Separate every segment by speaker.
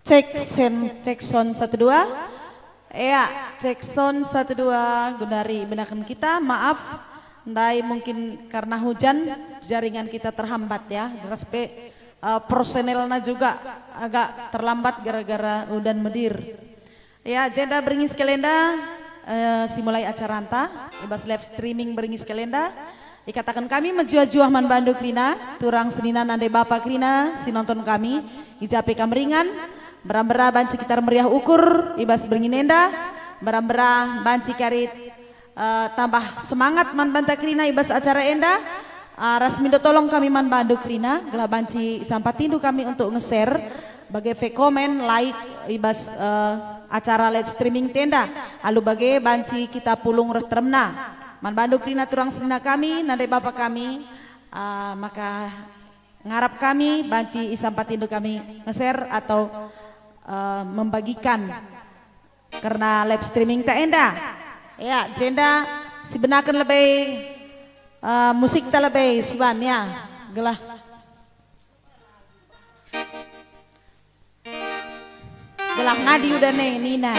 Speaker 1: Cek sound 1 2. Ya, cek sound 1 2 Gunari benakan kita. Maaf, ndai mungkin karena hujan jaringan kita terhambat ya. Respe personelnya juga agak terlambat gara-gara udan medir. Ya, jeda beringis kelenda simulai acara anta, bebas live streaming beringis kelenda. Dikatakan kami menjuah-juah man bandu krina, turang seninan ande bapak krina, si nonton kami, ijape kameringan, berambera banci sekitar meriah ukur, ibas beringinenda, berambera banci karit tambah semangat man banta krina, ibas acara enda, rasmindo tolong kami man bandu krina, gelah banci sampatindu kami untuk nge-share, bagai komen, like, ibas acara live streaming tenda, alu bagai banci kita pulung teremna. Man bandu krina turang serina kami, nandai bapak kami, maka ngarap kami, banci isampatindo kami nge-share atau membagikan karena live streaming tak enda. Ya, jenda sebenarnya lebih musik tak lebih siwan ya, gelah. Gelah ngadi udah nih Nina.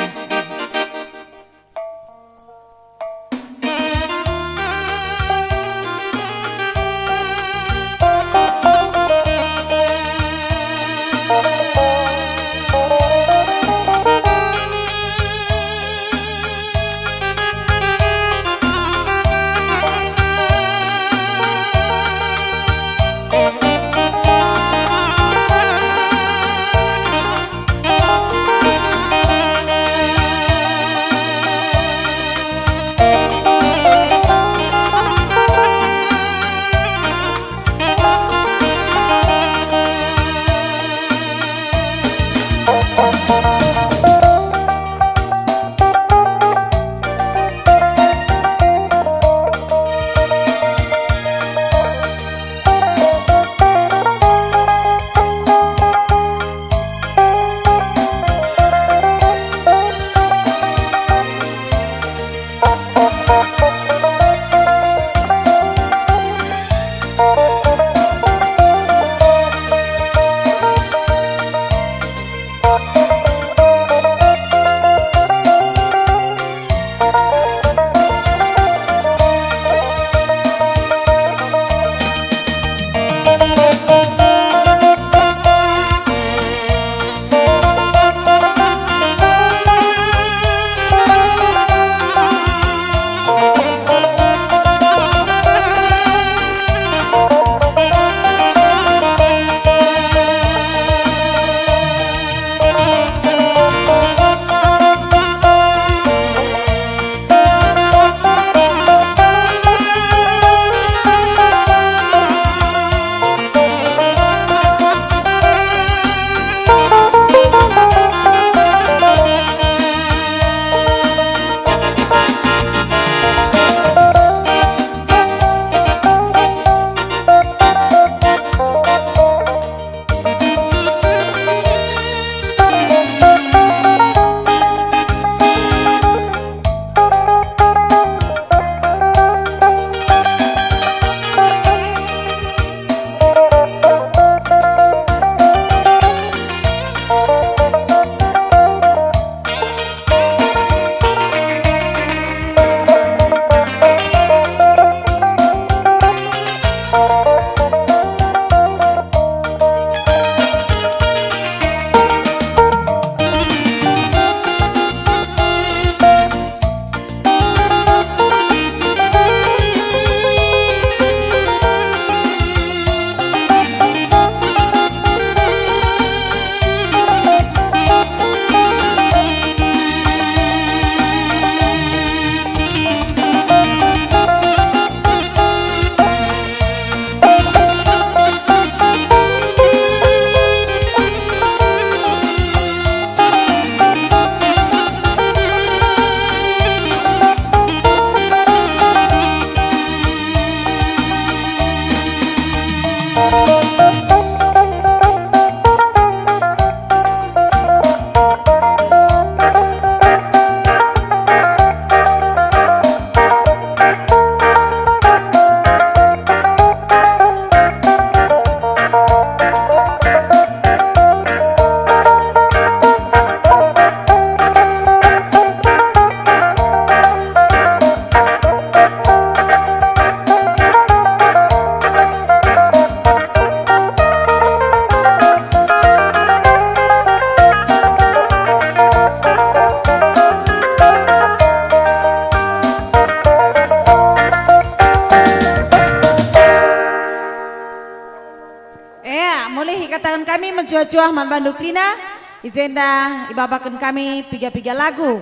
Speaker 1: jua-jua man Bandu Krina ijenda ibabakan kami piga-piga lagu.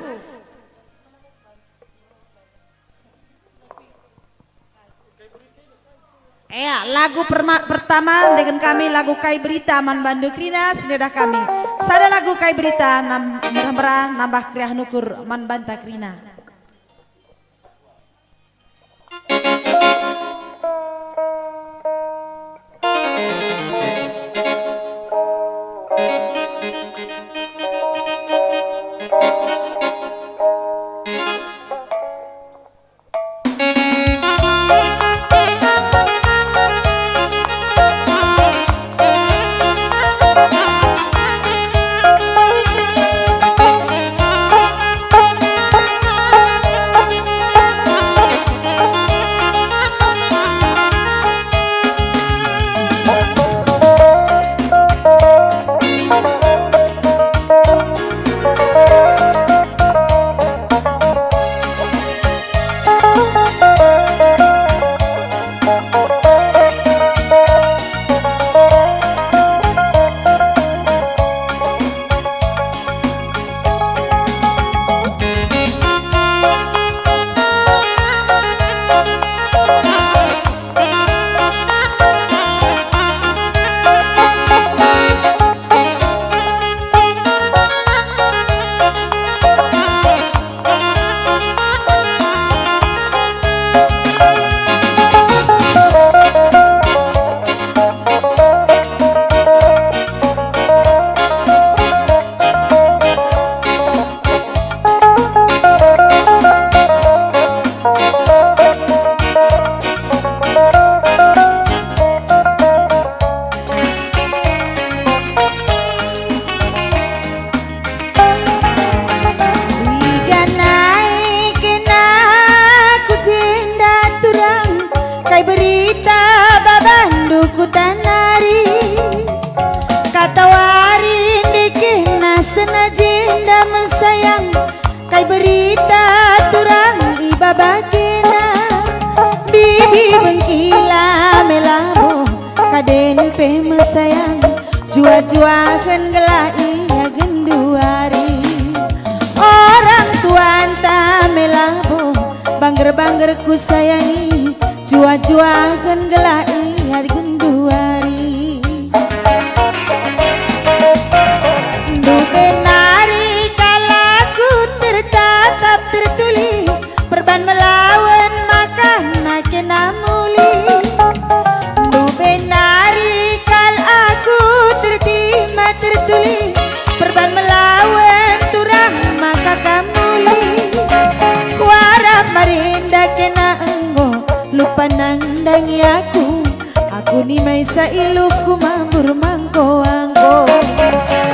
Speaker 1: Ya, lagu pertama dengan kami lagu Kai Berita man Bandu Krina sudah kami. Sada lagu Kai Berita nambah kriah nukur man Banta Krina.
Speaker 2: Senajenda mesayang Kai Berita turang iba bagena bibi bengkila melabo kaden pe mesayang jua-juakan gelah iya genduari orang tuan ta melabo bangger-bangger ku sayangi jua-juakan gelah iya genduari. Benari kalaku tertatap tertulis perban melawan makan makin namuli. Benari kal aku tertima tertulis perban melawan turang maka kamuli. Kuarap marinda kena enggo lupa nangdangi aku ni maisa iluku mambur mangko-angko.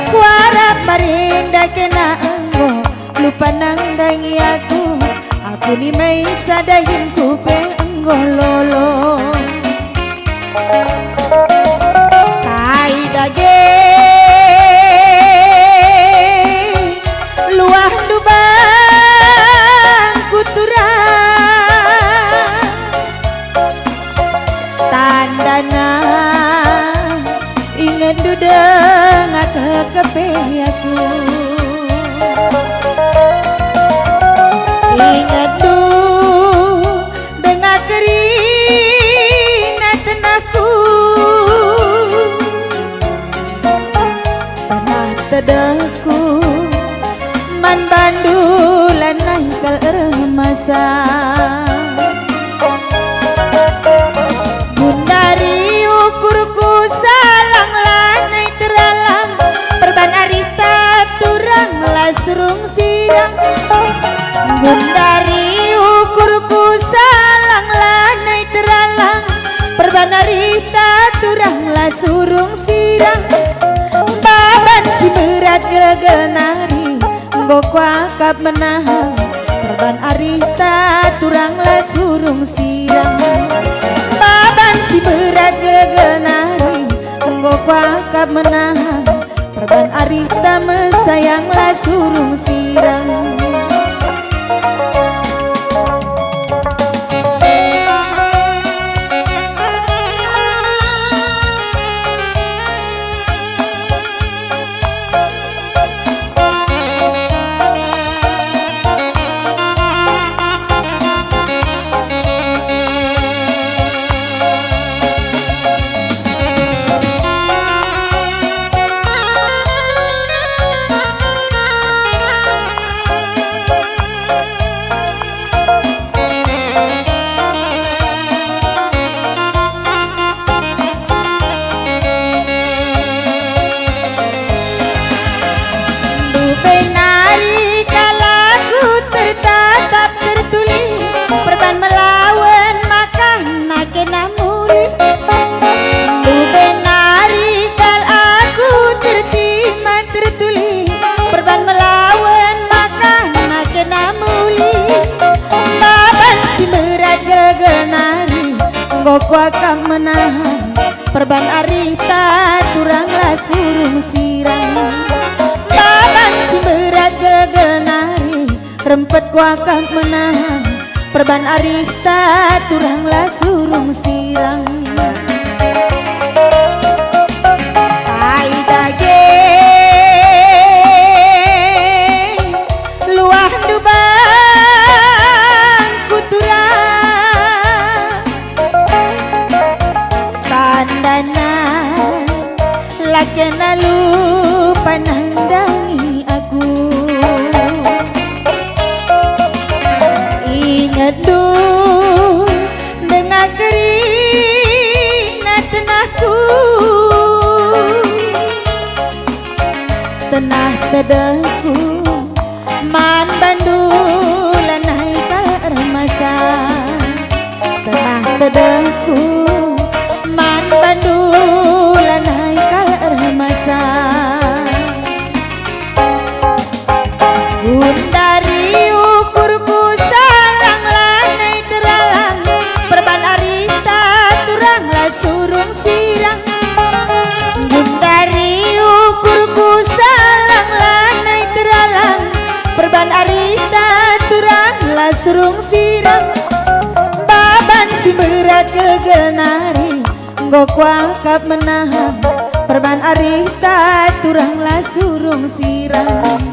Speaker 2: Kuarap marinda kena enggo lupa nangdangi aku ni maisa dahinku pe enggo lolo. Kai dage luah dubang kuturang tandana inget dudeng kepe aku inget tu dengar kerina tenaku tanah tedaku man bandulan naikal remasa Gundari ukurku salang lanai teralang perban arita turang lasrung sirang. Gundari ukurku salang lanai teralang perban arita turang lasurung sirang. Baban si berat gegel nari nggo kuakap menahan perban arita turang lasurung sirang. Baban si berat gegel nari nggo kuakap menahan perban arita mesayang lasurung sirang. Ngoko akan menahan perban arita turanglah surung sirang. Baban si berat gegel nari rempet ku akan menahan perban arita turanglah surung sirang. Tai dage luah duban kuturang tandana lakena lupa nandangi aku. Ingat tuh dengan keringat tenahku tenah tedeku man bandulan haikal remasa tenah tedeku man bandulan haikal remasa. Gundari ukurku salang lanai teralang perban arita turanglah surung sirang. Gundari ukurku salang lanai teralang perban arita turanglah surung sirang. Baban si berat gegel nari ngoko akap menahan perban arita turanglah surung sirang.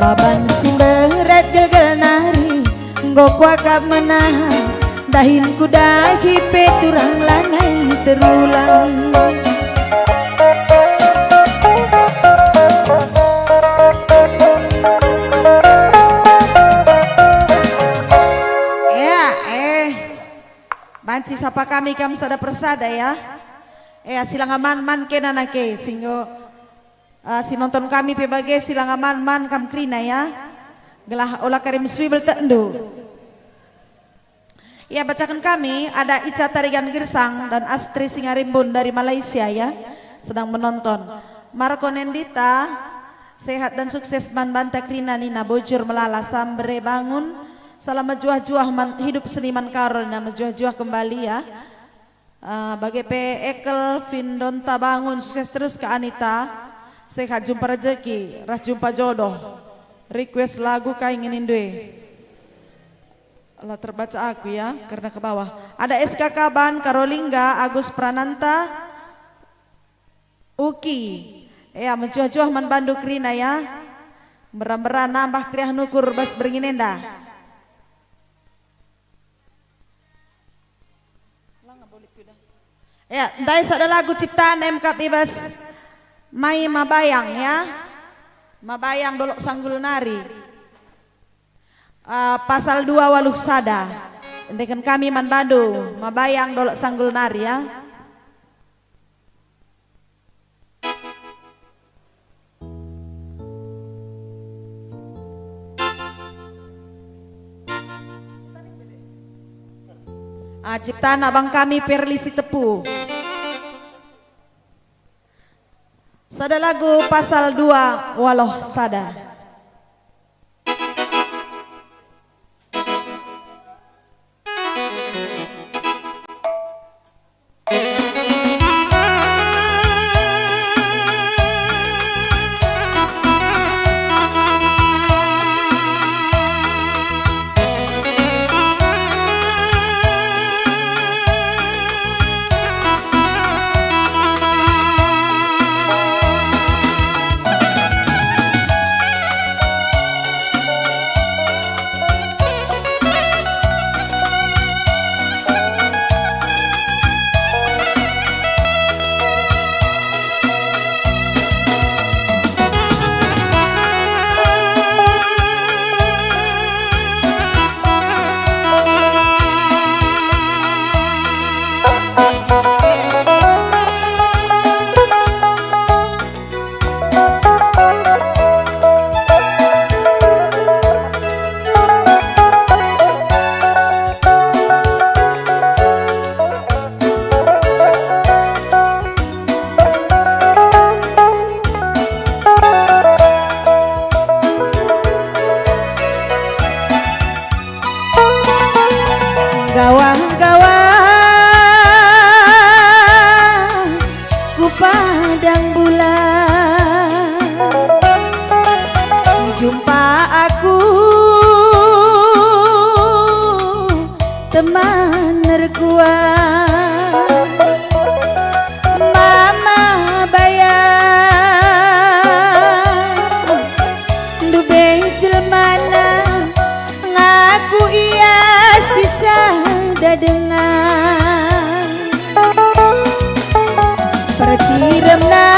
Speaker 2: Baban si berat gegel nari ngoko akap menahan dahin kuda hipe turang lanai terulang.
Speaker 1: Banci sapa kami kam sada persada ya. Silang aman kenanake singgo si nonton kami pebage silang aman kam krina ya. Gelah olah karim swibel tendu. Ya bacakan kami ada Ica Tarigan Girsang dan Astri Singarimbun dari Malaysia ya sedang menonton. Marco Nendita sehat dan sukses man banta krina nina bojur melala sambere bangun. Salam menjuah-juah hidup seniman karena menjuah-juah kembali ya. Bagi P. Ekel Vindonta bangun sukses terus ke Anita. Sehat jumpa rezeki, ras jumpa jodoh. Request lagu kaingin indue. Allah terbaca aku ya karena ke bawah. Ada SKK Ban Karolingga Agus Prananta Uki. Ya menjuah-juah man bandu krina ya. Meram-meram nambah kriah nukur bas beringinenda. Ya, dai ada lagu ciptaan MK Bebas Mai Mabayang ya. Mabayang dolok sanggul nari. Pasal 2 waluh sada. Dengan kami man Bandu, Mabayang dolok sanggul nari ya. Ciptaan abang kami Perlisi Tepu. Sada lagu pasal 2 waloh sada.
Speaker 2: teman nerkuat mama bayang dube jelmana ngaku iya sisa dadengan perciremna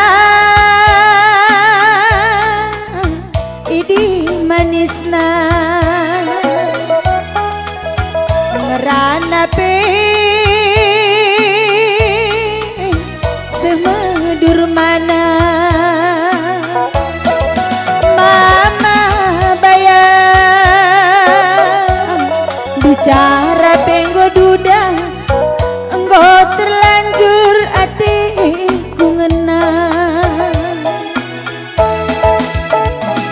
Speaker 2: idi manisna ngerana pe semedur mana mama bayang bicara penggo duda enggo terlanjur atiku ngena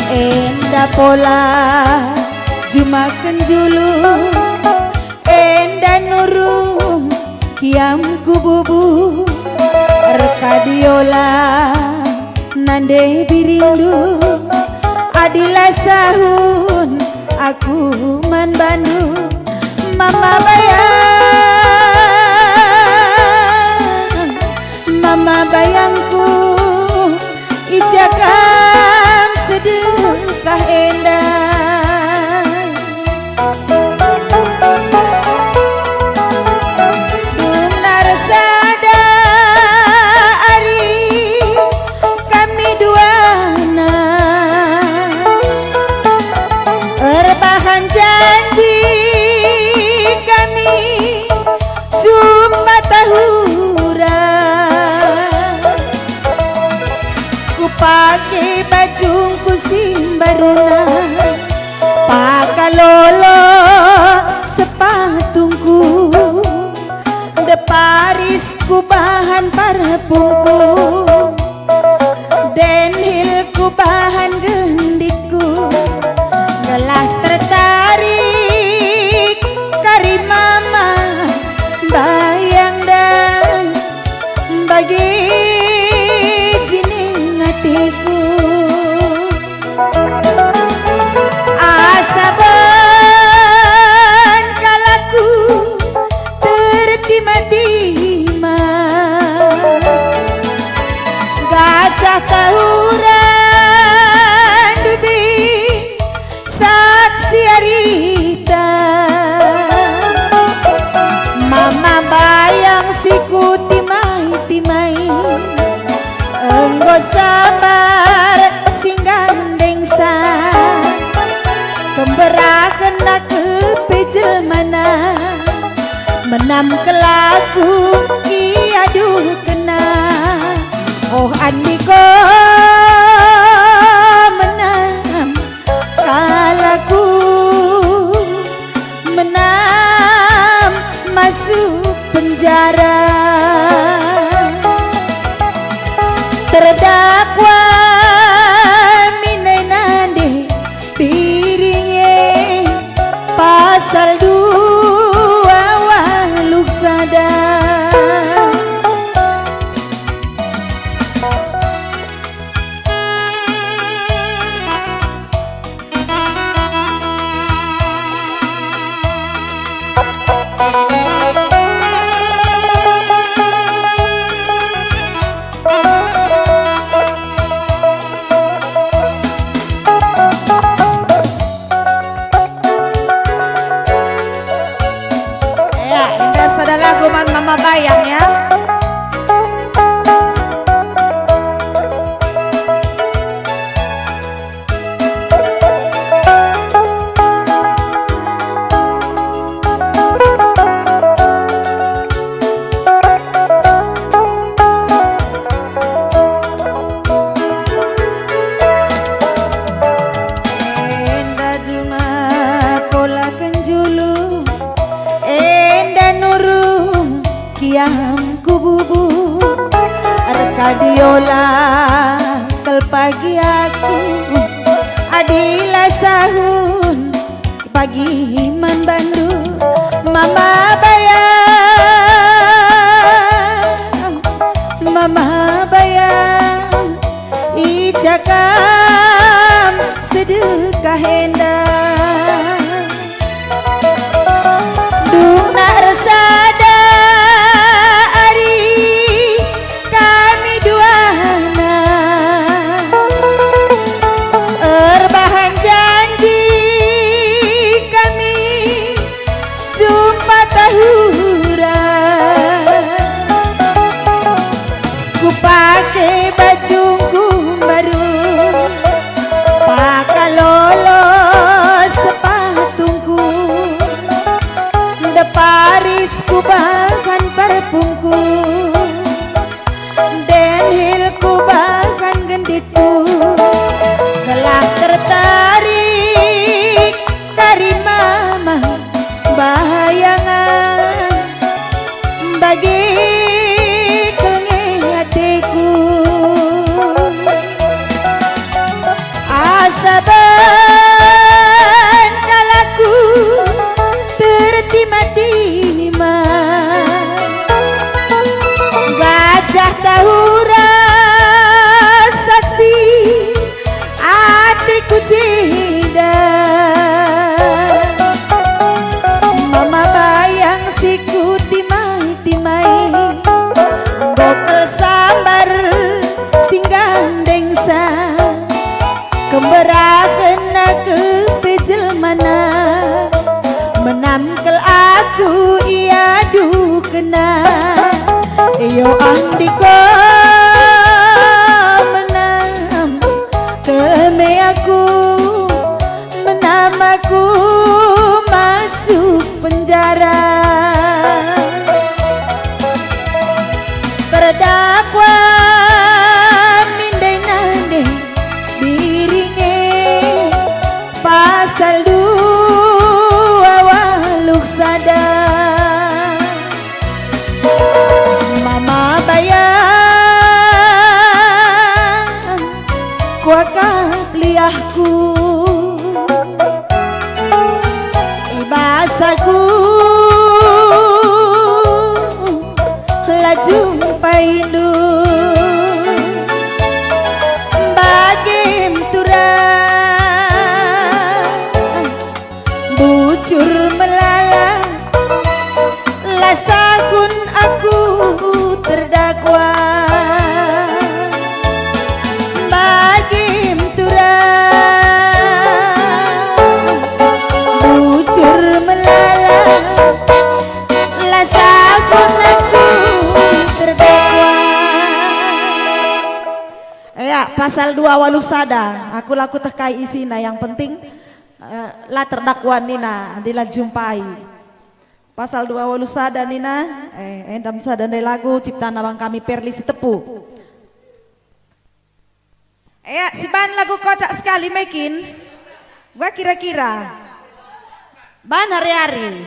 Speaker 2: enda pola jumaken julu enda nurung kiam kububu rekadiola nande birindu adila sahun aku man Bandung mama bayangku ijakam sedekah endah benar sada ari kami duana erbahan janji kami cuma tahura ku pakai bajungku simbaruna pakalolo sepatungku de Paris ku bahan parfumku denhil ku bahan gendiku gelah tertarik kari mama bayang dan bagi jining hatiku asaban kalaku tertima-tima gajah kauran dubi saksi arita mama bayang siku timai-timai enggo sabar singgang dengsa kemberakan nak kepejel mana menam kelaku iadu kena oh andiko menam kalaku menam masuk penjara terdakwa minai nande piringe pasal 2 waluk sadar
Speaker 1: ada lagu mama bayang ya.
Speaker 2: Kiam kububu Arkadiola kel pagi aku Adila sahun pagi man Bandung Mama bayang ijakam sedekah hendak Dung ku bahan parfumku, den hil ku bahan genditku, telah tertarik dari mama bahayangan bagi kelengeh hatiku. Asaban kalaku tertima-tima, gajah tahura saksi hatiku jeda. Mama bayang siku timai-timai, bokel sambar singgang dengsa, kemberakan aku pejel mana, menamkel aku ia dukena. Iyo andiko menam teme aku, menam aku masuk penjara. Terdakwa mindai nande biringe pasal 2 waluk sada. Mama bayang kuakal liahku, ibasaku laju paindu bagim turang bucur melala, lasakun aku terdakwa. Bagim turang bucur melala, lasakun aku terdakwa. Ya, pasal 2 waluk sada, aku laku tekai isina, yang penting lah terdakwa nina dilajumpai. Pasal 2 waluk sada nina, endam sada dari lagu ciptaan abang kami Perli Sitepu. Ya, si ban lagu kocak sekali makin. Gua kira-kira ban hari-hari.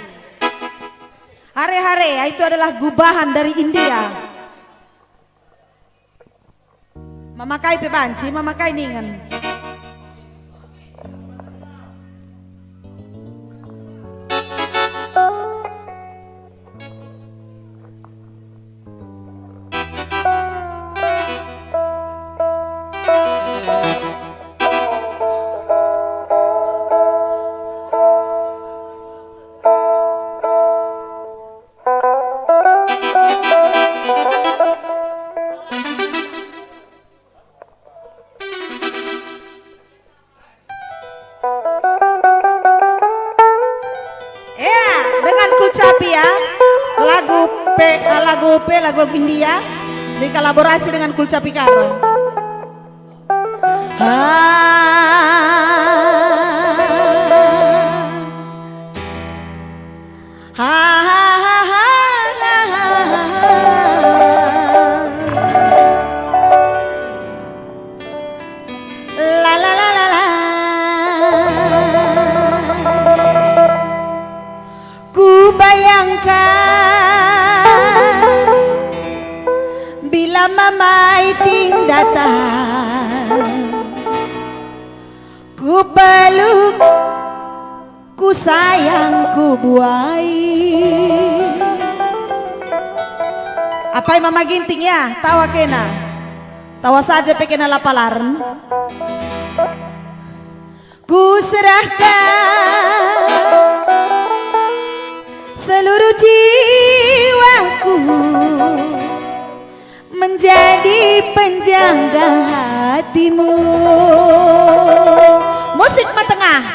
Speaker 2: Hari-hari itu adalah gubahan dari India. Memakai pebanci, memakai ningan. Lagu India dikolaborasi dengan Kulcapi Karo. La la la la la, ku bayangkan bila mama iting datang, ku peluk, ku sayang, ku buai. Apa yang mama ginting ya? Tawa kena, tawa saja pekena lapalaran. Ku serahkan seluruh jiwaku menjadi penjaga hatimu. Musik tengah.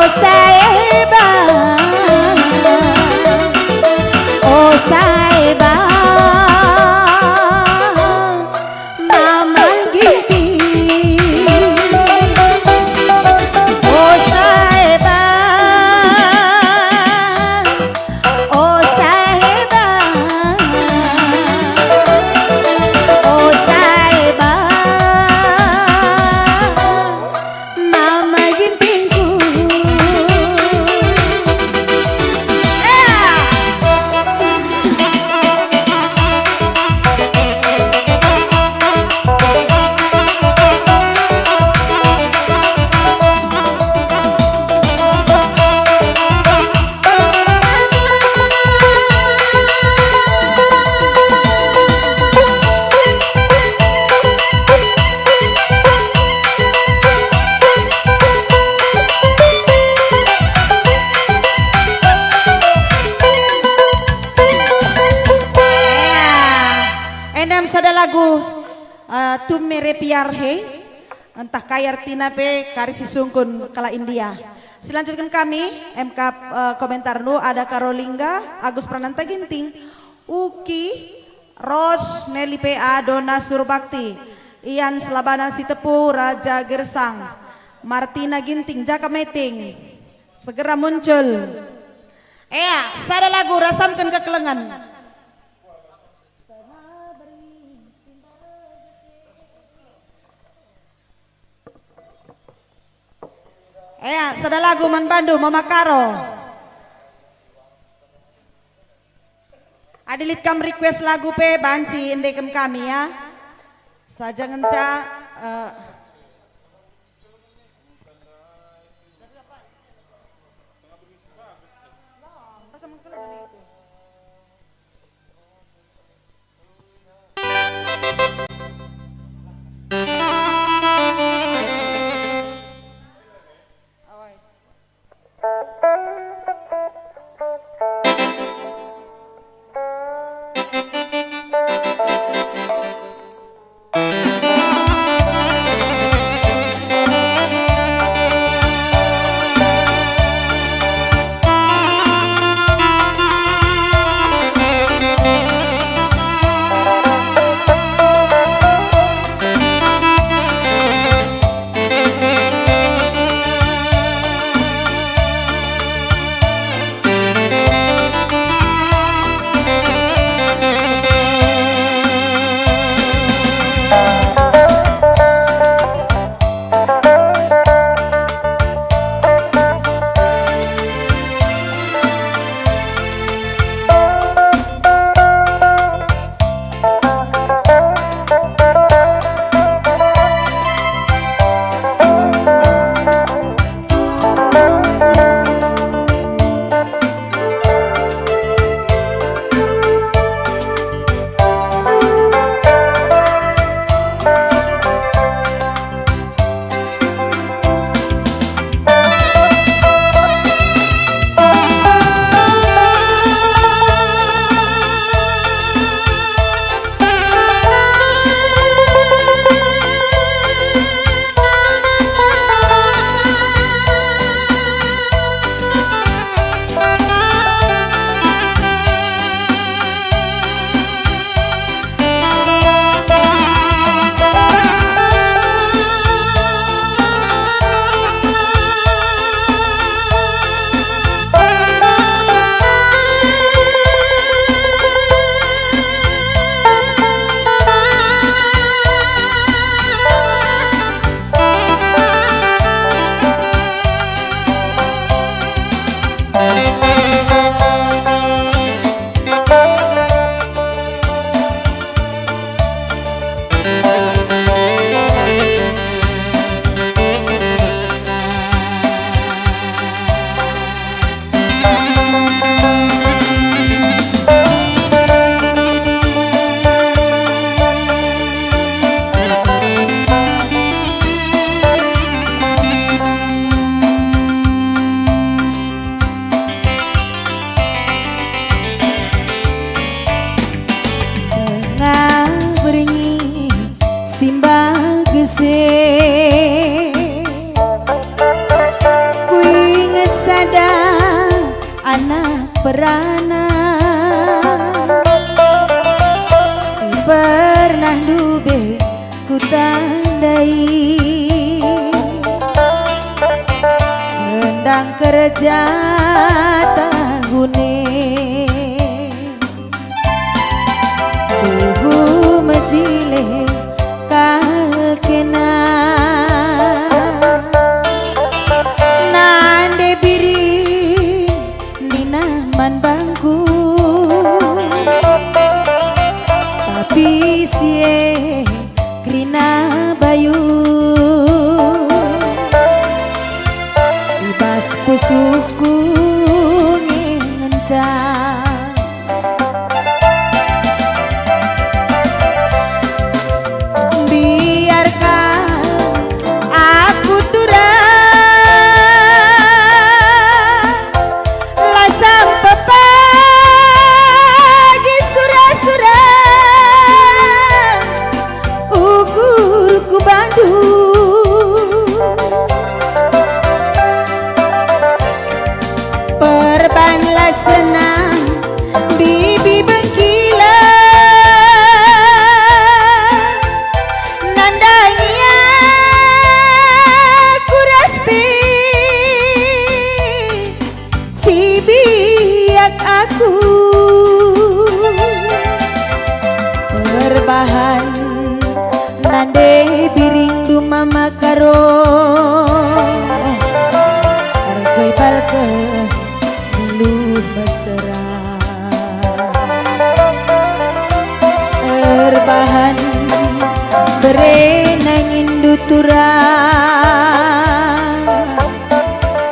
Speaker 2: Saiba, oh Saiba, Mama Ginting. Oh Saiba, oh Saiba, oh Saiba, Mama Gintingku. Enam sada lagu tu mere piar he entah kayar tina pe kari si sungkun kala India. Selanjutkan kami MK komentar nu ada Karolingga, Agus Prananta Ginting, Uki, Ros, Nelly PA, Dona Surbakti, Ian Selabana Sitepu, Raja Gersang, Martina Ginting, Jaka Meting, segera muncul. Sada lagu rasamkan ke kelengan. Sada lagu Man Bandu Mama Karo. Adilit kam request lagu pe banci indekem kami ya. Saja ngenca sada anak perana si pernah dube ku tandai hendang kerja tahune tuhu mejile kal kena nande biri nina man bangku tapi sie krina bayu ibas pusuhku ngencang senang bibi bengkila nandanya kuraspi si biak aku berbahan nande biring du mama karo arjoy balke mesra terbahan berenang indutura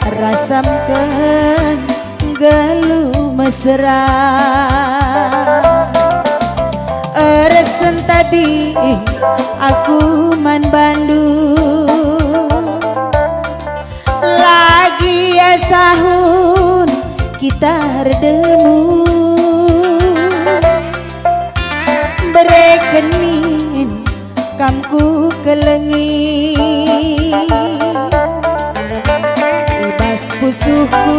Speaker 2: rasamkan gelu mesra resen tadi aku man Bandung lagi ya sahun kita redemu berekenin kamku kelengi ibas pusuhku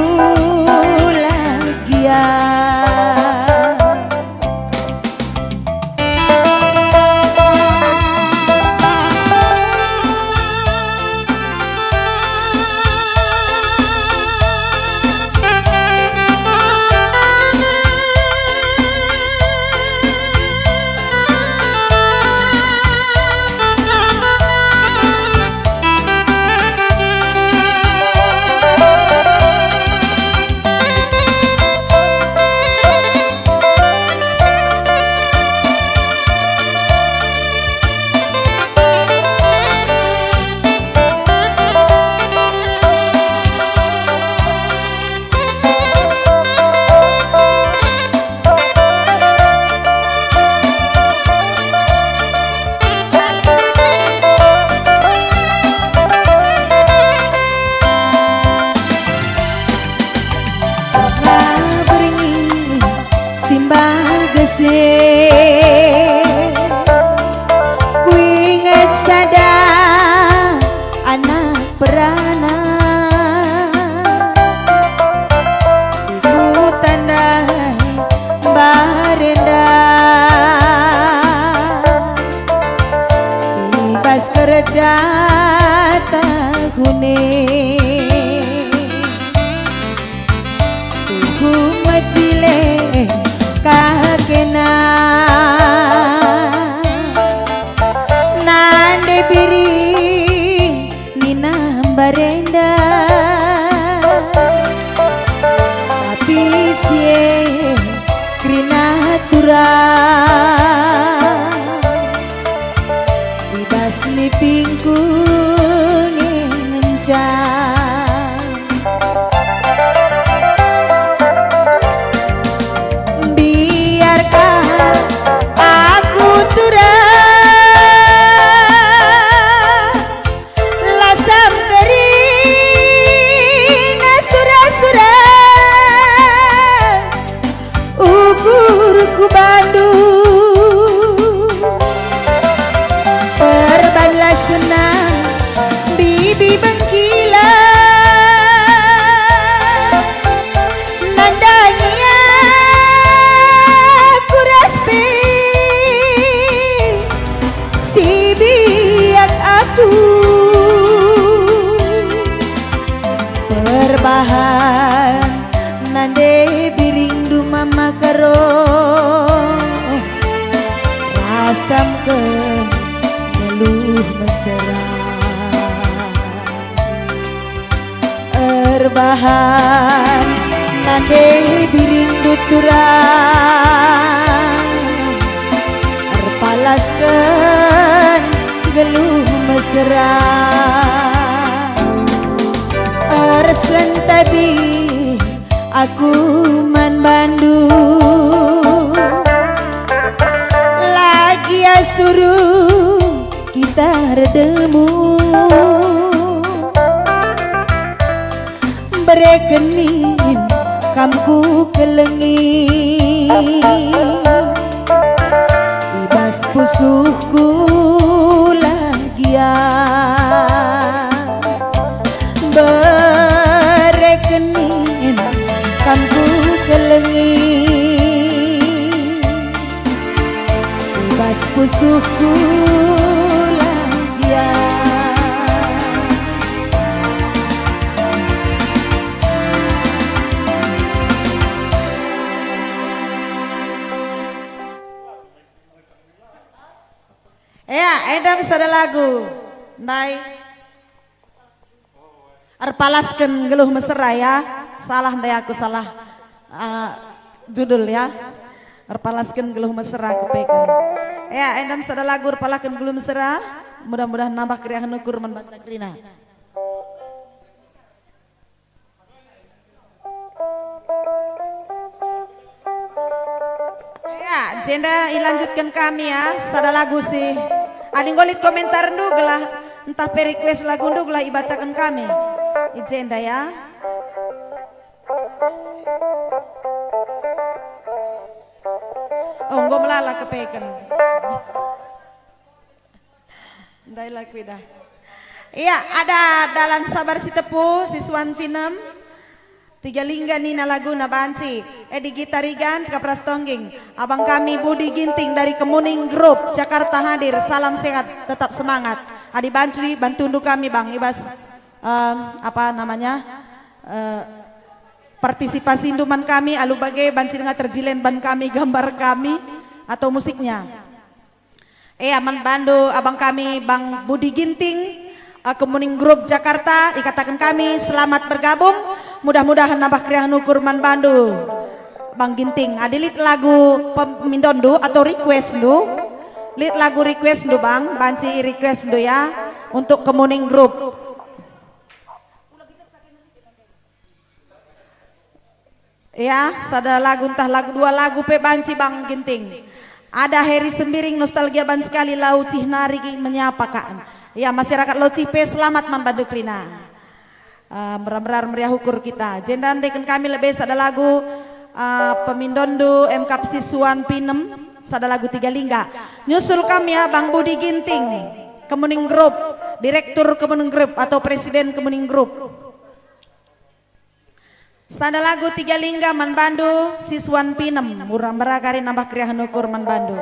Speaker 2: lagi ya ku inget sada anak perana si tanda barenda ibas kerja tahune tuhu majile kakena Erbahan nande birindu mama karo rasam ke geluh mesra. Erbahan nande birindu turang erpalaskeun geluh mesra. Ersen tabi aku man Bandung lagi suruh kita redemu berekenin kamku kelengi ibas pusuhku lagia berekenin kamku kelengi ibas pusuhku lagia. Ya, edam sada lagu. Nai arpalaskeun geluh mesra ya. Salah ndai aku salah judul ya. Arpalaskeun geluh mesra kupekeun. Ya, edam sada lagu arpalaskeun geluh mesra. Mudah-mudahan nambah kriahan ukur man bantakrina. Ya, jenda ilanjutkan kami ya. Sada lagu sih. Ading golit komentar ndug lah, entah request lagu ndug lah ibacakan kami. Ijenda ya. Oh, nggo melala kepeken. Ndai lagu dah. Iya, ada dalam sabar si tepu, si Swan Finem. Tiga lingga nina lagu na banci. Edi Gitarigan kapras tongging. Abang kami Budi Ginting dari Kemuning Group Jakarta hadir. Salam sehat, tetap semangat. Adi banci bantu kami bang. Ibas apa namanya partisipasi induman kami. Alu bagai banci dengan terjilen ban kami gambar kami atau musiknya. Man bandu abang kami Bang Budi Ginting Kemuning Group Jakarta. Ikatakan kami selamat bergabung. Mudah-mudahan nambah kriahan ukur man bandu Bang Ginting. Adilit lagu pemindondu atau request du. Lit lagu request du bang. Banci request du ya. Untuk Kemuning Group. Ya, sada lagu entah lagu dua lagu pe banci Bang Ginting. Ada Heri Sembiring nostalgia ban sekali lau Cihnari menyapa kan. Ya masyarakat Lau Cipe selamat man bandu krina. Merar meriah ukur kita. Jendan deken kami lebih sada lagu pemindondu MK Siswan Pinem sada lagu tiga lingga. Nyusul kami ya Bang Budi Ginting Kemuning Group, Direktur Kemuning Group atau Presiden Kemuning Group. Sada lagu tiga lingga man bandu Siswan Pinem murah merakari nambah kriahan ukur man bandu.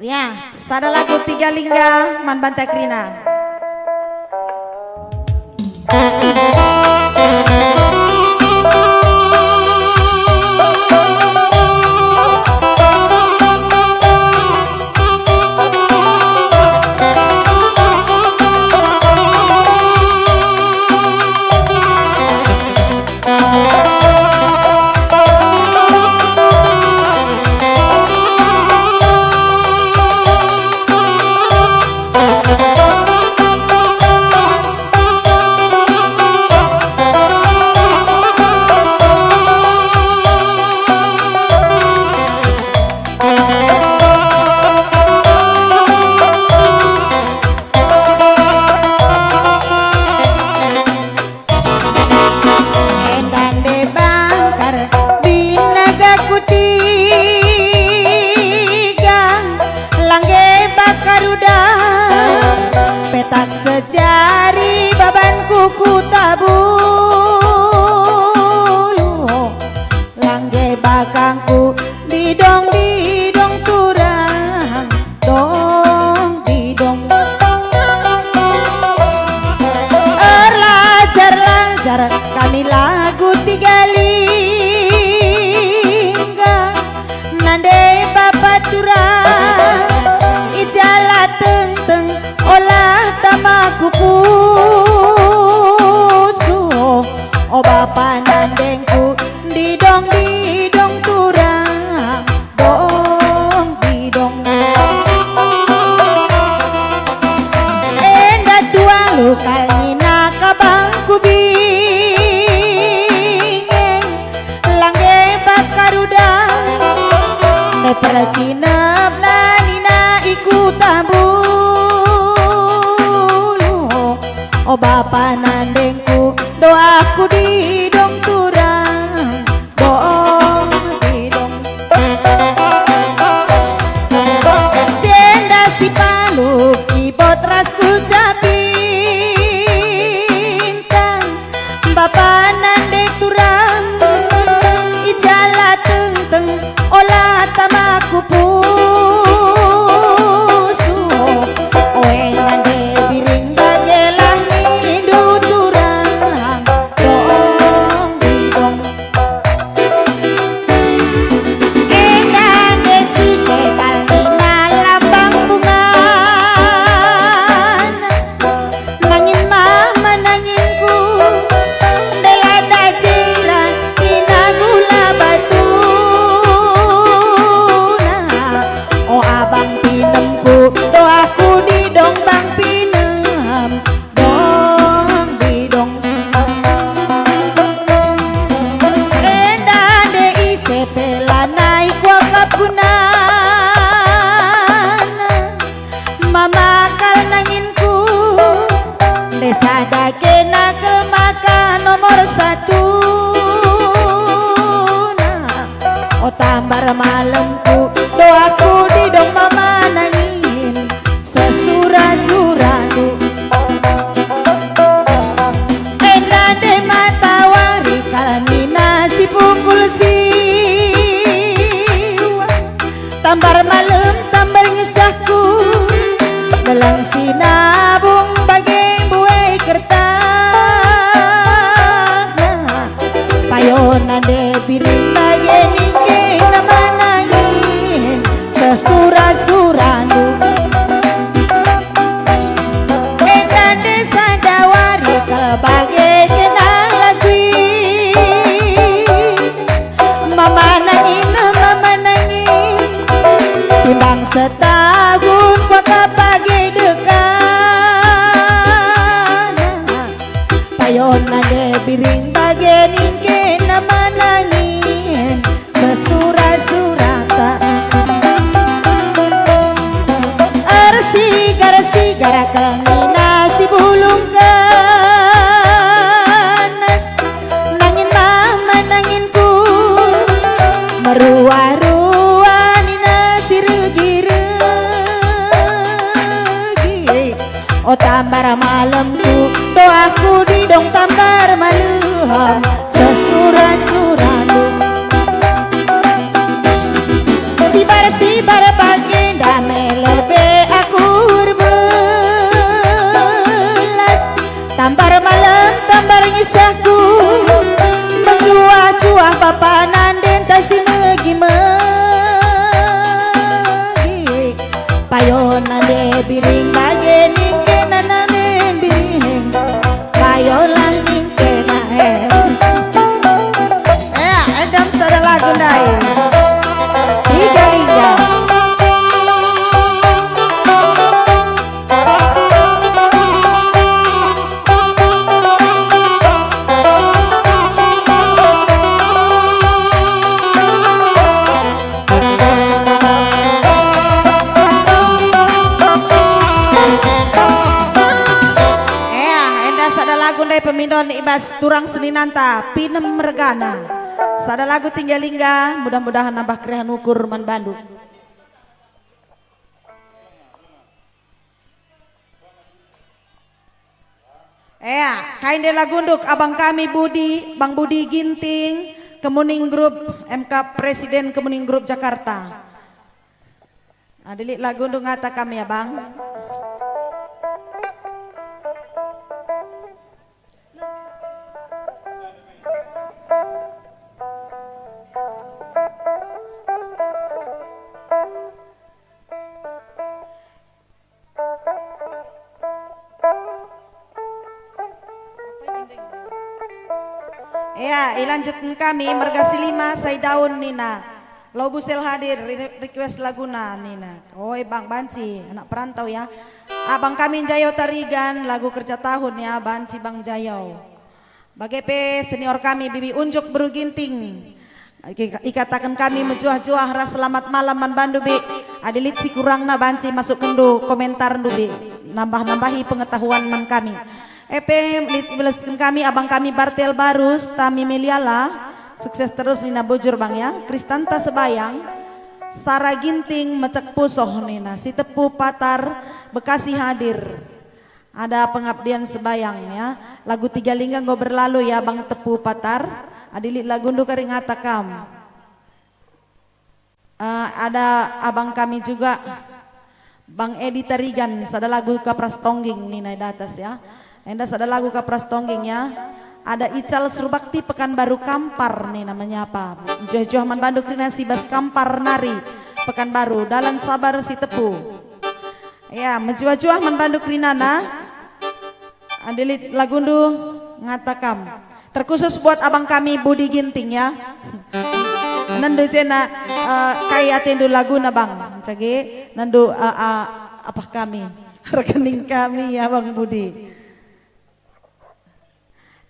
Speaker 2: Ya, sada lagu tiga lingga man bantakrina. sejari baban kuku tabulu langge bakangku didong turang dong didong lajar kami lagu tiga lingga nande bapak turang ijala teng olah tamaku pusu oh bapak nandengku didong turang dong didong endah tua lu kalina kabangku bingeng langge bakarudang ne percinap nanina ikut tabulu oh bapak nandengku doaku didong turang dong didong jenda si palu kibot raskul capintang bapak nandeng turang ijala teng olah tamaku pusu oe nande biring bagelah nindu turang dong didong enang cike kalina lambang bungan nangin mama nanginku delada jiran ina gula batuna oh abang pinemku doaku didong bang pinem dong didong endah dei setelah naik wakap kunan mama kal nanginku desa dake nakel maka nomor satu nah oh tambar malemku doaku didong mama nangin sesura-suraku enade matawari kalanina si pukul siwa tambar malam tambar ngisahku belang sinabung bagai buai kertas payon ade piring bagai ningke nama nangin sesura-suranu enade sadawari kebagai kenal lagi mama nangin timbang setahun kau kapagi dekat payon ade biring bagai ningke nama nangin sesura-surata arsigara kalmina si bulung ganas nangin mama nanginku meruah-ruah nina si regi-regi oh tambar malamku doaku didong tambar malam sesura-suralu sibar bagenda melebe aku berbelas tambar malam tambar ngisahku mencuah-cuah bapak nanden tasi megi-megi payon nande biring bagai ningke nanamen biring payon lah ningke nae edam sada lagu dai tiga lingga pemindon ibas turang seninanta pinem mergana sada lagu tinggalingga mudah-mudahan nambah krehan ukur man Bandung. Kain dela gunduk abang kami Budi, Bang Budi Ginting, Kemuning Group, MK Presiden Kemuning Group Jakarta. Adilik lagu gunduk ngata kami ya bang. Ilanjutkan kami Mergasi 5 Saidaun Nina. Lobusel hadir request laguna Nina. Oi Bang Banci, anak perantau ya. Abang kami Jayo Tarigan lagu kerja tahun ya Banci Bang Jayo. Bagepe senior kami Bibi Unjuk Beruginting. Ikatakan kami menjuah-juah ras selamat malam man bandu bi. Adilit si kurang na Banci masuk kendu komentar ndu bi. Nambah-nambahi pengetahuan man kami. Belaskan kami abang kami Bartel Barus Tami Meliala, sukses terus Nina bujur bang ya. Kristanta Sebayang, Sara Ginting Mecek Pusoh Nina, si Tepu Patar Bekasi hadir. Ada pengabdian Sebayang ya. Lagu Tiga Linggang go berlalu ya Bang Tepu Patar. Adilit lagu ndu kering atakam. Ada abang kami juga Bang Edi Tarigan, sada lagu Kapras Tongging Nina di atas ya. Endas ada lagu Kapras Tongging ya. Ada Ical Surbakti Pekanbaru Kampar nih namanya apa. Joh-joh man Bandung Krina si Bas Kampar Nari Pekanbaru. Dalan Sabar si Tepu. Ya menjuah-juah man Bandung Krina na. Adilit lagundu ngatakam. Terkhusus buat abang kami Budi Ginting ya. Nandu jena kaya tindu lagu na bang. Cagi nandu apa kami rekening kami ya Bang Budi.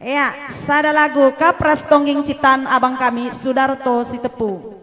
Speaker 2: Ya, sada lagu Kapras Tongging ciptaan abang kami Sudarto si Tepu.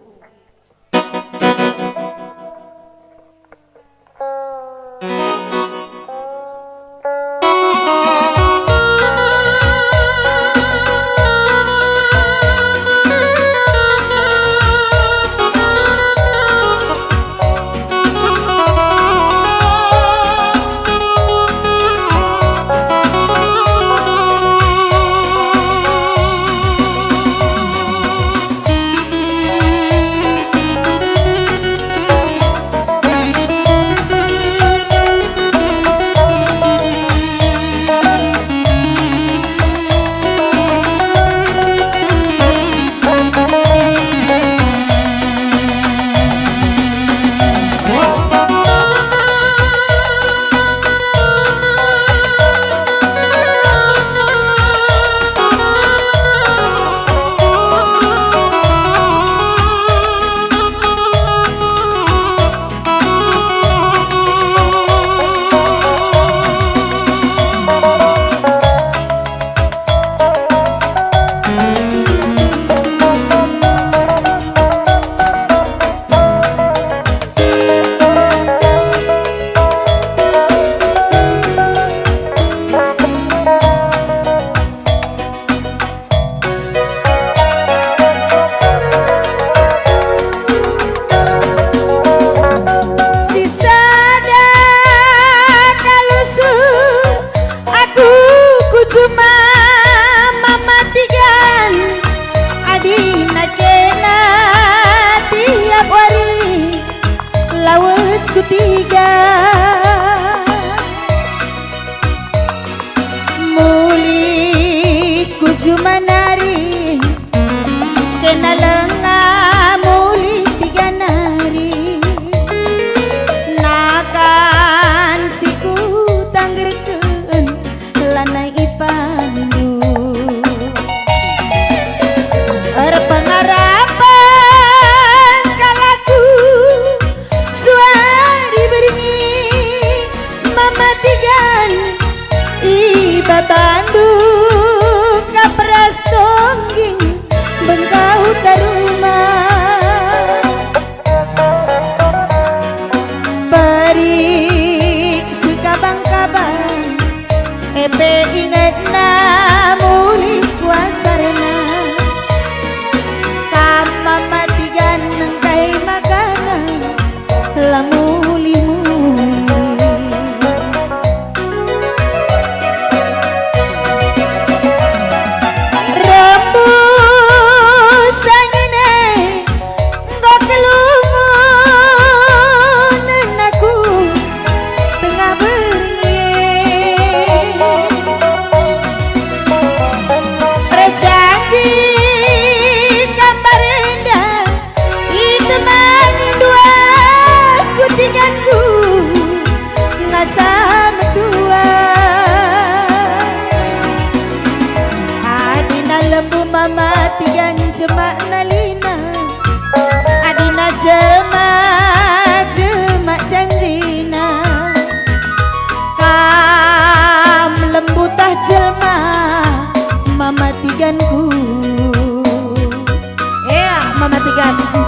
Speaker 2: Ketiga muli kuju manari kena lenga muli tiga nari nakan siku tanggerkeun lanai ipandu pengarapan kalaku suari beringin mamatigan iba Bandung Kapras Tongging Bengkau Taruma perik sekabang-kabang epe ingat na muli kuasarna mamatigan ng kay makanan lamuli-muli jemak nalina adina jelma jemak janjina kam lembutah jelma mama tiganku mama tiganku.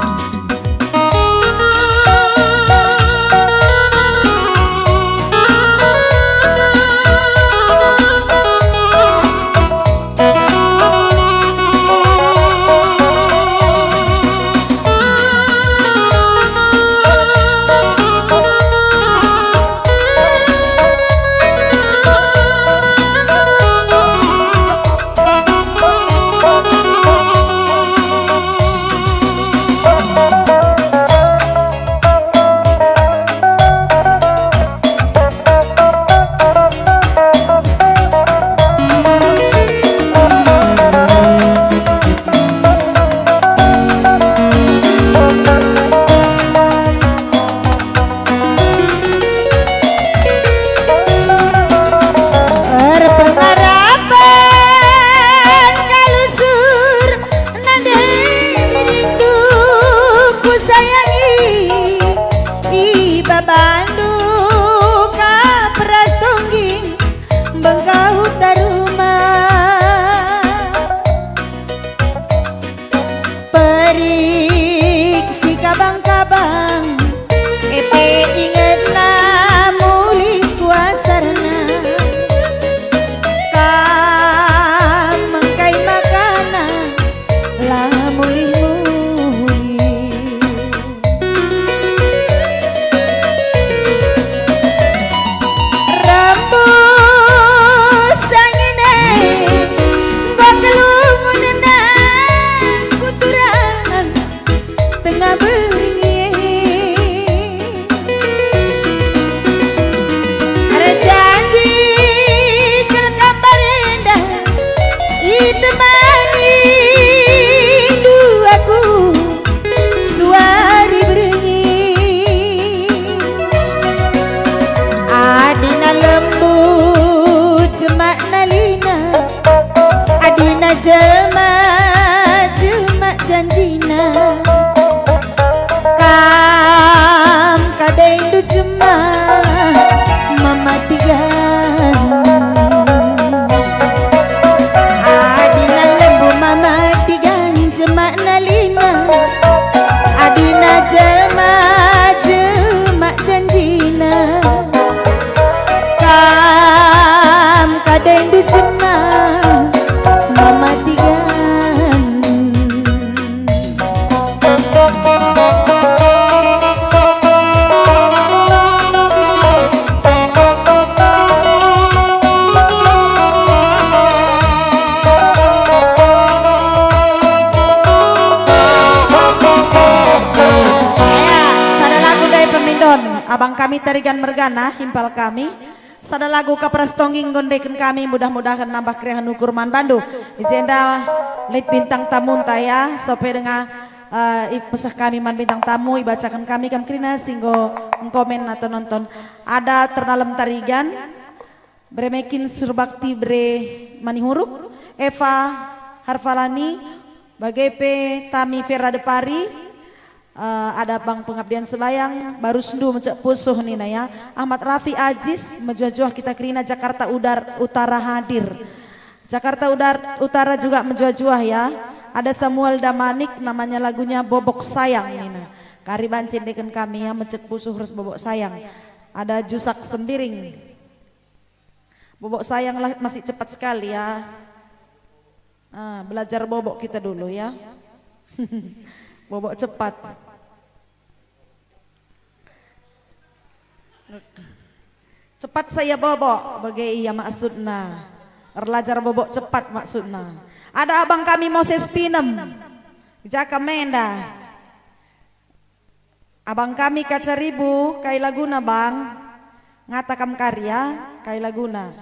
Speaker 2: Jelma jemak janjina kam kadai du jema mama tigan adina lembu mama tigan jemak nalina adina jelma jemak janjina kam kadai du jema mama tigan. Sada lagu dari Pemindon, abang kami tarigan mergana, himpal kami. Sada lagu kapras tongging gondeken kami, mudah-mudahan nambah krehan ukurman Bandu. Ijenda leit bintang tamu ya, sampai dengan pesah kami man bintang tamu ibacakan kami kam krina singgo komen atau nonton. Ada terdalam tarigan bremekin surbakti bre manihuruk Eva Harfalani bagepe Tami Vera Depari. Ada Bang Pengabdian Sebayang baru sendu mencak pusuh nina ya. Ahmad Rafi Aziz menjuah-juah kita kerina Jakarta Utara hadir. Jakarta Utara juga menjuah-juah ya. Ada Samuel Damanik namanya lagunya Bobok Sayang nina. Kariban cindekan kami ya mencak pusuh harus Bobok Sayang. Ada Jusak Sembiring. Bobok Sayang lah masih cepat sekali ya. Belajar bobok kita dulu ya. Bobok cepat. Cepat saya bobok bagai iya maksudna. Erlajar bobok cepat maksudna. Ada abang kami Moses Pinem. Jaka Menda. Abang kami Kaca Ribu kai laguna bang. Ngatakam karya kai laguna.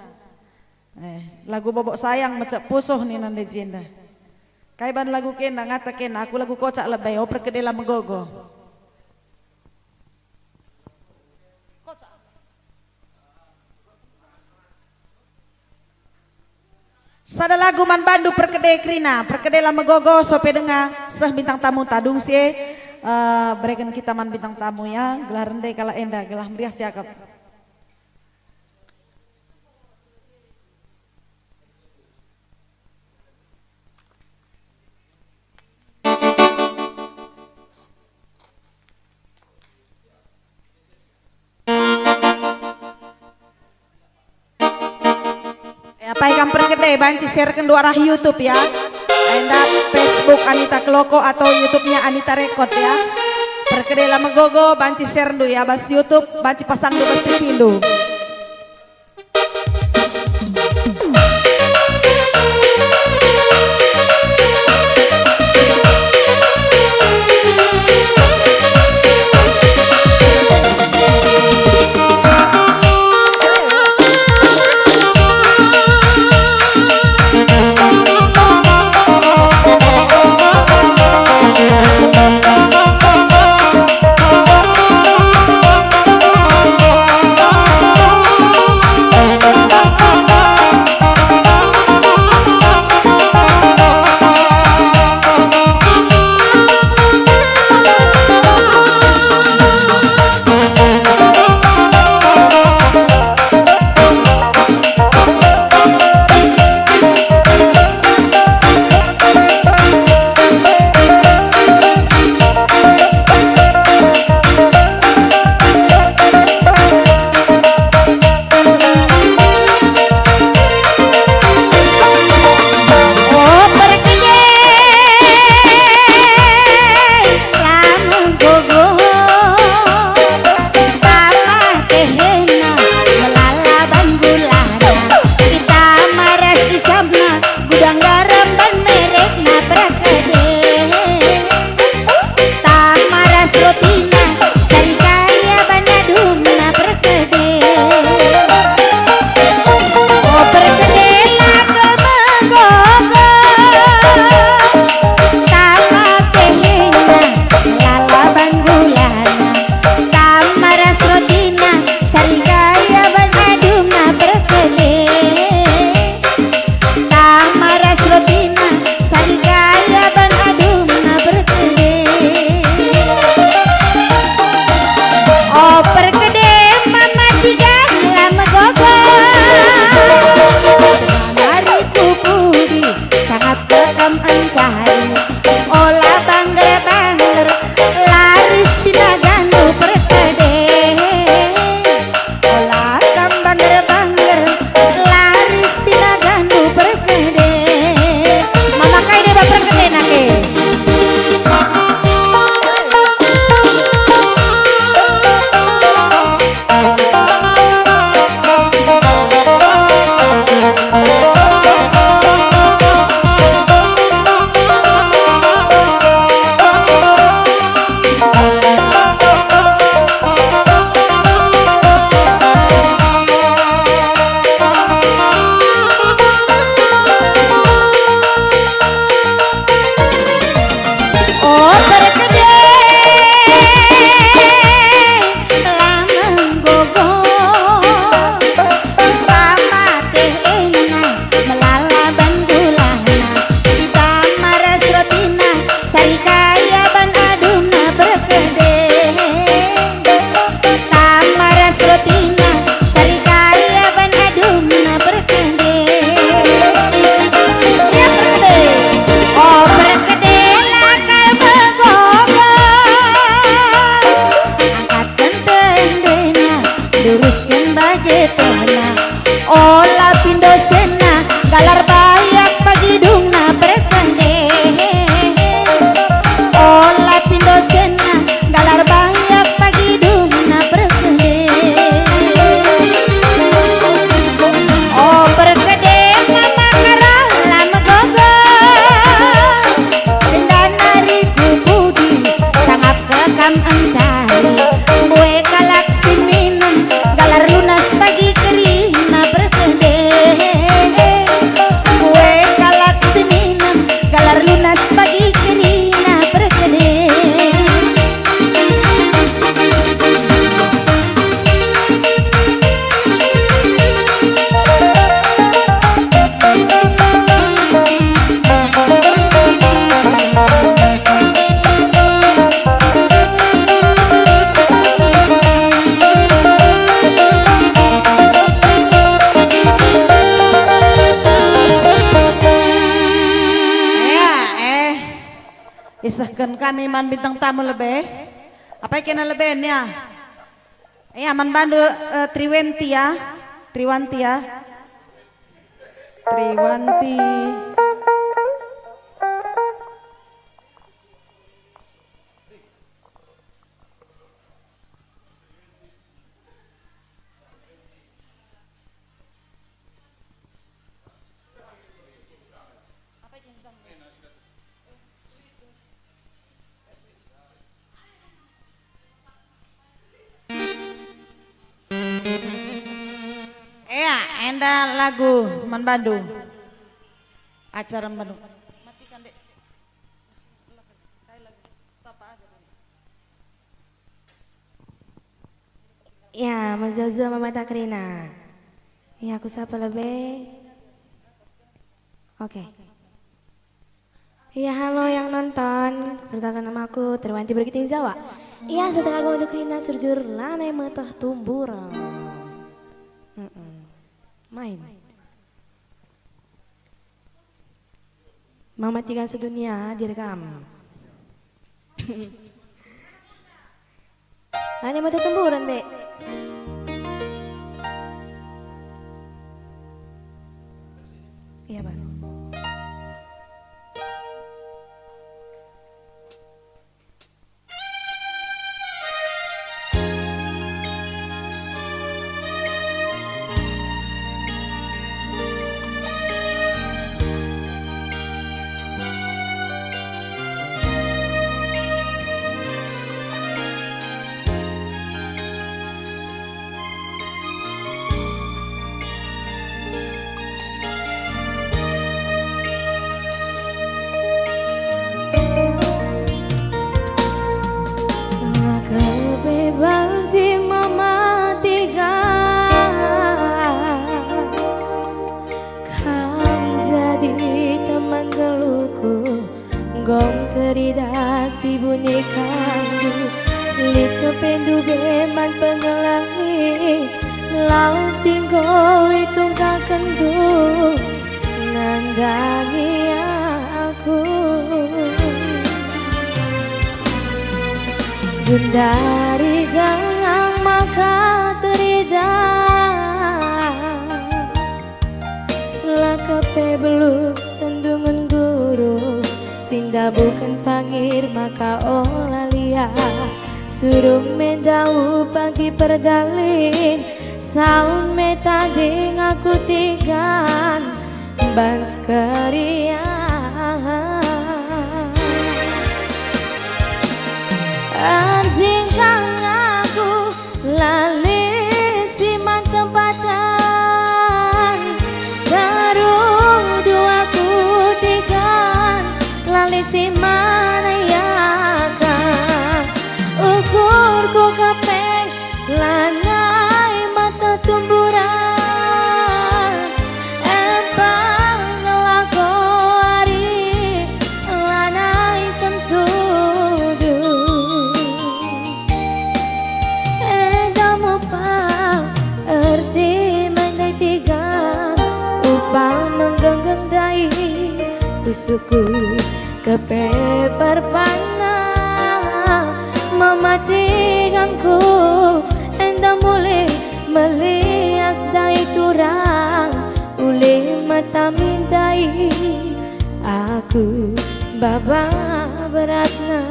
Speaker 2: Lagu bobok sayang macak pusuh nih nande jenda. Kai ban lagu kena ngata kena aku lagu kocak lebay oper kedela megogo. Sada lagu man bandu perkede krina, perkede lama gogo sope denga seh bintang tamu tadung sie berikan kita man bintang tamu ya, gelar rendai kala enda, gelah meriah siakap. Apa ikan pergede banci sharekan dua arah YouTube ya. Enda Facebook Anita Kloko atau YouTube-nya Anita Record ya. Pergede lama gogo banci share dulu ya bas YouTube, banci pasang dulu bas TV dulu.
Speaker 1: Pisahkan kami man bintang tamu lebih. Apa yang kena lebihnya? Ya man bandu Triwanti ya. Triwanti ya. Triwanti. Iya, enda lagu Man Bandung. Acara Man Bandung. Matikan dek.
Speaker 3: Ya, Mas Zozo Mama Takrina. Ya, aku sapa lebih. Oke. Ya, halo yang nonton. Perkenalkan nama aku Triwanti Bergiting Jawa. Ya, setelah aku untuk Rina surjur lanai metah tumburan. Main. Mematikan sedunia direkam. Lanai metah tumburan, Be. Iya, Mas. Gom teridasi bunyi kandu lit kependu beman pengelangi lau singgo itung kakendu nanggangi aku Gundari gangang maka terida lakape belum sendungan guru Sinda bukan pangir maka olalia Surung mendau pagi perdalin Saun metading aku tigan Bans kerian Arzingkang aku lali siman tempatan Darung duaku tigan lali simana yaka Ukurku kapeng lanai mata tumburan Empang ngelako hari lanai sentudu Edamu pa erti mendai tiga Upang menggenggeng dai Usuku kepeper panah mematikanku enda mulai melias dai turang ule mata mintai aku baba beratna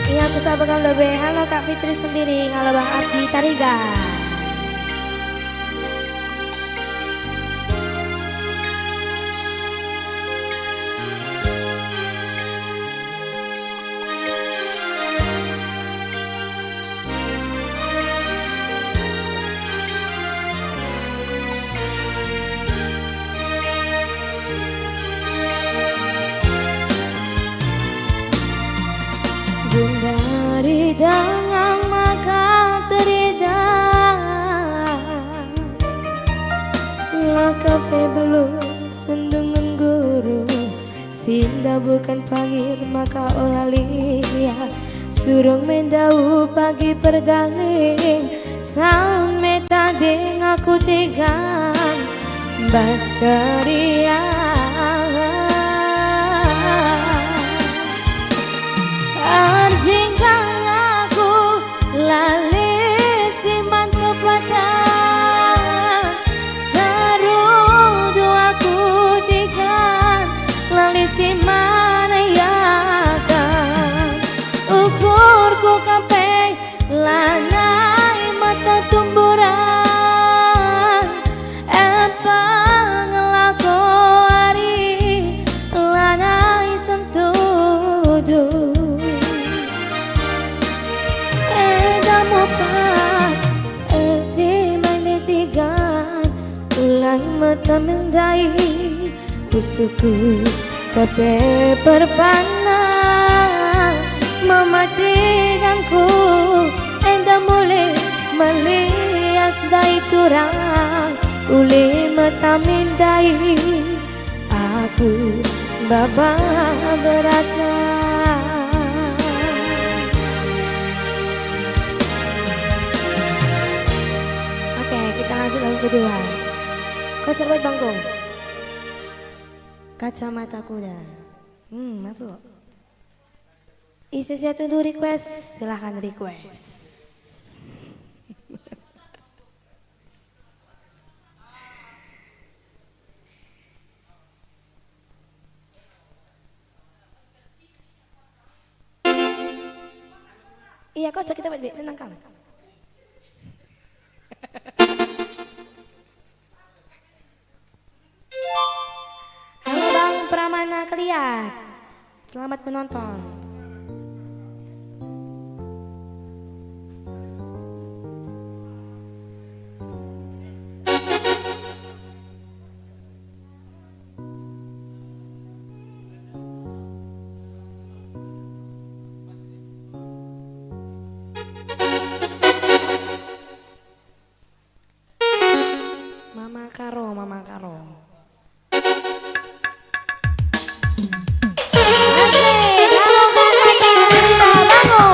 Speaker 3: iya aku sabarkan lebih halo Kak Fitri sendiri halo Bang Abdi Tariga Gundari dangang maka terida Lakape belum sendungan guru Sinda bukan pangir maka olalia Surung mendau pagi perdalin Saun metading aku tegang Baskeriang arjingkang aku lali simpan kepada Garudu aku tiga lali simpan yakan ukurku kape lanai mata tumburan apa ngelako hari lanai sentudu edamu pak erti manitigan ulan mata mendai usuku kape perpana mematikanku enda mulai melias dai turang uli metamindai aku baba beratna. Oke, kita lanjut lagu kedua. Konser buat Bangkong. Kacamata kuda. Masuk. Isi satu untuk request, silahkan request. Iya, kok kita buat tenang kan? Halo Bang Pramana Keliat, selamat menonton. Mama Karo, Mama Karo. Asik, halo Kak Saja, bangun.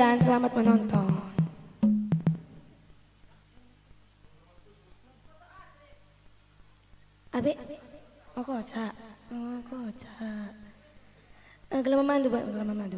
Speaker 3: dan selamat menonton. Abe, oh kocak, oh kocak. Gelam memandu, Bang, gelam memandu.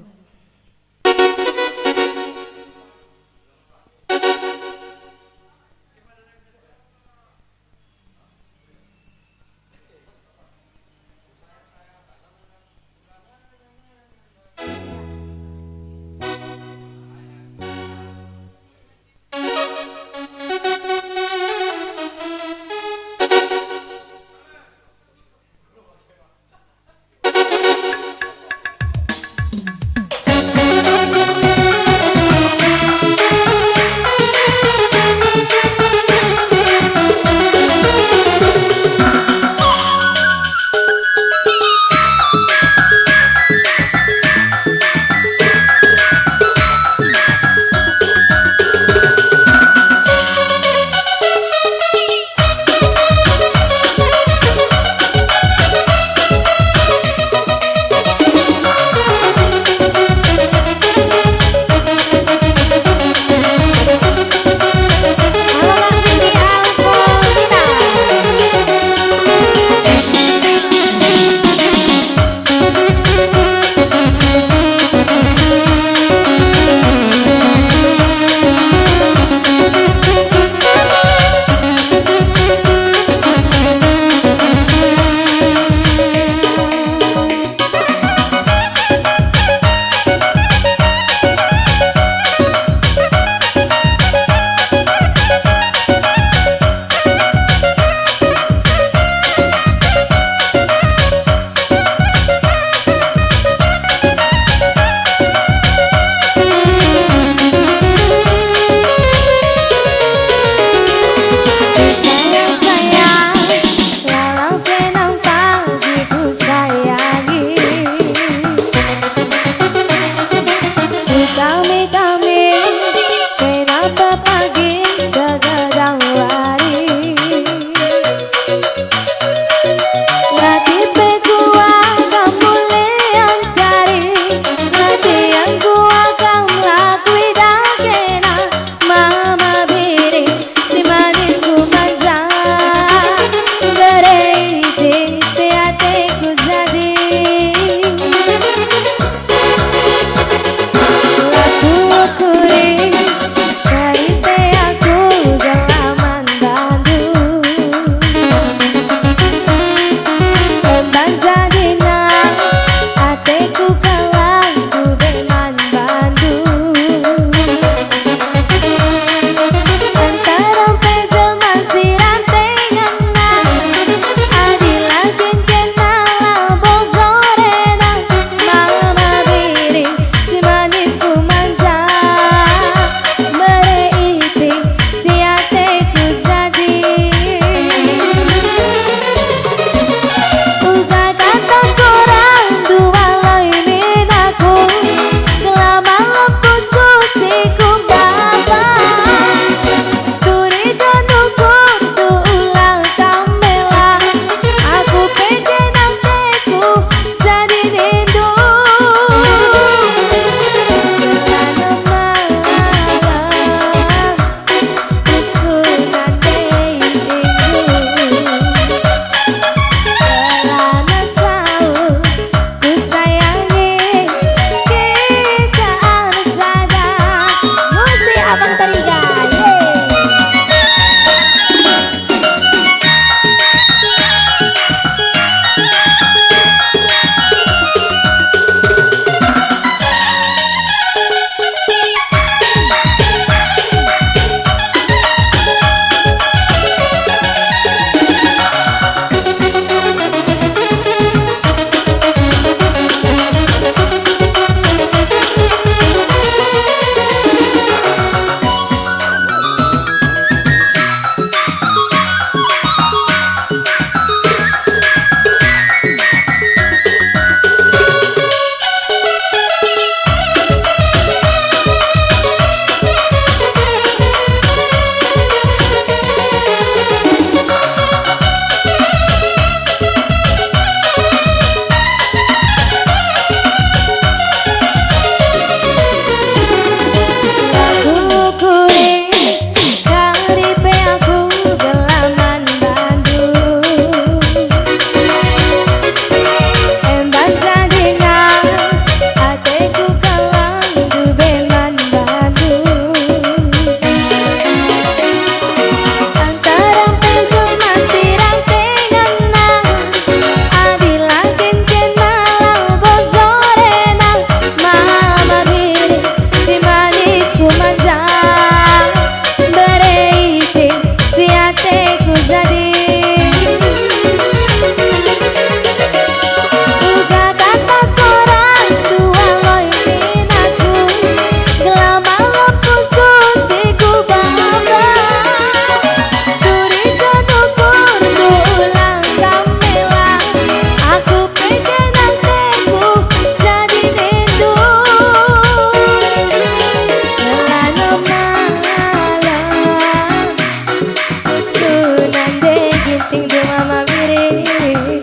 Speaker 3: mabiring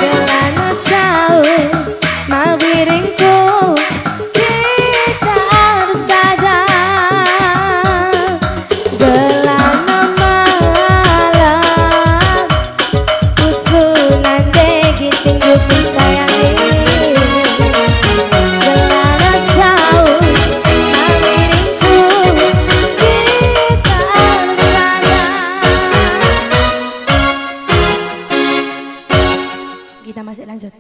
Speaker 3: gelana saul mabiringku kita bersada gelana malam usulan degiting duku sayangi gelana saul mabiringku kita bersada. Kita masih lanjut.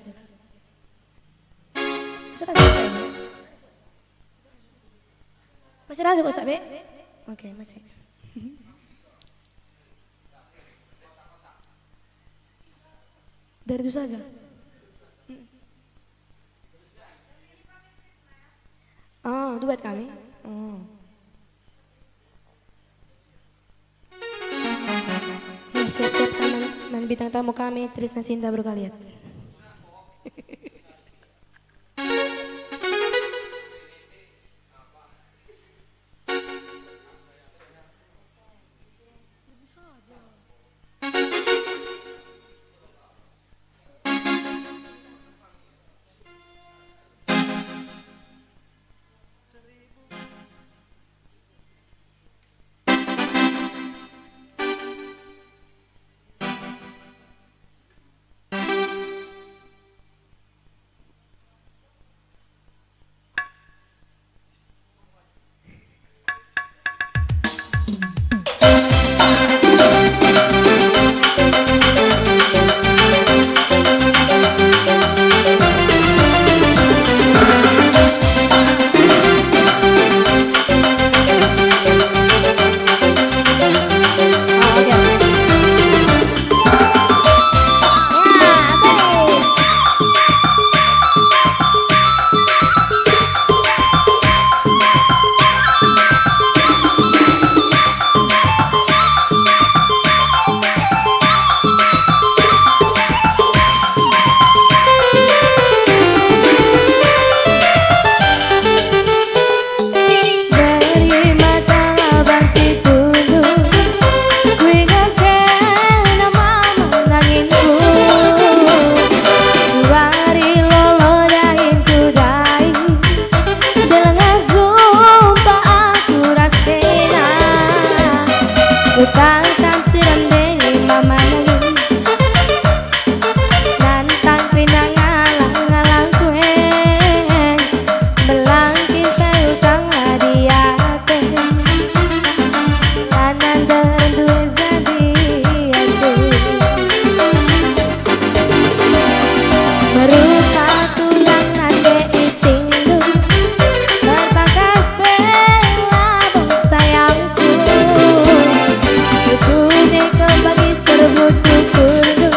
Speaker 3: Masih langsung kok Cak Be? Oke, masih. Dari itu saja. Oh, duet kami. Oh. Ya, siap-siap teman bintang tamu kami Trisna Sinta Berkaliat. Utang tampiran deh mama nangin nantang pinangalang-alang kue belang kita utang hadiah teh lanan dua jadi aku merupa tulang ade iting lu berbakat bela bang sayangku Kudek kembali serbut kukurdu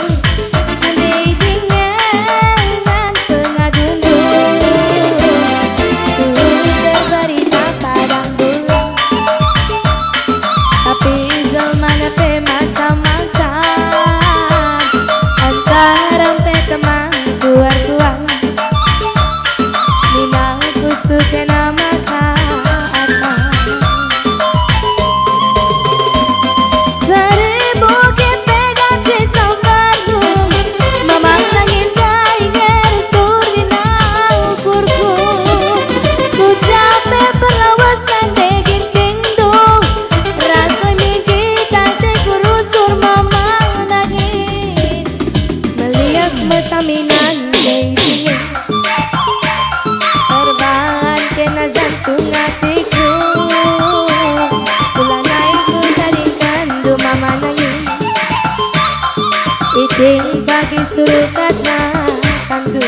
Speaker 3: Andai dengan tengah dundu Dulu terberita padang bulan Tapi zaman pe macam-macam Antara pe teman keluar-keluar Minang suka nama Metaminan dating terbang kena jantung hatiku bulan aku tadikan du mama nangis iting bagi surukat na kandu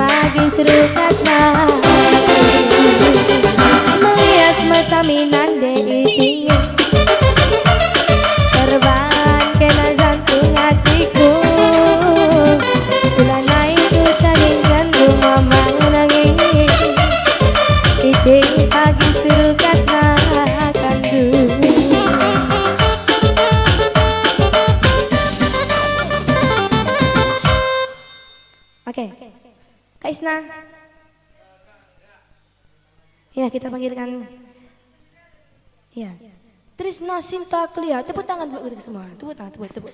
Speaker 3: pagi serukat melihat mata minande ingin terbang kena jantung hatiku. Bulan itu tanging jantung mama nangis ide pagi serukat kandu. Oke, Kak Isna. Ya, kita panggilkan. Ya. Trisno Sinta Clea. Tepuk tangan buat kita semua. Tepuk tangan, tepuk.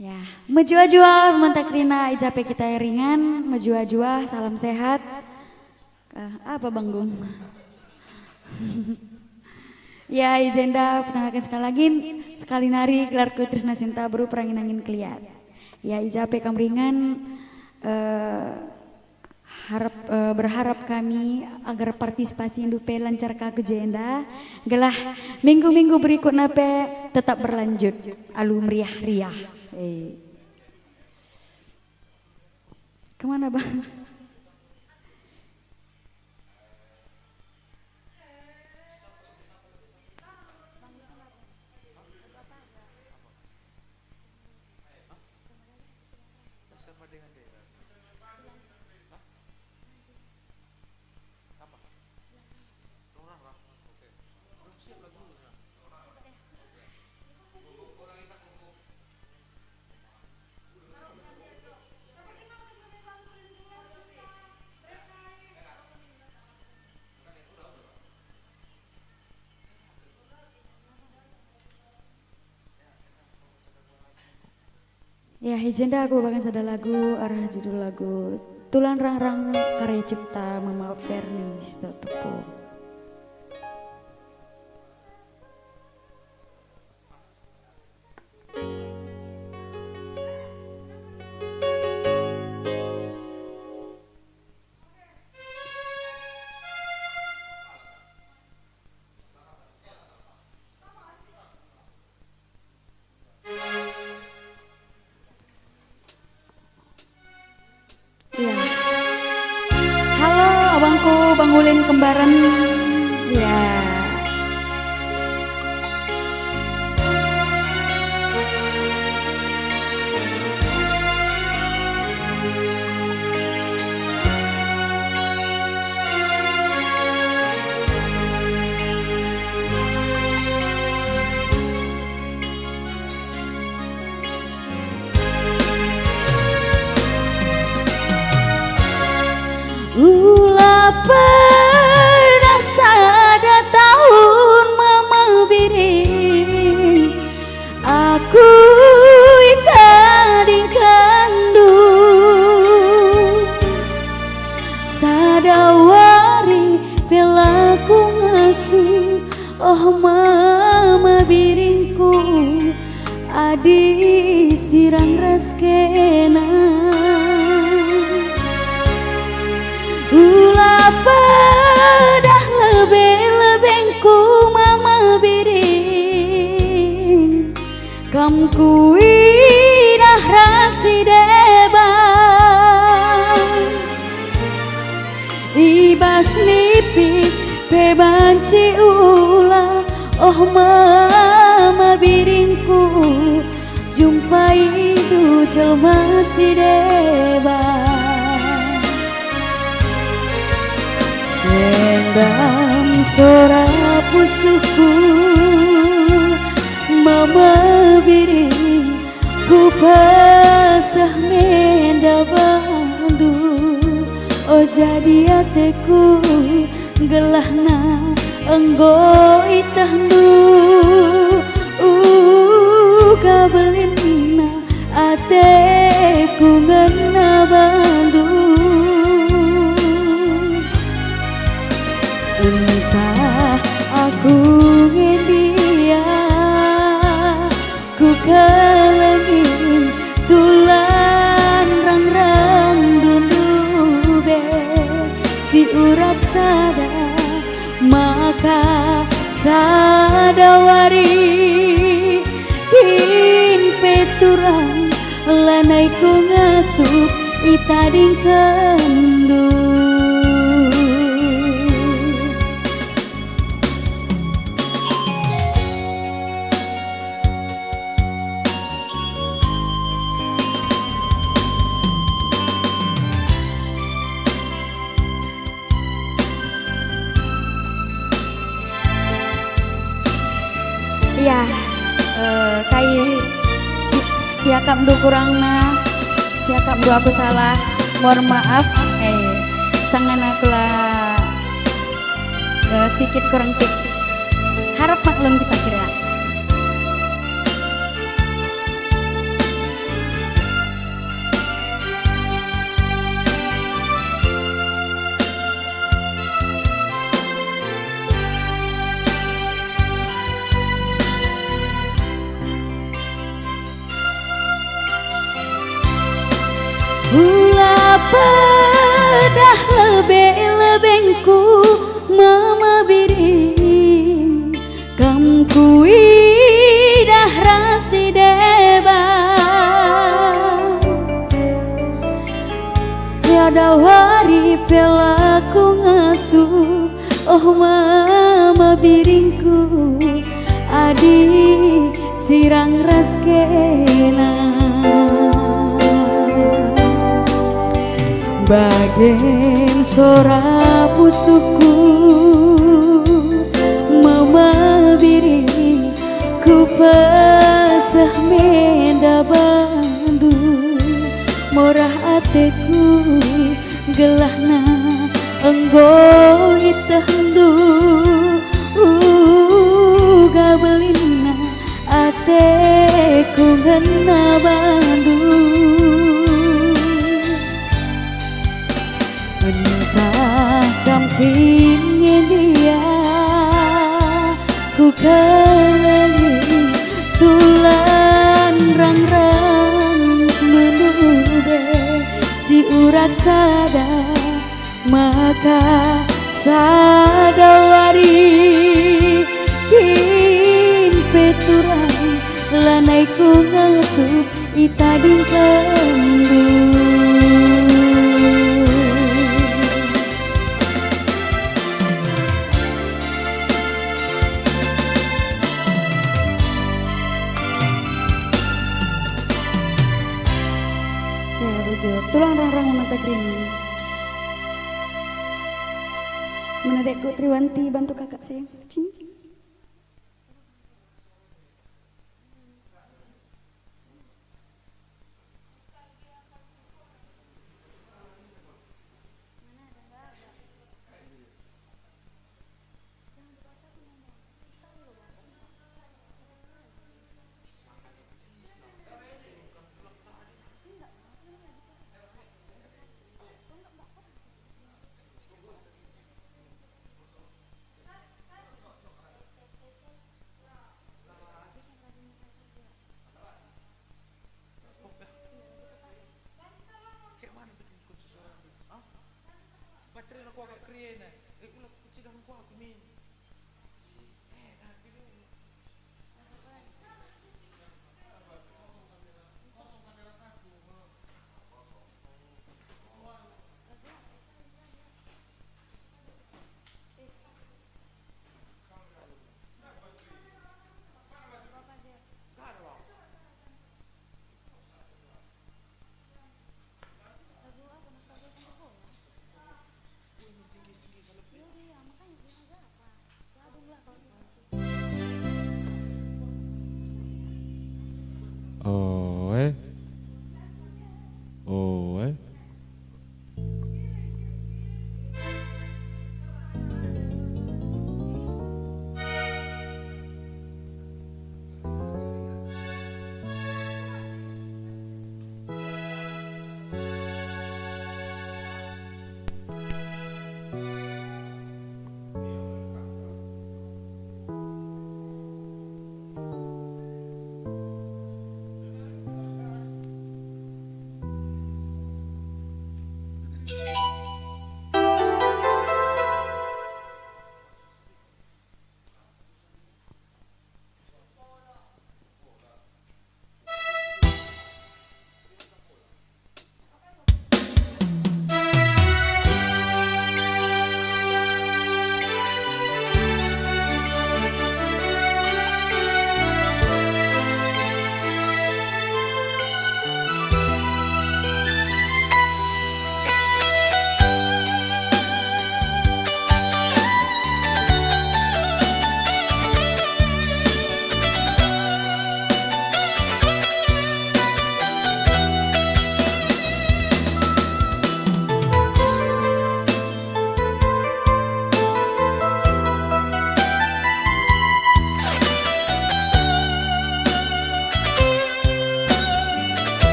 Speaker 4: Ya, menjua-jua mentak Rina ijape kita yang ringan, menjua-jua salam sehat. Apa Banggung? Ya, Ijenda perkenalkan sekali nari gelarku Trisna Sinta baru perangin angin keliat. Ya, ijape kamringan berharap kami agar partisipasi Indupe lancar ke Jenda. Gelah minggu-minggu berikut nape tetap berlanjut. Alu meriah-riah. Kemana Bang? Ya, Hijenda aku bahkan ada lagu arah judul lagu Tulan Rang-Rang karya cipta Mama Vernis Tepo. Ya. Halo abangku Bang Ulin kembaran. Ya.
Speaker 2: Ulah pernah sada tahun mama biring aku tadi kandu sadawari pelaku ngasuh oh mama biringku adi sirang raskena ulah pedah lebih-lebihku mama biring kamku inah rasi deban ibas nipi pebanci ulah oh mama biringku jumpai du jelma si deban Endam sora pusuhku mama biring ku pasah ngenda bandu oh jadi ateku gelahna enggo itahdu kabelina ateku ngena bandu
Speaker 4: si urak sada maka sadawari kin peturang lanai ku ngasup itading kendu. Iya, siakam du kurangna, siakam du aku salah, mohon maaf, sangan aku lah sikit kurang tik, harap maklum kita kira. Hula pedah lebengku mama biring kam kuidah rasi deba siada wari pelaku ngasuh oh mama biringku adi sirang raskena bagen sora pusuku mama biring ku pesah menda bandu morah ateku gelahna enggo itehndu gabelina ateku ngena bandu entah kampingnya dia ku keliling tulan rang-rang menude si urak sada maka sadawari kin peturang lanai ku ngasup itading kendu. Tulang rang-rang mata kering menadekku Triwanti bantu kakak saya sini.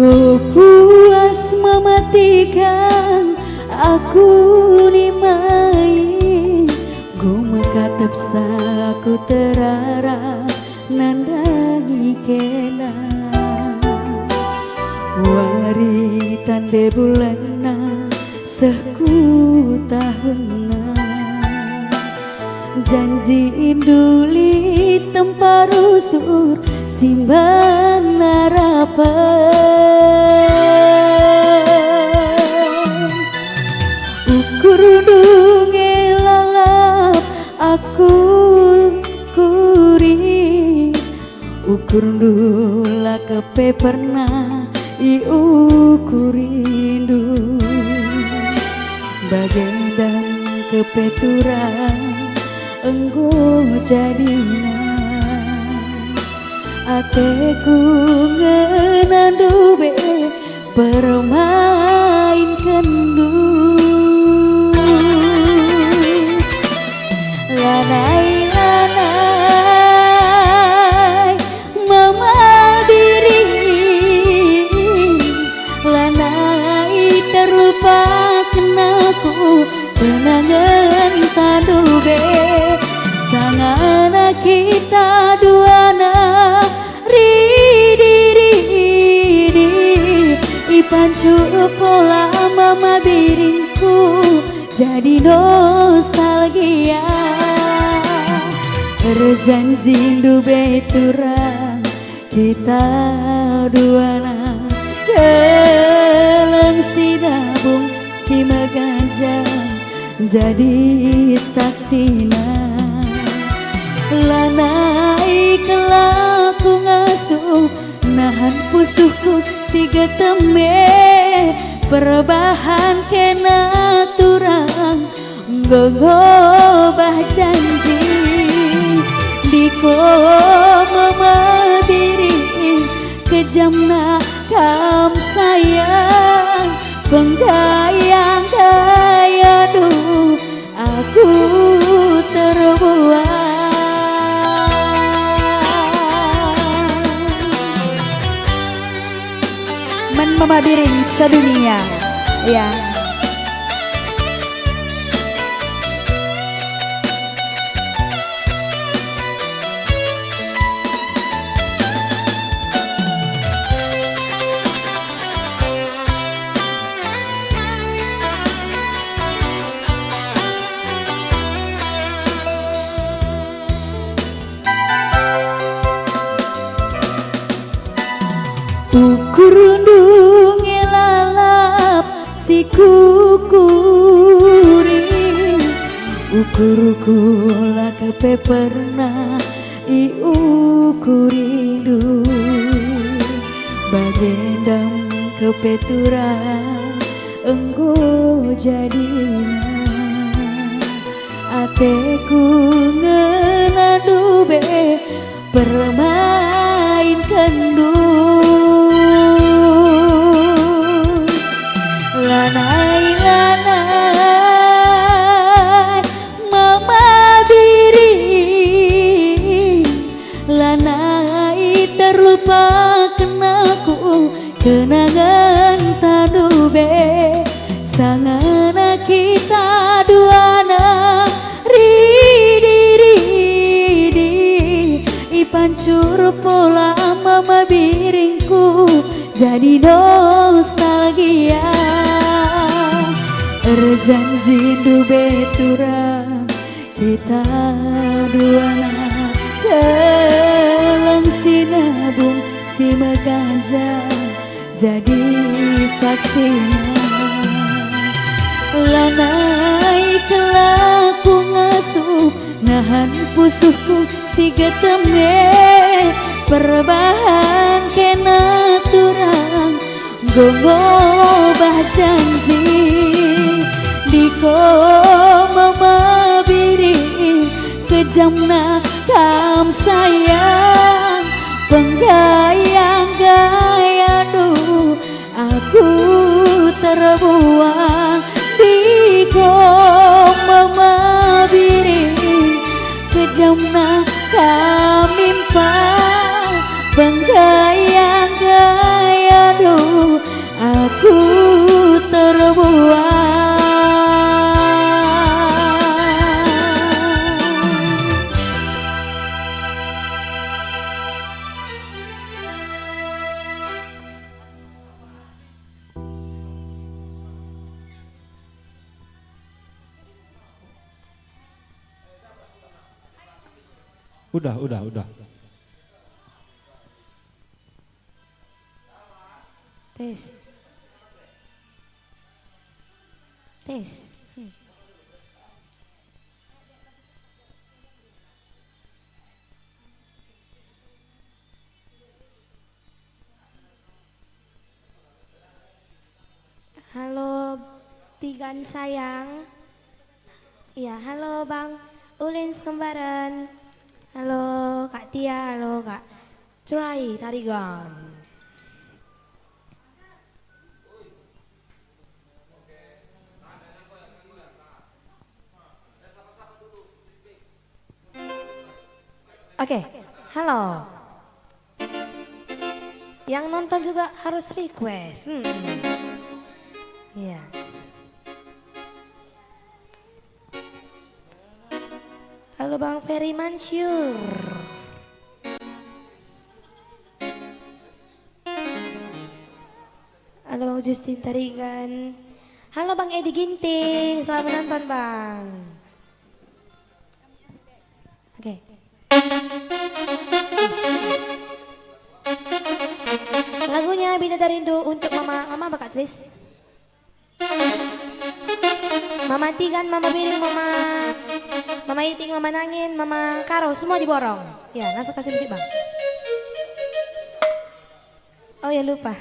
Speaker 4: Go puas mematikan aku ni main, go mekatap saku terara nandangi kena. Wari tande bulana seku tahunna, janji induli temparusur simban harapan. Ukur dunge lalap aku kuri, ukur dula kepe pernah iukurindu, bagendang kepeturan enggo jadina. Ateku ngenandu be permain kendu, lanai-lanai mama diri, lanai terlupakan aku kenangan tadu be. Sangana kita duana pancur pola mama biringku jadi nostalgia. Berjanji du beturang kita duana, keleng si dabung si megajang jadi saksina. Lanai kelaku ngasuh nahan pusuhku si geteme, perubahan kena turang gogobah janji diko mama diri kejamna kam sayang penggayang-gayang duh aku terbuang. Mama biring sedunia, ya. Ukur dunge lalap si kukuri, ukur kula kepe pernah iukurindu, bagendang kepeturang enggo jadina. Ateku ngenandu be permain kendu, lanai-lanai mama diri, lanai terlupakan aku kenangan tadu be. Sangana kita duana ridi ipancur pola mama biringku jadi nostalgia. Berjanji du beturang kita duana, keleng sinabung si megajang jadi saksina. Lanai kelaku ngasuh nahan pusuhku si geteme, perubahan kena turang gogobah janji diko mama biring kejamna kam sayang penggayang-gayang duh aku terbuang diko mama biring kejamna kam mimpa penggayang-gayang duh
Speaker 5: Udah.
Speaker 3: Tes. Halo, Tigan sayang. Iya, halo Bang Ulin kembaran. Halo Kak Tia, halo Kak Try Tarigan. Oke, halo. Yang nonton juga harus request. Iya. Halo Bang Ferry Mansur. Halo Bang Justin Tarigan. Halo Bang Edi Ginting, selamat menonton Bang. Oke. Lagunya Bidadari Rindu untuk Mama apa Kak Tris? Mama Tigan, Mama Biring, Mama Iting, Mama Nangin, Mama Karo, semua diborong. Ya, langsung kasih musik Bang. Oh ya lupa.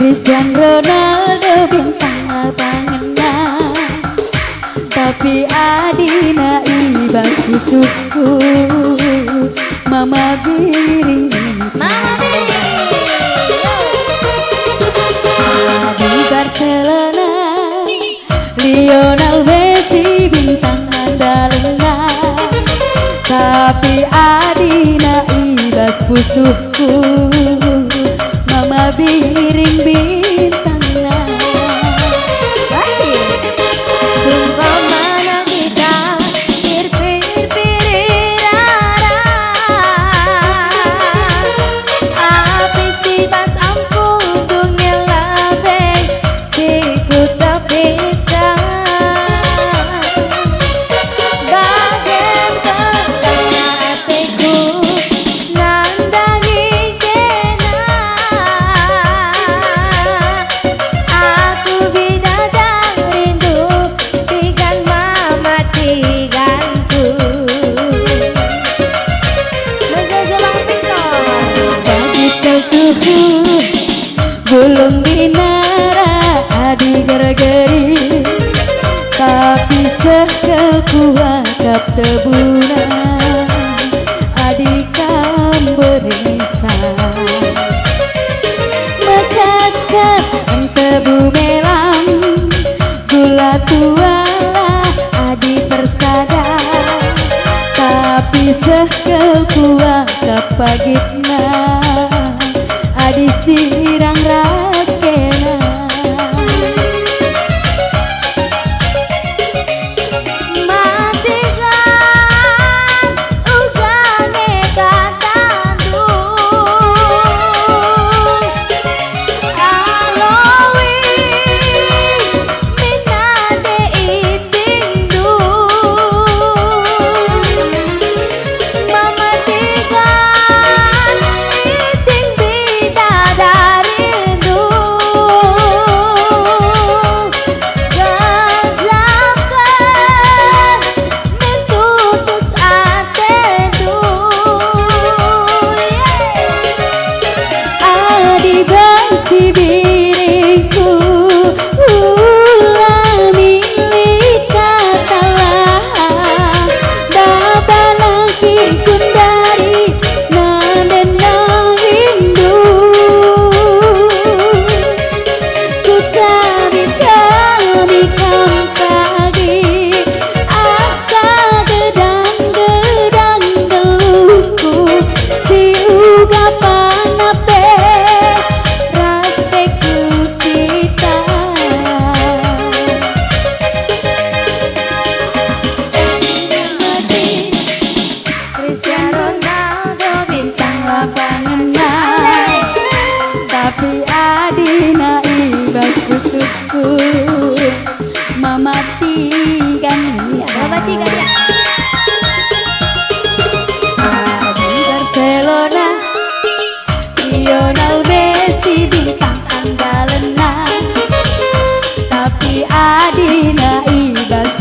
Speaker 4: Cristiano Ronaldo bintang lapangan, tapi adina ibas busukku. Mama Biring di Barcelona, Lionel Messi bintang andalannya, tapi adina ibas busukku. Mama Biring bintangnya.
Speaker 3: Sungguh mana kita pir-pir-pirirara, api si bas ampun tungel labeng si ku tepiskan. Bagen tengah hatiku nandangi kena, aku bidadari rindu tigan mama tiganku. Menjelang Victor
Speaker 4: Bagi kau tuhu bulung dinara adi gergeri, tapi sekel kuat tebuna adikam berisa mekat-kat tebu melam gula tuala adi persada tapi sekel kuah kapagitna adi sirang raskena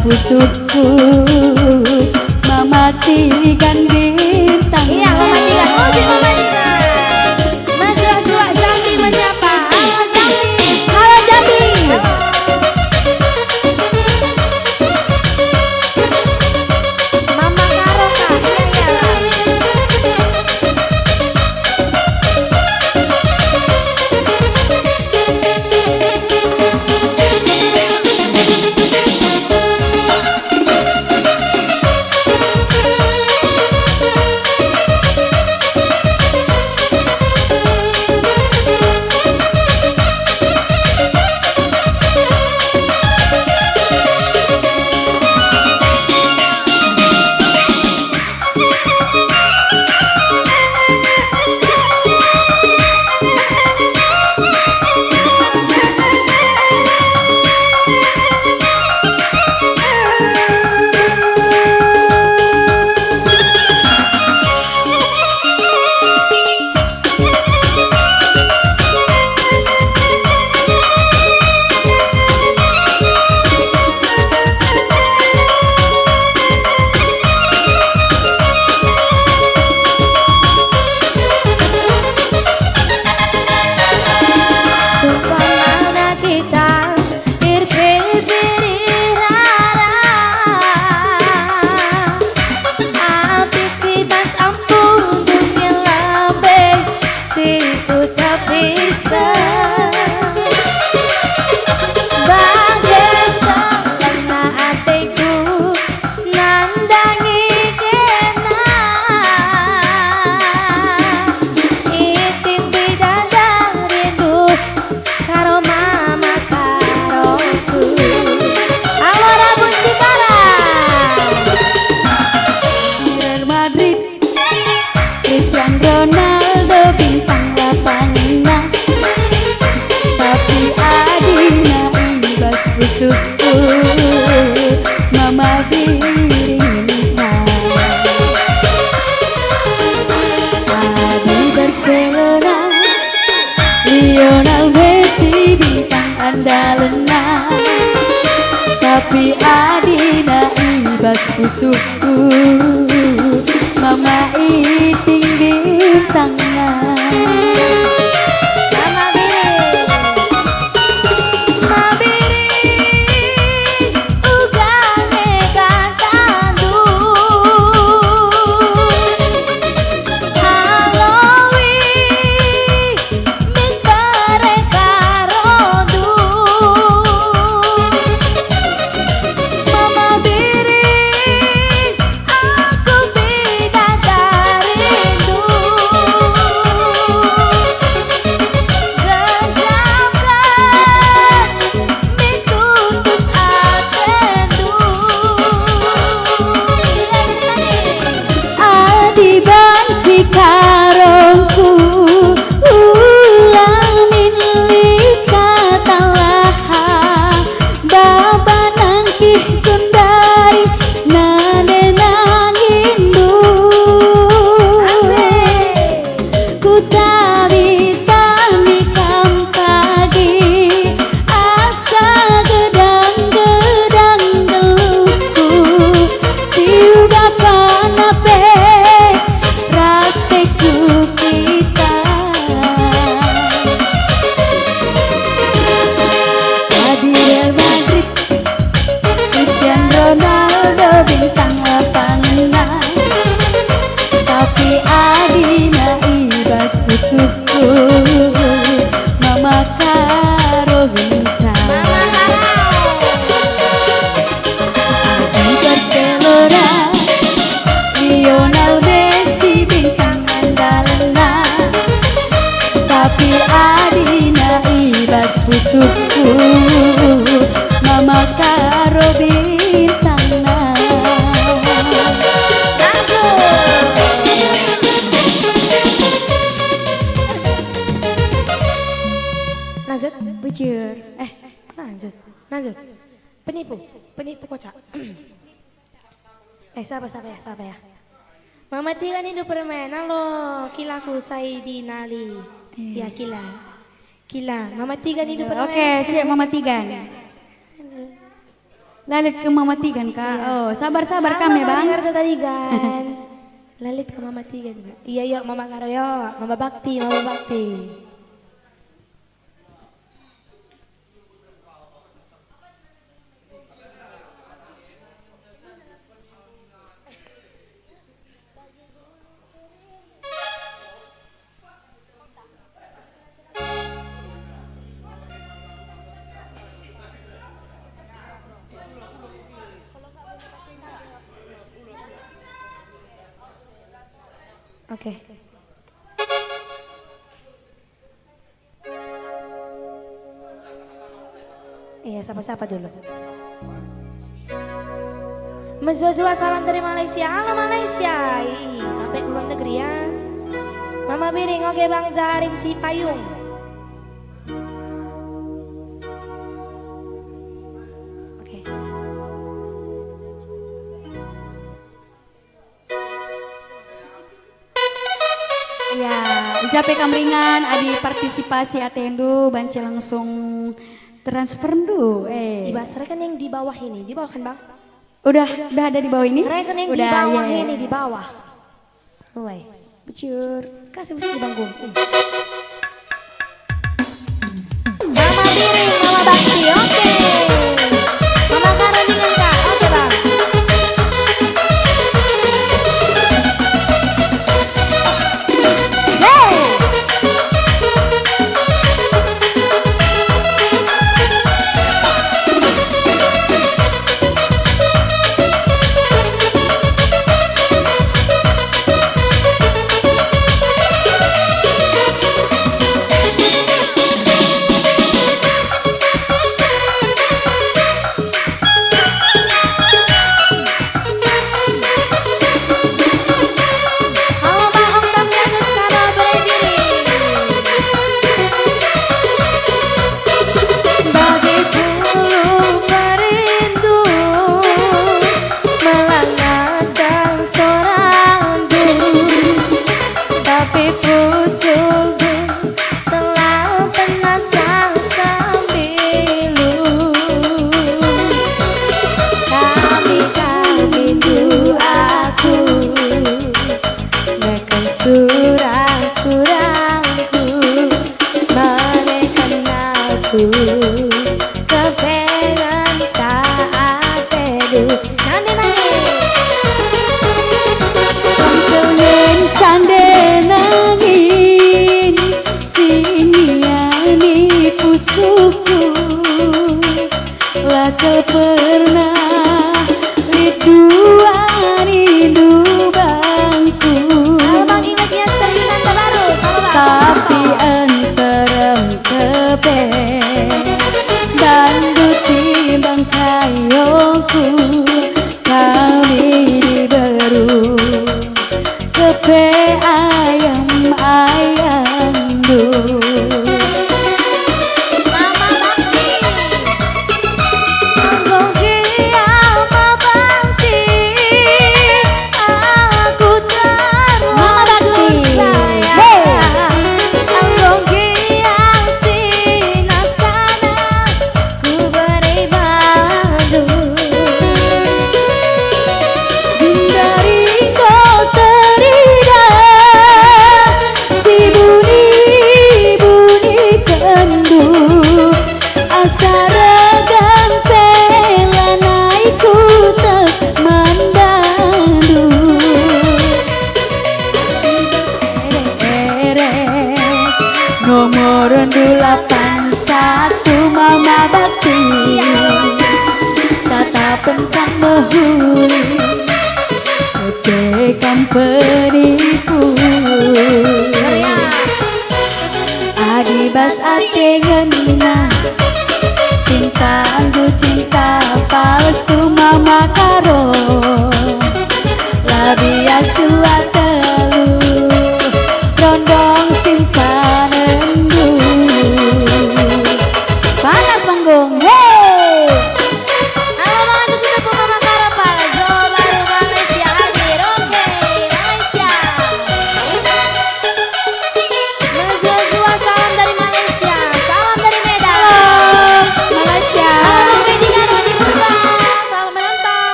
Speaker 4: busukku mematikan bintang.
Speaker 3: Iya, mematikan musik, mematikan. Mas Joshua Jambi menyapa. Halo Jambi. Halo Jambi. Mama Karoka. Iya,
Speaker 4: busukku mama bincang Adi Barcelona Lionel Messi bintang andalena tapi Adina ibas busukku mama iting bintangnya.
Speaker 3: Mabiri uga lanjut. Lanjut. Penipu kocak. Siapa ya? Mama Tigan itu permainan loh, kilaku Saidi Nali. Ya Kila. Mama Tigan itu permainan.
Speaker 4: Oke, siap Mama Tigan. Lalit ke Mama Tigan kak. Oh, sabar kami bang.
Speaker 3: Kartu tadi kan. Lalit ke Mama Tigan. Iya yuk Mama Karo yuk. Mama Bakti. Oke. Iya, sapa dulu. Menjua salam dari Malaysia. Halo Malaysia. Sampai ke luar negeri ya. Mama Biring, oke Bang Zarim si Payung. Oke.
Speaker 4: Ya, Jape Kamringan, adi partisipasi atendu, banci langsung transfer dulu.
Speaker 3: Ibas rekening di bawah ini, di bawah kan Bang?
Speaker 4: Udah ada di bawah ini?
Speaker 3: Rekening di
Speaker 4: Udah,
Speaker 3: bawah
Speaker 4: iya.
Speaker 3: ini, di bawah. Uai,
Speaker 4: Bujur.
Speaker 3: kasih musik di panggung. Mama Biring, Mama Bakti, oke. Mama Karo dengan Kak, oke Bang.
Speaker 4: Pernah rindu bangku.
Speaker 3: Bang ingatnya stadion baru, sama Bang.
Speaker 4: Tapi enterem kebe bandu timbang kayongku kami diberu kepe ayam du. Nomor 81 Mama Bakti Tata pentang mahuli Tekam penipu Adibas acengena Cinta anggu cinta palsu Mama Karo Labias tua telu Rondong simpan panas panggung, hey!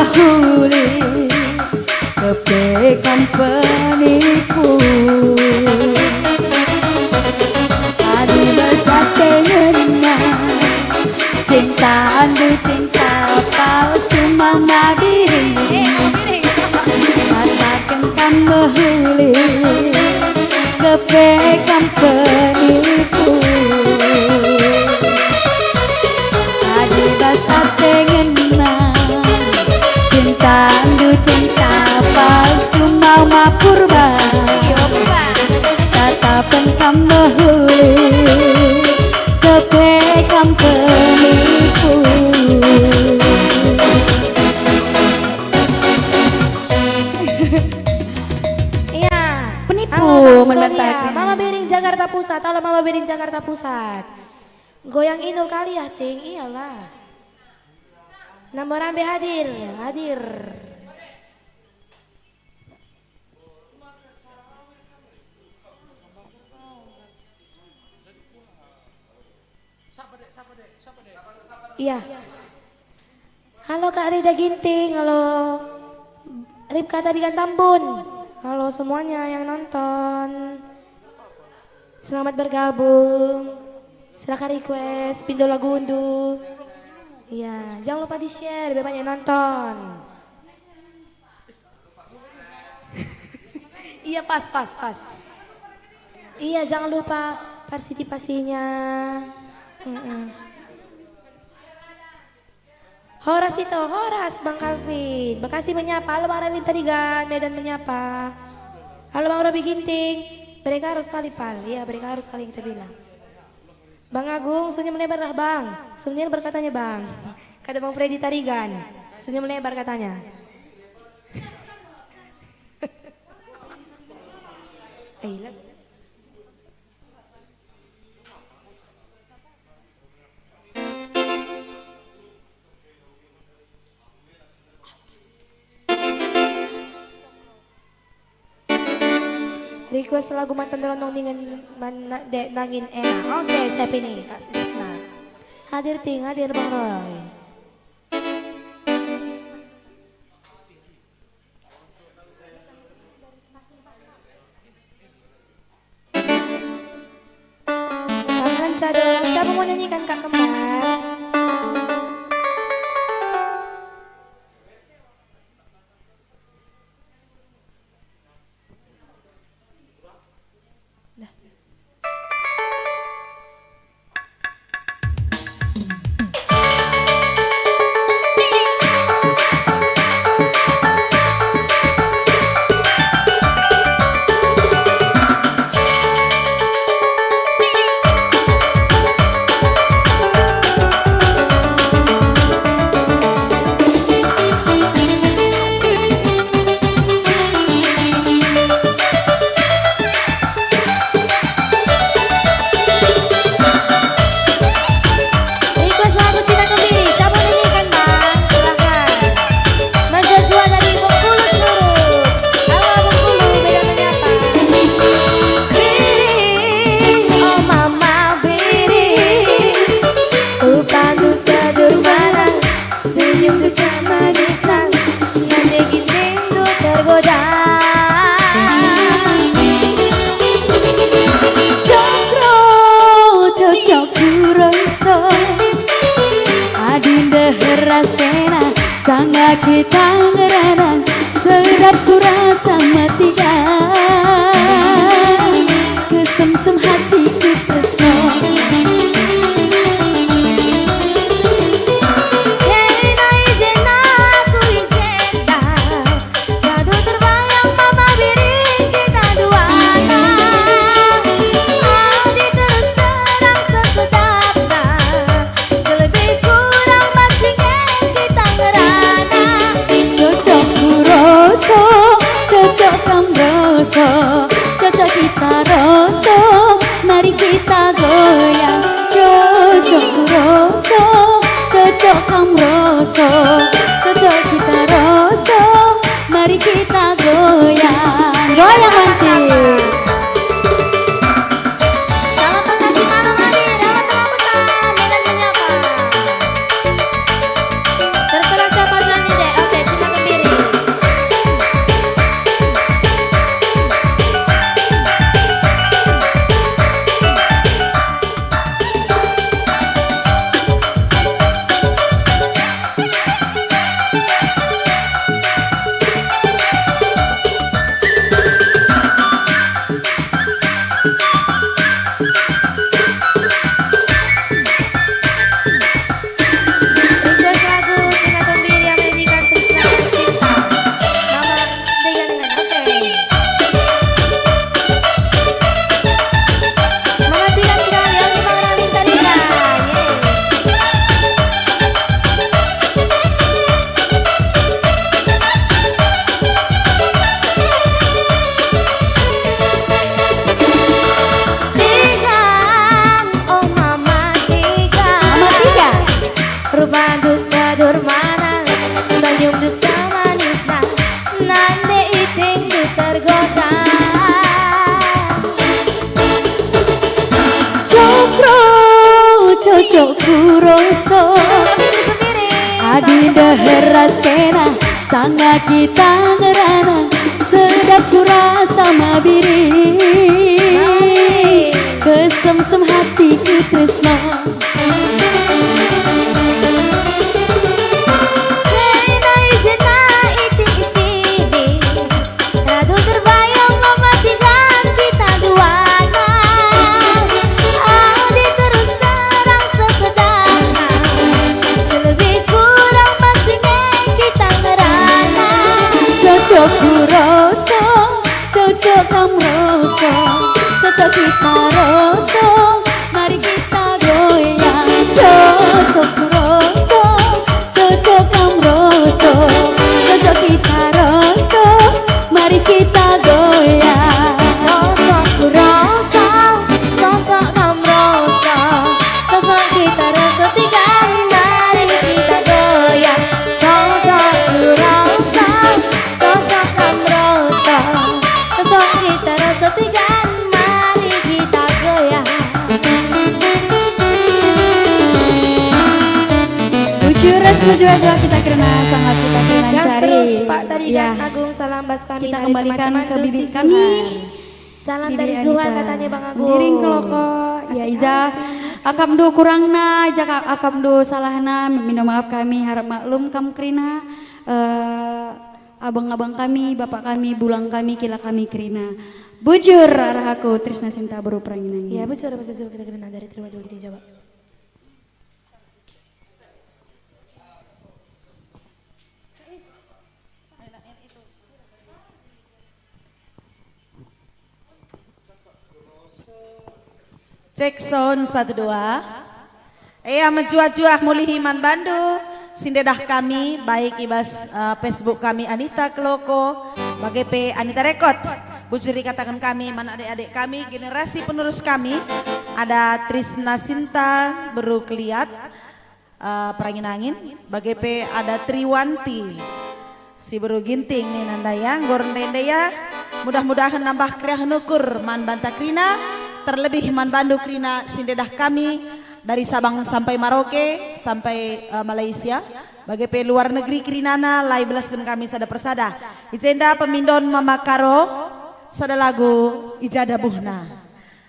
Speaker 4: mahuli kepekam penipu adi besate ngena cinta andu cinta palsu mama diri katakan kam mahuli kepekam penipu adi besate ngena cinta andu cinta palsu mama purba katakan kam mahuli kepekam penipu.
Speaker 3: Iya.
Speaker 4: Penipu
Speaker 3: Halo, Bang
Speaker 4: menentang.
Speaker 3: Solia. Mama Bering Jakarta Pusat. Halo Mama Bering Jakarta Pusat. Goyang Inul kali ya, Ting. Iyalah. Nomor Rambe hadir. Hadir. Iya. Halo Kak Rida Ginting, halo Ripka Tadikan Tambun. Halo semuanya yang nonton. Selamat bergabung. Silakan request pintu lagu unduh. Iya, jangan lupa di-share biar banyak yang nonton. Iya, pas. Iya, jangan lupa partisipasinya. Horas Bang Calvin, Bekasi menyapa. Halo Bang Relin Tadigan, Medan menyapa. Halo Bang Robi Ginting, mereka harus kali pal, ya mereka harus kali kita bilang. Bang Agung, senyum lebar lah Bang, senyum lebar katanya Bang. Kata Bang Freddy Tarigan, senyum lebar katanya. Ayolah. Request lagu mantan dorong dengan nangin enak. Oke, siapa ini Kak Desna. Hadir Ting, hadir Bang Roy. Tangan sadar, siapa mau nyanyikan Kak Kembar?
Speaker 4: Kita ngerana sedap ku rasa matiga kesemsem hatiku tresno Kena izin aku izin kado terbayang mama biring kita duana Adi terus terang sesedapna selebih kurang basingnya kita ngerana cocok kuroso, cocok kamroso, cocok kita roso, mari kita goyang. Cocok kuroso, cocok kamroso, cocok kita roso, mari kita goyang. Goyang mancing. Salam Bekasi malam hadir, dalam telamatan, Medan menyapa. Terserah siapa Johnny deh, oke. kuroso Adinda heras kena sanga kita ngerana sedap kurasa mabiri kesemsem hatiku tresno cocok kuroso, cocok kamroso, cocok kita roso, mari kita goyang. Cocok kuroso, cocok kamroso, cocok kita roso, mari kita goyang. Cocok kuroso, cocok kamroso, cocok kita roso, tiga mari kita goyang. Cocok kuroso, cocok kamroso, cocok kita roso, tiga mari kita goyang. Bujuras baju-baju kita karena sangat kita
Speaker 3: Gas
Speaker 4: cari.
Speaker 3: terus Pak Tarigan
Speaker 4: Ya,
Speaker 3: Agung, salam bas kami
Speaker 4: kita
Speaker 3: dari
Speaker 4: kembalikan
Speaker 3: teman-teman
Speaker 4: ke
Speaker 3: Dusi
Speaker 4: bibi
Speaker 3: Zuhal.
Speaker 4: kami.
Speaker 3: Salam
Speaker 4: Bibi
Speaker 3: dari
Speaker 4: Anita.
Speaker 3: Zuhal katanya Bang Agung.
Speaker 4: Sendiri keloko. Ya ija akamdu kurangna, ija akamdu salahna, minta maaf kami, harap maklum kamu kerina. Abang-abang kami, bapak kami, bulang kami, kila kami kerina. Bujur arah aku Trisna Sinta baru perangin
Speaker 3: Iya betul, betul kita kena dari terima dulu kita jawab.
Speaker 1: Cek sound 1 2. Menjuah-juah mulihiman Bandu. Sindedah kami baik ibas Facebook kami Anita Keloko, bagai P Anita Rekod. Bujuri katakan kami mana adik-adik kami generasi penerus kami ada Trisna Sinta Beru Keliat Perangin Angin, bagai P ada Triwanti si Beru Ginting nih nandaya gorendaya. Mudah-mudahan nambah kriah nukur man banta krina terlebih man bandu krina sindedah kami dari Sabang sampai Maroke sampai Malaysia bagai pe luar negeri krinana lai belaskan kami sada persada ijenda pemindon Mama Karo sada lagu ijada buhna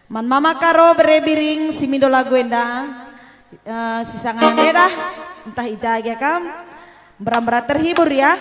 Speaker 1: man Mama Karo berebiring si mindo lagu enda si sangan dedah entah ijaga kam beram-berat terhibur ya.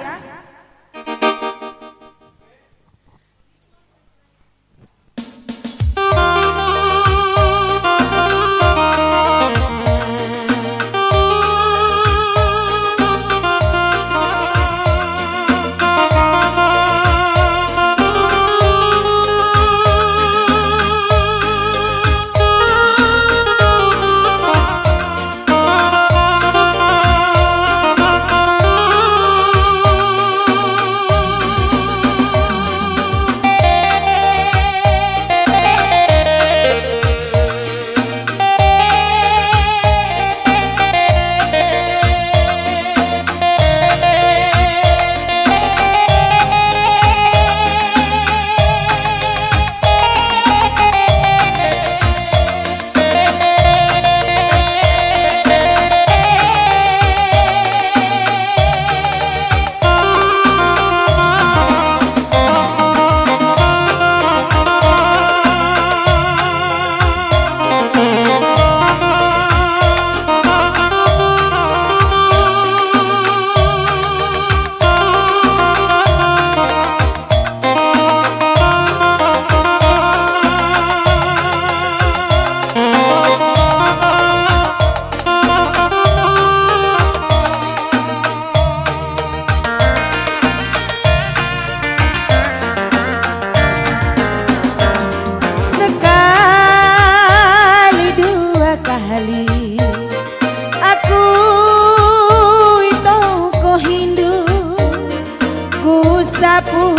Speaker 1: Sapu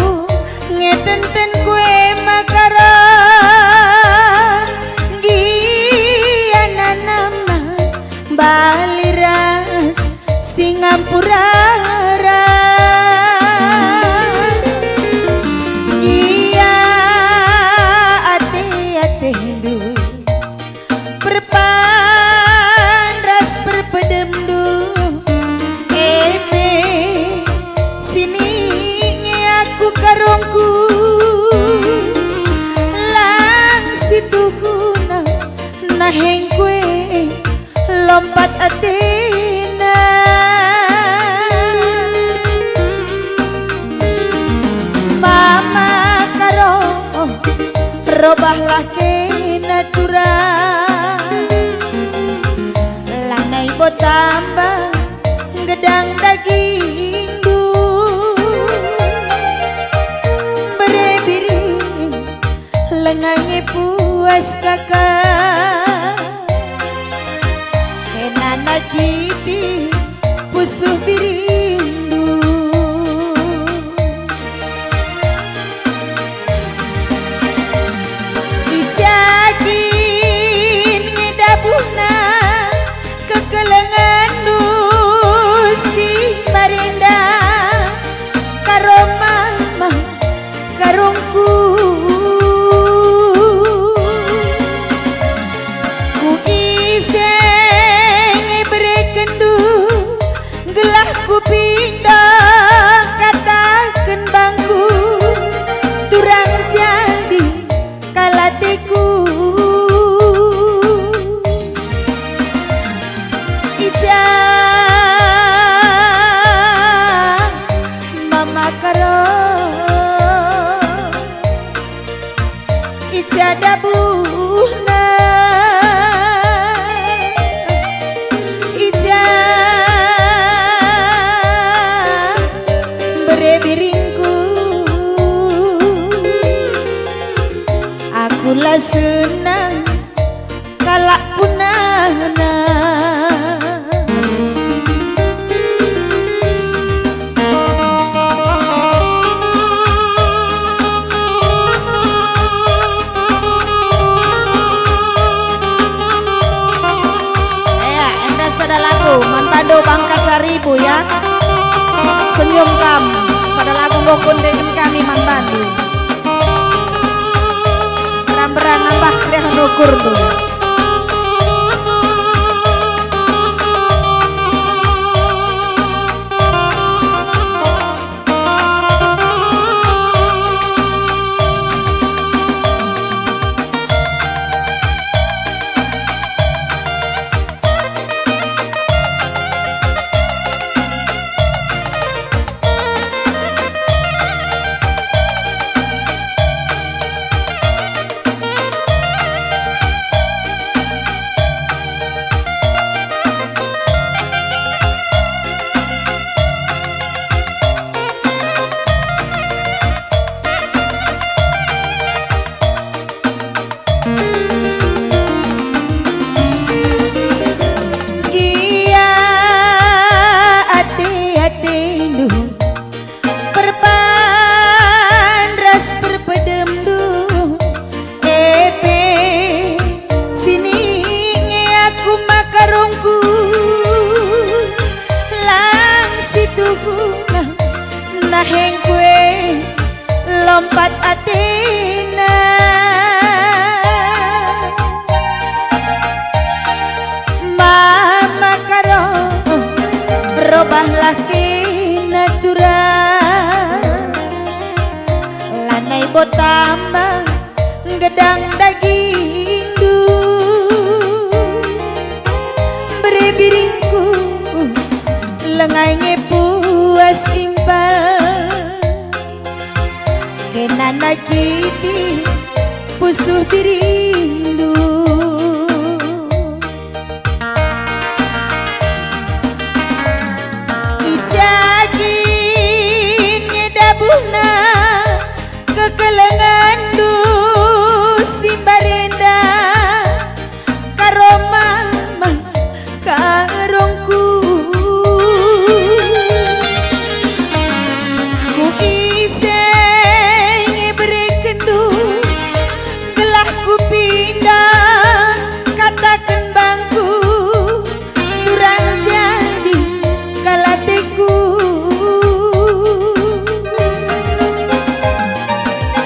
Speaker 1: ngetenten kue makara giana nama baliras Singapura iya ate hindu perpan ras
Speaker 2: robahlah kenatura lanai botamba gedang dagingku berebiring lengange puas kakak kenana kiti pusuh birindu ijakin ngedabuna kekelengan si Marinda karo mama karungku ku iseng berekendu gelah ku pindah katakan bangku turang jadi kalateku ija mama karo ija dabuhna ija berebiringku aku lah senang kalak punana Manpado Bangka Caribu ya senyum kam pada lagu ngokun dengan kami manbandu beran-beran nambah kalian ukur tuh naheng kue lompat atina mama karo robahlah kenatura lanai botamba gedang dagingku berebiringku lengange puas impal kenana kiti pusuh birindu ijakin ngedabuhna kekelengan du si Barenda karo mama karongku ku iseng berekendu gelah ku pindah katakan bangku turang jadi kalateku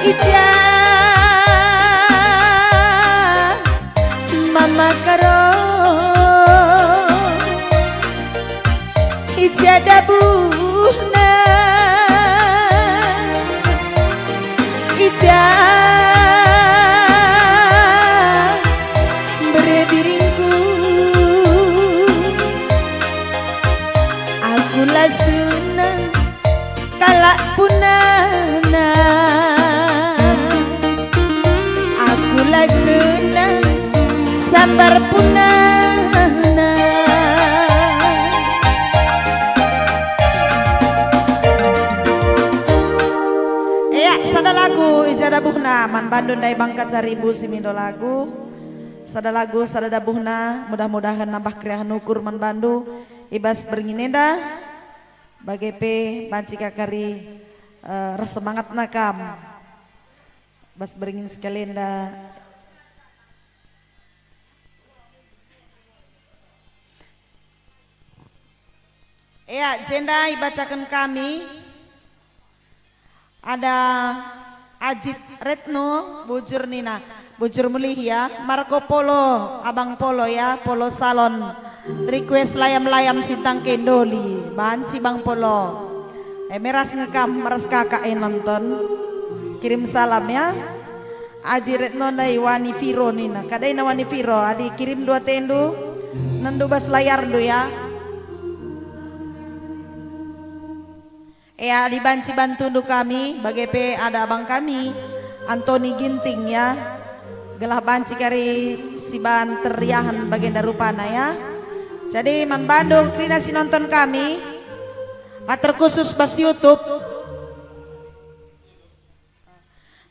Speaker 2: ija mama karo ija dabuhna ija berebiringku aku lah senang kalak punana aku sambar punana. Iya, sada lagu ijada buhna man Bandung dai Bangka Caribu simindo lagu. Sada lagu sada dabuhna mudah-mudahan nambah kriahan ukur man Bandu ibas beringinenda bagepe banci kakari semangat nakam bas beringin sekalian. Ya, jenda ibacakan kami ada Ajit Retno bujur Nina bujur mulih ya Marco Polo Abang Polo ya Polo Salon request layam-layam sintang kendoli banci Bang Polo meras ngekam meras kakak nonton kirim salam ya Ajit Retno dai Wani Viro Nina kadai na Wani Viro adi kirim 2 tendu nandu bas layar do ya. Ya dibanci bantu do kami bagepe ada abang kami Antoni Ginting ya gelah banci kari siban teriahan bagenda rupana ya. Jadi man Bandung krina si nonton kami terkhusus bas YouTube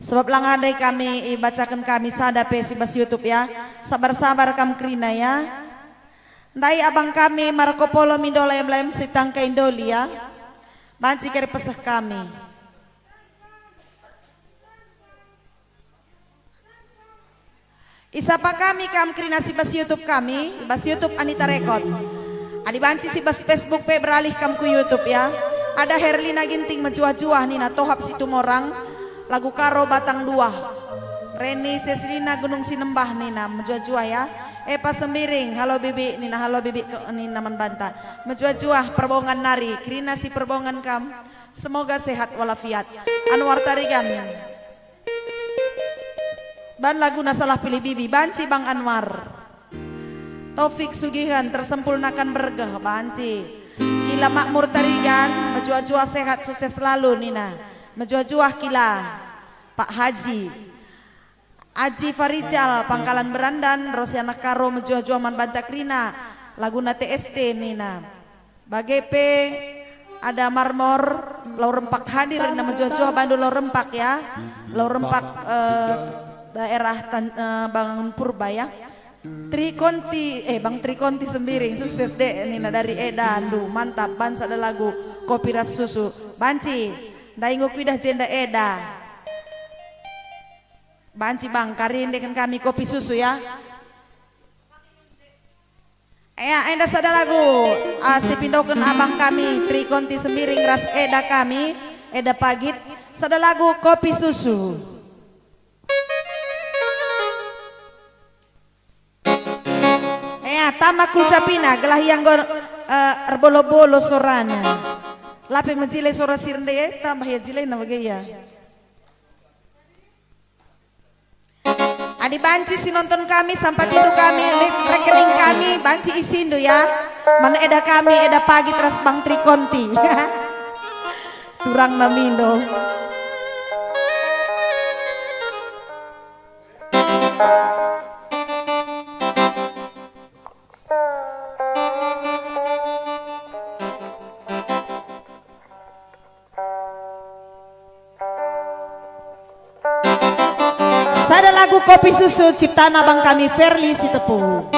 Speaker 2: sebab lang ada kami bacakan kami sadape si bas YouTube ya sabar-sabar kam krina ya ndai abang kami Marco Polo mindola yang sitang ka Indoli ya banci kari pesah kami. Isapa kami kam krinasi bas YouTube kami, bas YouTube Anita Record. Adi banci si bas Facebook pe beralih kam ku YouTube ya. Ada Herlina Ginting menjuah-juah nina tohap situ morang lagu karo batang dua. Reni Seslina Gunung Sinembah nina menjuah-juah ya. Pas Sembiring, halo bibi nina halo bibi nina man banta. Menjuah-juah perbongan nari, krina si perbongan kam. Semoga sehat walafiat. Anwar Tarigan. Ban lagu nasalah pilih bibi banci Bang Anwar. Taufik Sugihan tersempurnakan bergah banci. Kila Makmur Tarigan, menjuah-juah sehat sukses selalu nina. Menjuah-juah kila Pak Haji. Aji Farijal Pangkalan Berandan Rosiana Karo menjuah-juah man Bantakrina laguna TST nina bagepe ada Marmor Lau Rempak hadir nina menjuah-juah Bandung Lau Rempak ya Lau Rempak daerah Bang Purba ya Trikonti Bang Trikonti Sembiring sukses deh nina dari Edan du mantap bansa ada lagu kopi ras susu banci daingu pidah jenda Eda banci Bang, karin dengan kami kopi susu ya. Enda sada lagu si pindoken abang kami Trikonti Sembiring ras Eda kami Eda Pagit sada lagu kopi susu. Tamak kulcapina gelah yang erbolo-bolo sorana. Lape menjile sora sirnde tambah ya jile na bagaya. Adi banci si nonton kami sampai itu kami rekening kami banci isindo ya mana Eda kami Eda Pagi teras Bang Trikonti turang namindo. Sada lagu kopi susu ciptaan abang kami Verly Sitepu.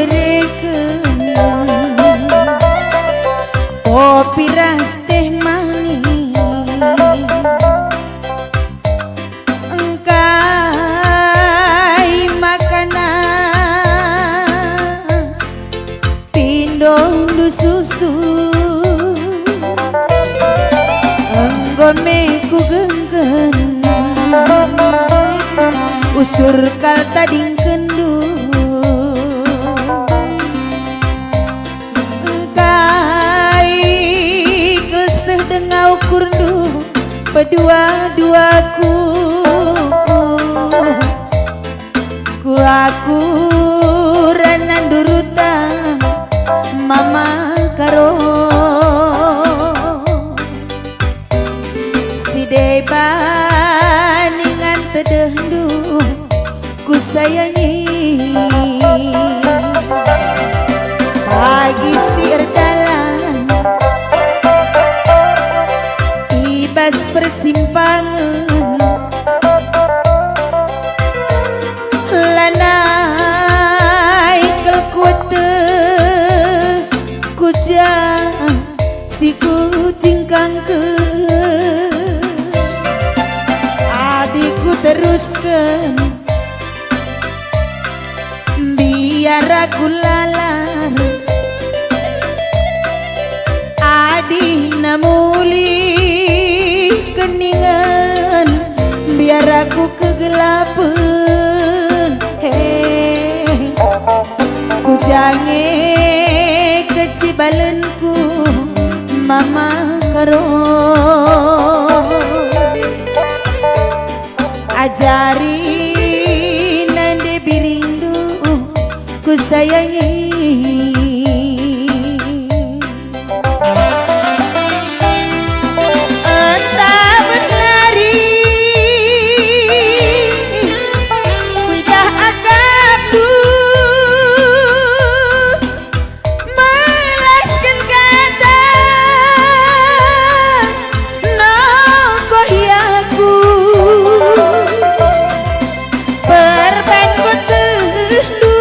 Speaker 4: bereken kopi ras teh manis engkai makanan pindong du susu enggome ku genggen usur kal tading kendu engkai gelseh dengau kurdu pedua-duaku ku aku ranan durutan mama karo si deba ningan tedehdu ku sayangi pagi sir jalan ibas persimpangan lanai kelkuate kujang si kucing kangker adikku teruskan biar aku lalar adi namuli keningan biar aku kegelapan hei ku jange kecibalenku mama karo ajari nande birindu ku sayangi entah benari kudah akabdu melaskan kata no kohyaku perban kotelu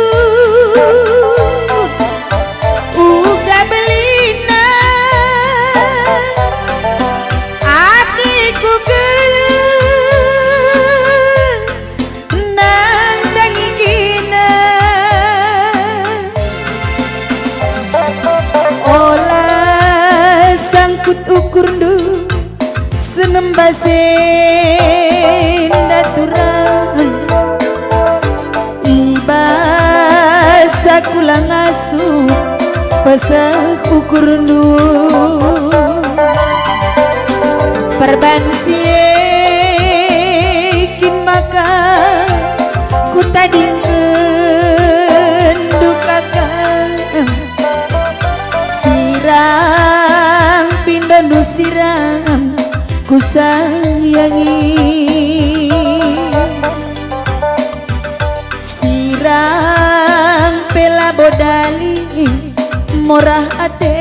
Speaker 4: uga belina atiku geleng nandang ingina olah sangkut ukur du senembasin daturan ibas aku langasu pasak ukur nu perban siekin maka ku tadingkeun dukakan sirang pindon du sirang ku sayangi sirang pela bodali morah ate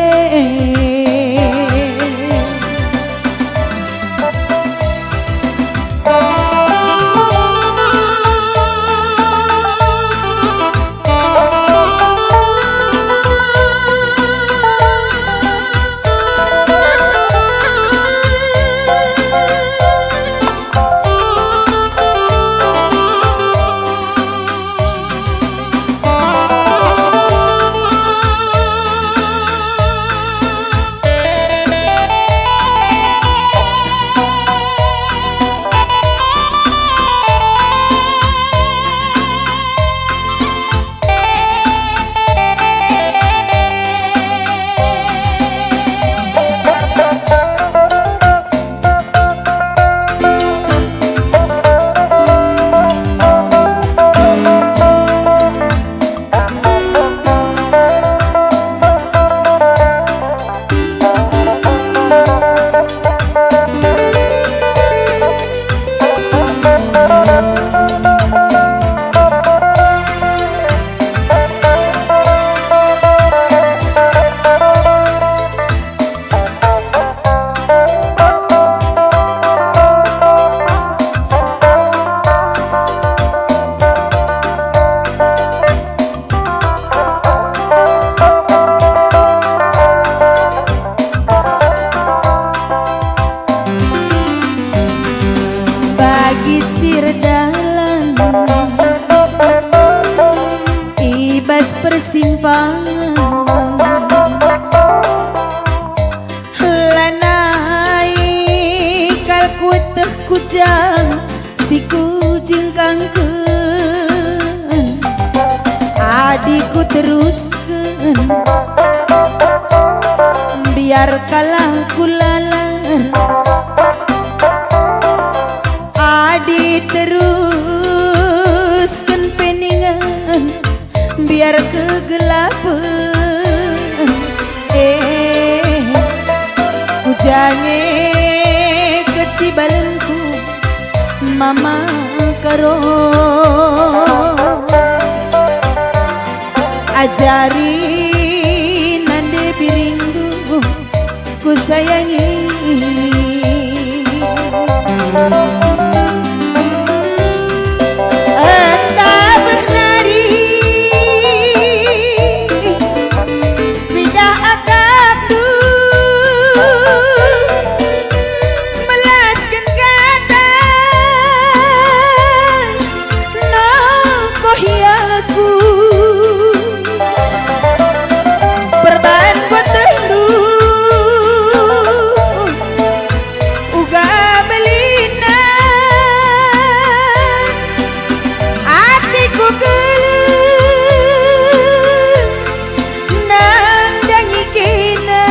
Speaker 2: lanai kalkuat kujang si kujing kangkeun adikku teruskan biar kalah kulalar adi teruskan peningan biar kegelapan hujannya kecibalanku mama karo ajari nande biringku ku sayangi entah bernari pindah akabdu melaskan kata nokohiaku berban buat terlu uga belina atiku geuleuh nang danyikeuna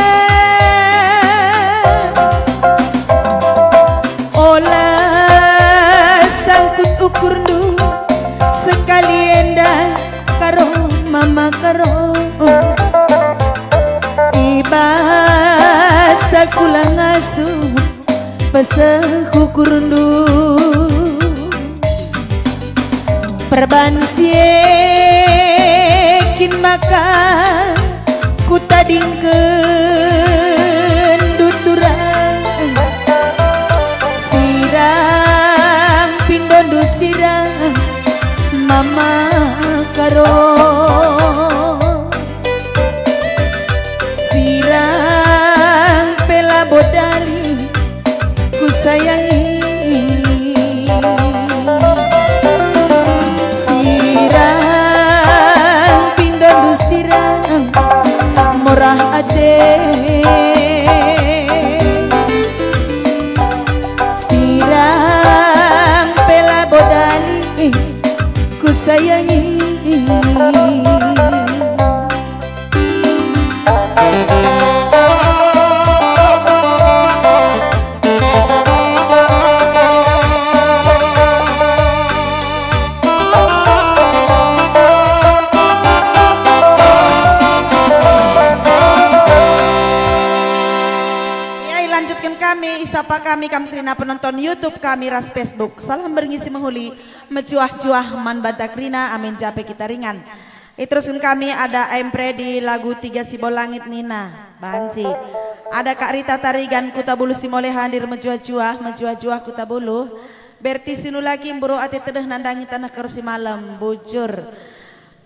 Speaker 2: olah sangkut ukur nu sekali endah karo mama karo ibasa kula ngasuh pesehukur ndu perban siekin maka ku tadingkeun duturang sirang pindondu sirang mama karo sirang pela bodali ku sayangi sirang pindondu sirang murah ade sirang pela bodali ku sayangi lanjutkan kami isapa kami kamtrina penonton YouTube kami ras Facebook salam berngisi menghuli mejuah-juah man badakrina amin jape kita ringan teruskan kami ada Empre di lagu Tiga Simbol Langit Nina Banci ada Kak Rita Tarigan Kutabulu Simole hadir mejuah-juah Kutabulu Berti Sinulaki Mburu ati tedeh nandangi tanah kerusi malam bujur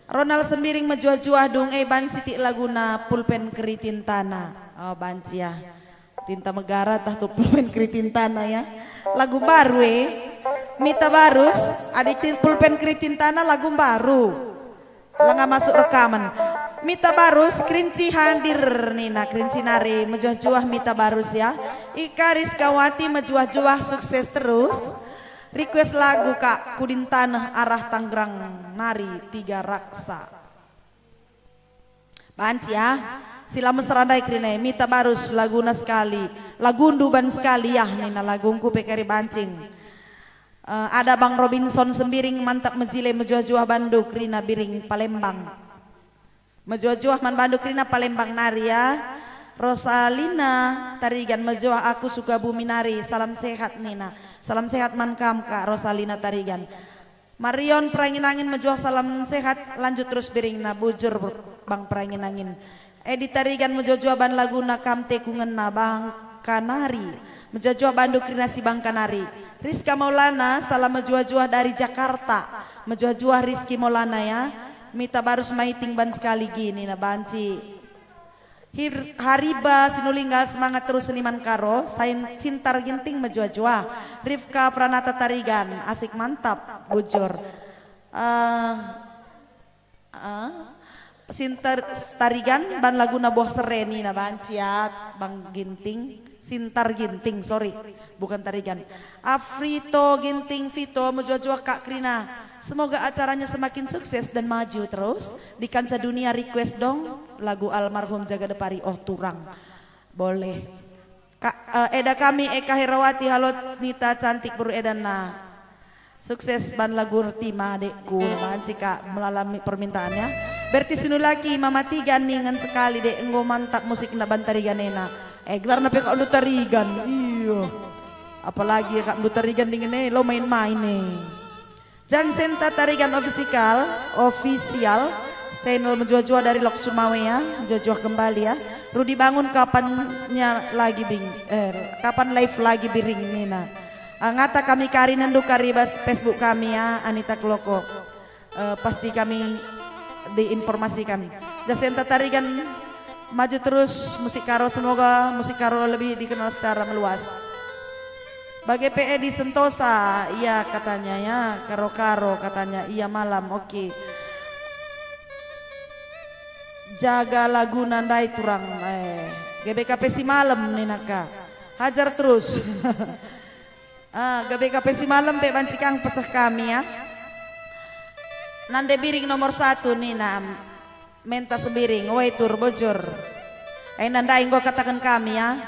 Speaker 2: Ronald Sembiring mejuah-juah dung ban siti laguna pulpen keritin tanah oh Banci ya Tinta Megara tah tuh pulpen keritin tanah ya lagu baru Mita Barus adik pulpen keritin tanah lagu baru nggak masuk rekaman Mita Barus kerinci hadir Nina kerinci nari mejuah-juah Mita Barus ya Ika Rizkawati mejuah-juah sukses terus request lagu Kak Kudin Tanah arah Tanggerang nari Tiga Raksa Banci ya sila mesrandai krine Mita Barus laguna sekali lagundu ban sekali ya Nina lagungku pekari bancing ada Bang Robinson Sembiring mantap mejile mejuah-juah Bandung Rina Biring Palembang mejuah-juah man Bandung Rina Palembang nari ya Rosalina Tarigan mejuah aku suka bumi nari salam sehat Nina salam sehat man kam Kak Rosalina Tarigan Marion Perangin Angin mejuah salam sehat lanjut terus Biring na bujur Bang Perangin Angin Edi Tarigan mejuah-juah ban laguna kam tekungena Bang Kanari mejuah-juah Bandung Rina si Bang Kanari Rizka Maulana salam mejuah-juah dari Jakarta mejuah-juah Rizky Maulana ya Mita Barus maiting ban sekali gini na Banci Hariba Sinulingga semangat terus seniman karo Sain Cintar Ginting mejuah-juah Rifka Pranata Tarigan asik mantap bujur Sintar Tarigan ban laguna buah sereni na banciat Bang Ginting Sintar Ginting sorry bukan Tarigan Afrito Ginting Vito mujua-jua Kak Krina semoga acaranya semakin sukses dan maju terus di kancah dunia. Request dong lagu almarhum Jaga Depari oh turang boleh Kak Eda kami Eka Herawati halo Nita cantik buru Edana sukses ban lagu Tima adekku banci Kak melalui permintaannya. Berarti sinulaki mama tiga ningan sekali dek enggo mantap musik na bantarigan ena. Gelar na peka lu tarigan. Iya. Apalagi kak lu tarigan dingin lo main-main Jang Senta Tarigan official channel menjua-jua dari Lok Sumawe ya, menjua-jua kembali ya. Rudi bangun kapannya lagi kapan live lagi biring nina. Ngata kami kari nendu karibas Facebook kami ya Anita Kloko. Pasti kami diinformasikan. Jasenta Tarigan maju terus musik karo semoga musik karo lebih dikenal secara meluas. Bagi PE di Sentosa, iya katanya ya karo-karo katanya iya malam oke. Jaga lagu nandai turang GBKP si malam nih naka hajar terus. GBKP si malam pe bancikang pesah kami ya. Nande biring nomor 1 nih menta sebiring tur bojor nandai gua katakan kami ya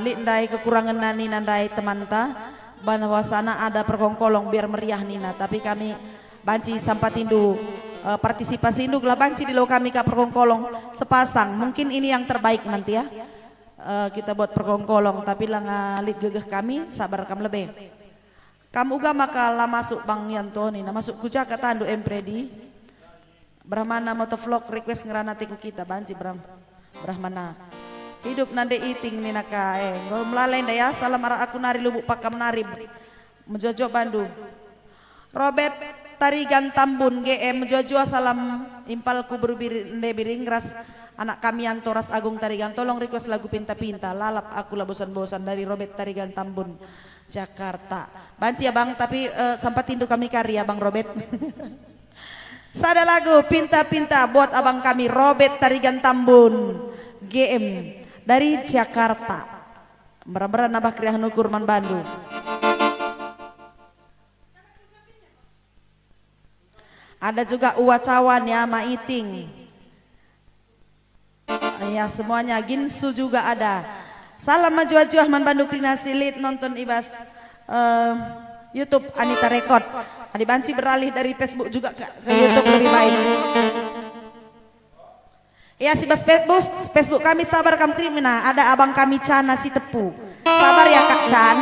Speaker 2: lindai kekurangan nani nandai temanta bahwasana ada perkongkolong biar meriah nina tapi kami banci sampai tindu partisipasi induk lah banci di lo kami ke perkongkolong sepasang mungkin ini yang terbaik nanti ya kita buat perkongkolong tapi lah ngalit gegeh kami sabar kam lebih. Kamu uga maka lah masuk Bang Yanto nih, masuk kuja kata andu empredi. Brahmana motovlog request ngeranati ku kita banci Brahmana. Hidup nande iting nih naka ngol melalai ya salam arah aku nari lubuk pakam nari menjojo Bandung. Robert Tarigan Tambun GM menjojo salam impalku berbiring biring ras anak kami Yanto ras Agung Tarigan tolong request lagu pinta-pinta lalap aku lah bosan-bosan dari Robert Tarigan Tambun. Jakarta. Banci ya Bang, tapi sempat tindu kami karya Bang Robert. Sada lagu pinta-pinta buat abang kami Robert Tarigan Tambun GM dari Jakarta. Beran-beran nabah kriah nukurman Bandung. Ada juga Uwacawan ya Maiting. Ya semuanya Ginsu juga ada. Salam maju-maju Ahman Bandung Krina Silit nonton ibas YouTube Anita Record. Adi Banci beralih dari Facebook juga ke YouTube lebih baik. Ya si bas Facebook kami sabar kam krimina ada abang kami Cana si Tepu. Sabar ya Kak Can.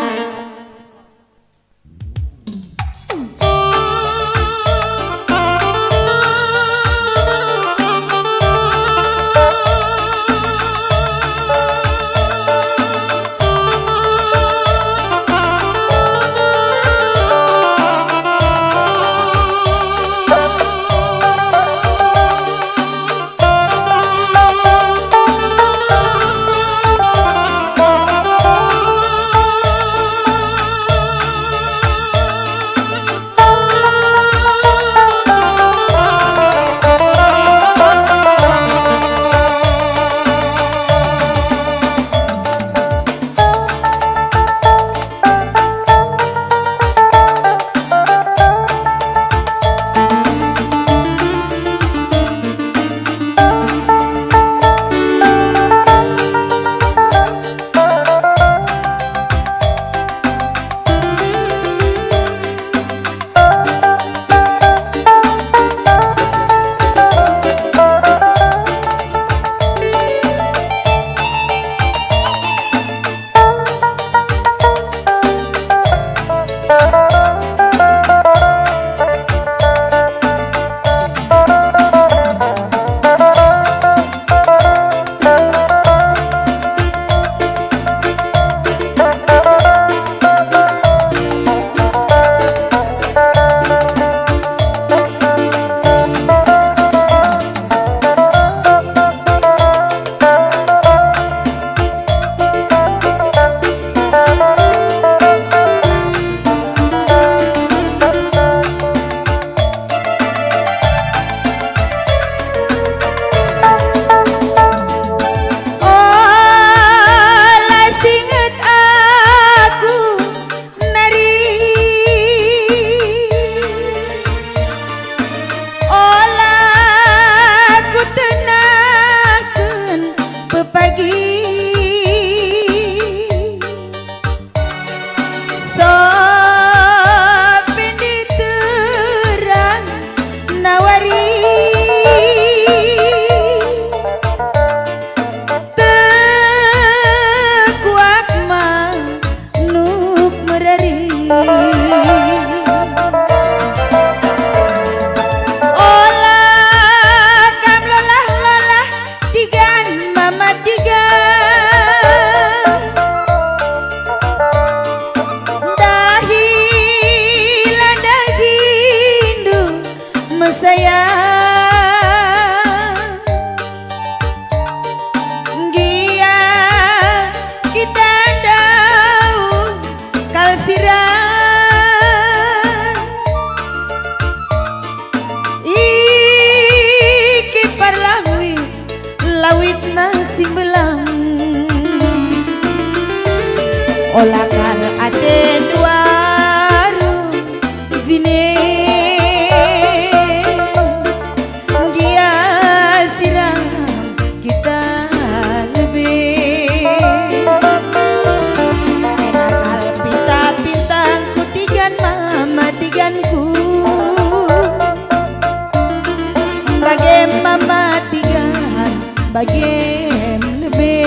Speaker 2: bagem lebih.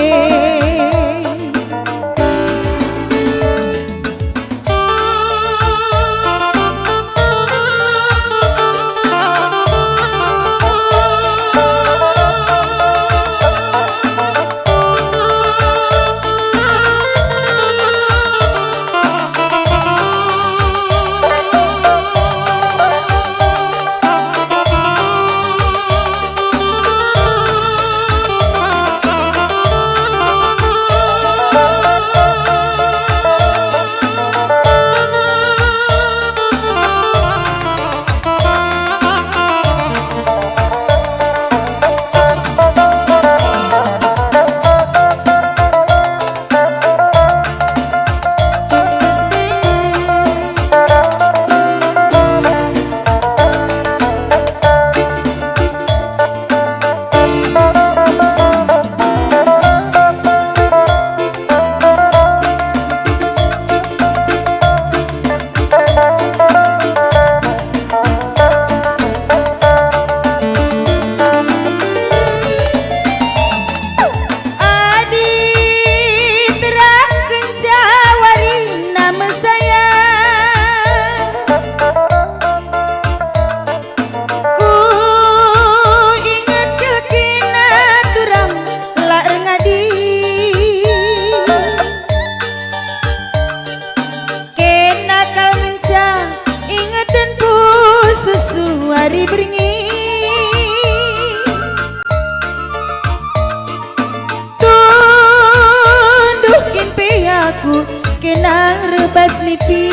Speaker 2: Kenang rebas lipi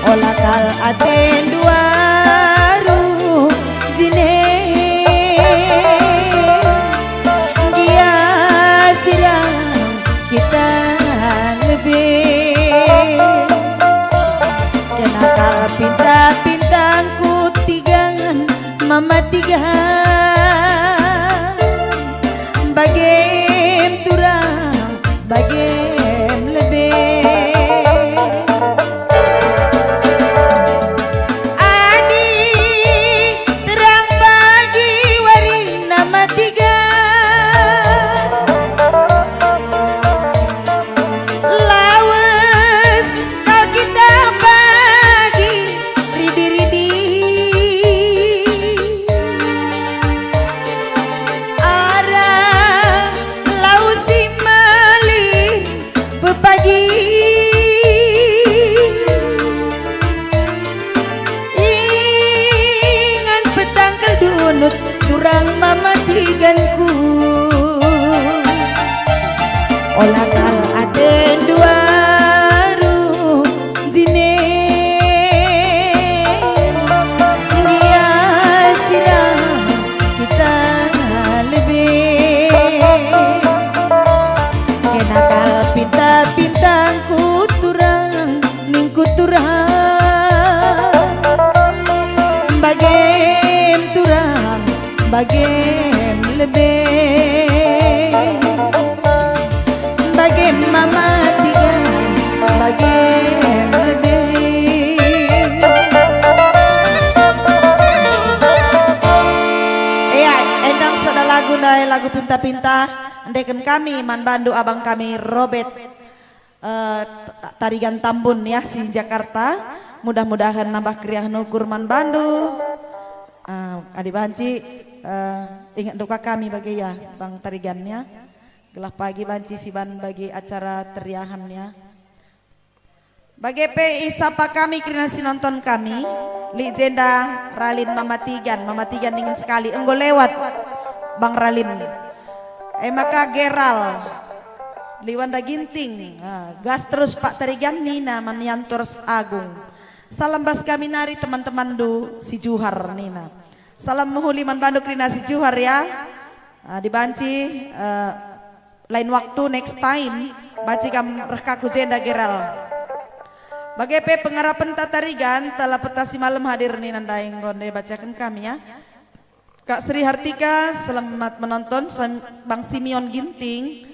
Speaker 2: olah kal aten duaru jine dia sirang kita lebih kenakal pinta-pintangku tigangan mama tiga bagem turang bagem lebih. Adi terang bagi wari nama tiga lawas kal kita bagi ridi-ridi arah lausi pagi ingan petang kedunut turang mama tiganku olah kal aden duaru jine dia sirang kita lebih kenakal pinta-pintangku turang ningku turang bagem turang bagem lebih bagem mama tiga bagem lebih. Iya endang sada lagu nai lagu pinta-pinta andaikan kami man bandu abang kami Robert Tarigan Tambun ya si Jakarta mudah-mudahan nambah kriah nukur man bandu adik banci ingat duka kami bagi ya bang Tarigannya gelah pagi banci siban bagi acara teriahannya bagi PI sapa kami krinasi nonton kami Legenda Ralin Mama Tigan ingin sekali enggo lewat Bang Ralin maka Geral Liwanda Ginting gas terus Pak Tarigan Nina Maniantor Agung salam bas kami nari teman-teman du si Juhar Nina salam muhuliman bandu krina si Juhar ya dibanci lain waktu next time baci kam rekaku jenda Geral bagai pengarapan Tatarigan telah petasi malam hadir nih nandaing gonde bacakan kami ya Kak Sri Hartika selamat menonton Bang Simeon Ginting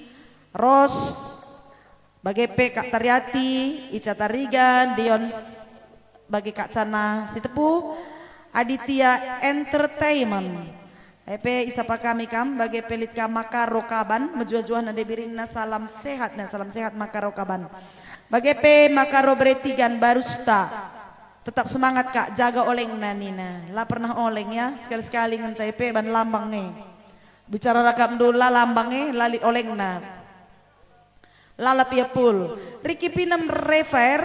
Speaker 2: Ros bagai Kak Taryati Ica Tarigan Dion bagi Kak Cana Sitepu Aditya Entertainment Epe isapa kami kam bagi pelit ka makaro kaban menjual-jual nade biringna salam sehat makaro kaban. Bagi pe makaro beretigan barusta. Tetap semangat Kak, jaga oleng nina. Lah pernah oleng ya, sekali-sekali ngan saya pe ban lambang nih. Bicara rakam dula lambang nih lali oleng na. Lalap ya pul. Riki Pinem refer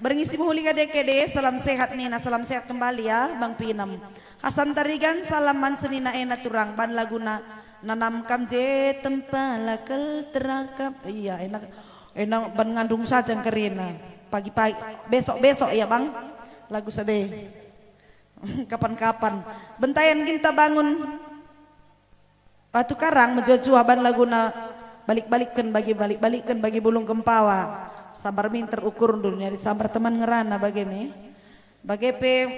Speaker 2: berngisi muhuli kadek-kadek salam sehat nina, salam sehat kembali ya Bang Pinem. Hasan Tarigan salaman senina ena turang ban laguna nanam kam je tempala kel terakap. Iya enak ban ngandung saja kerina. Pagi-pagi besok ya Bang lagu sedih. Kapan-kapan bentayan kita bangun batu karang menjua-jua ban laguna balik-balikkan bagi bulung kempawa. Sabar minter ukur dunia di sabar teman ngerana bageme. Bagepe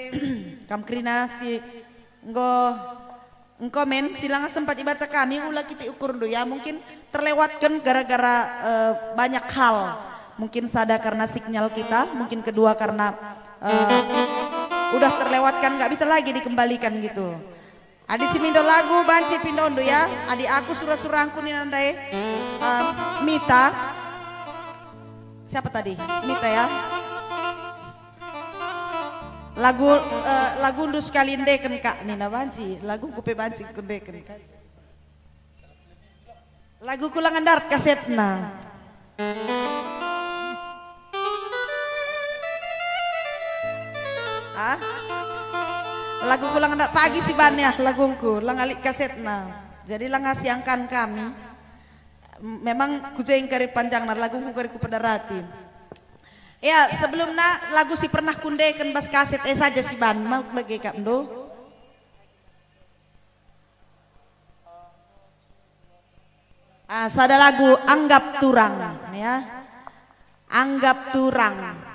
Speaker 2: kam krinasi engko men silang sempat dibaca kami ulah kita ukur dulu ya, mungkin terlewatkan gara-gara banyak hal, mungkin sada karena sinyal kita, mungkin kedua karena udah terlewatkan nggak bisa lagi dikembalikan gitu. Adi simindo lagu banci pindondo ya, adi aku surah-surahku nih nandai Mita, siapa tadi Mita ya. Lagu ndus kalindeken Kak Nina banci, lagu kupe banci kundeken Kak. Lagu kulangan darat kasetna. Ah? Lagu kulangan darat pagi sih banyak laguku, langalik kasetna. Jadi langasiangkan kami. Memang kujaing kari panjang na laguku kari kupedarati. Ya sebelumnya lagu si pernah kundekan bas kaset saja si ban mau bagi Kak Mdo. Sada lagu Anggap Turang ya. Anggap Turang.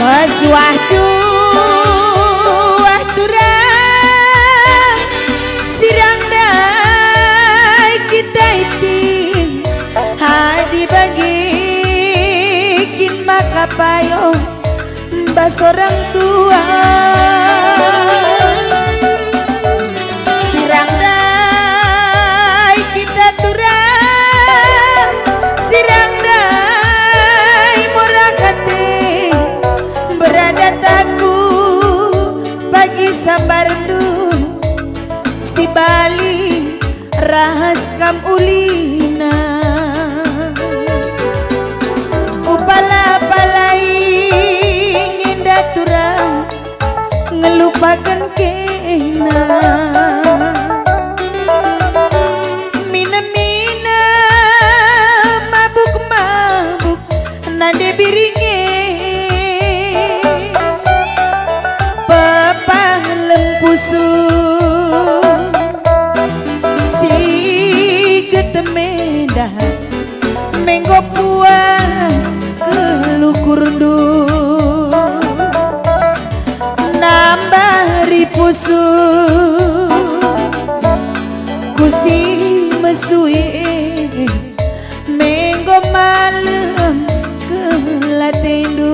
Speaker 2: Majuah-juah turang sirang dai kita iting hadi bagikin maka payung bas orang tua sirang dai kita turang sirang dai murah hati berada taku pagi sambardu si Bali rahas kam ulina upala palai indah turang ngelupakan kena mina-mina mabuk-mabuk nade biringe pepah lempusu si getemenda menggo puas kelukurdu nambari pusu kusi mesui menggo malam kelatendu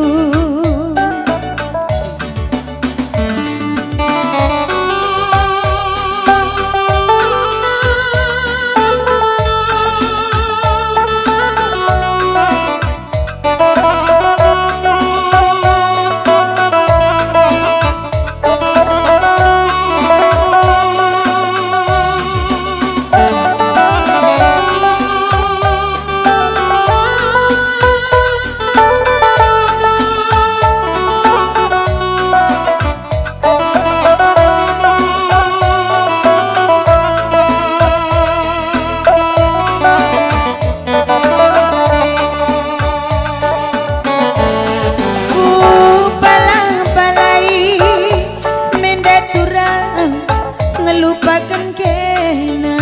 Speaker 2: ngelupakan kena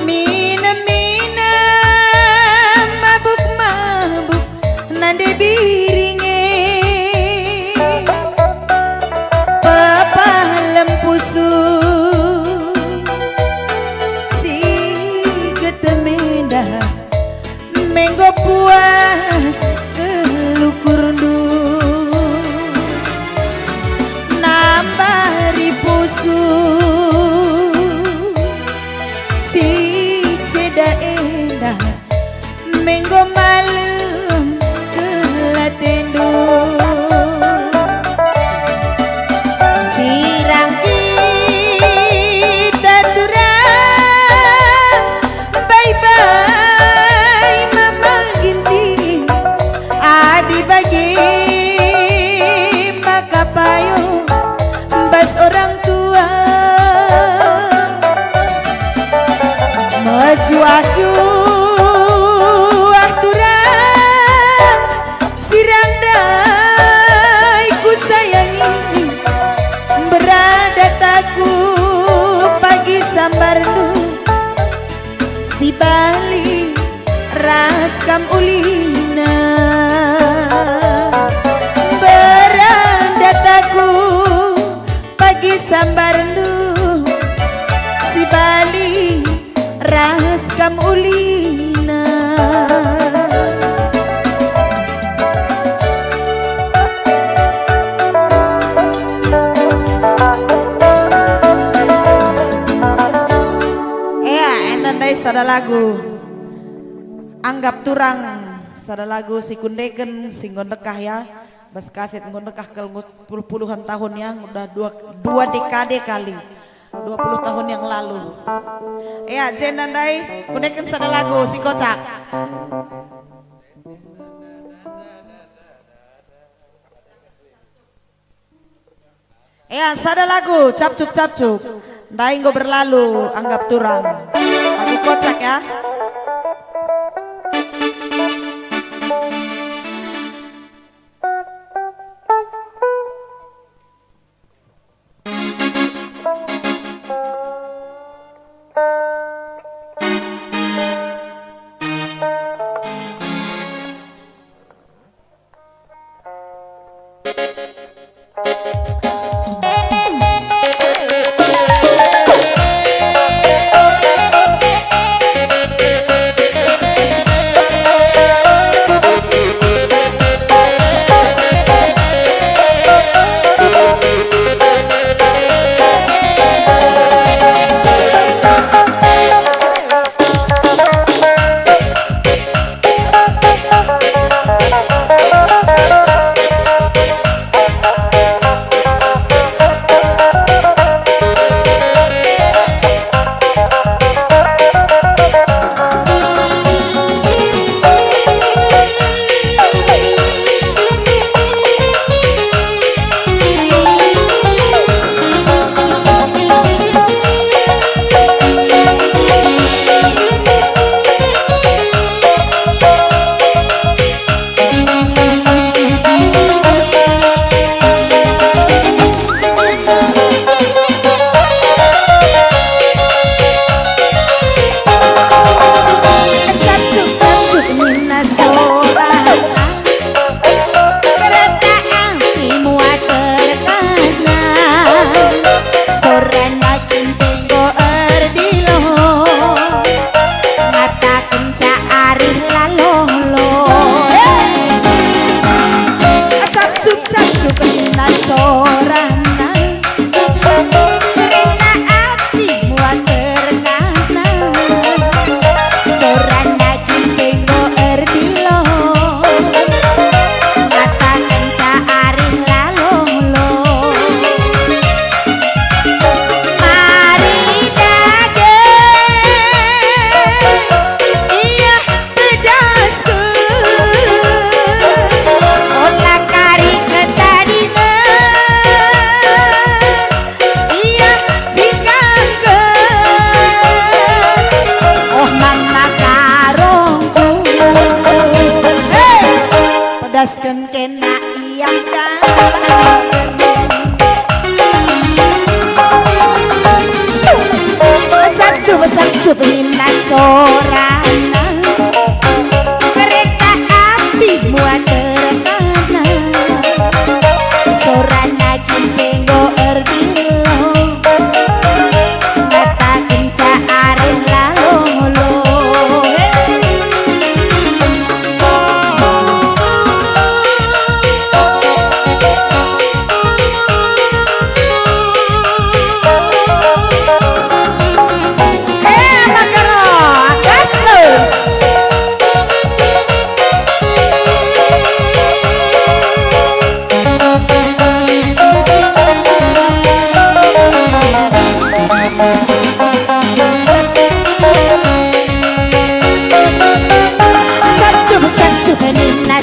Speaker 2: mina-mina mabuk-mabuk nade biringe pepah lempusu si getemenda menggo puas kelukurdu nambari pusu si ceda endah menggo malam kelatendu sirang kita turang bye-bye mama ginting adi bagi maka payung bas orang tua majuah-juah turang sirang dai ku sayangi berada taku pagi sambardu si Bali ras kam ulina berada taku pagi sambardu si Bali ras kam ulina endandai sada lagu anggap turang sada lagu si kundegen singgon dekah ya bas kaset ngondekah ke puluhan tahun ya udah dua dekade kali 20 tahun yang lalu ya jendandai kundegen sada lagu si kocak ya sada lagu capcuk dainggo berlalu anggap turang lagu kocak ya. pedaskan kena yang Cacuk himna sorana kereta api muat terkana sorana kimpenggo erdilo kata kenca areh lalolo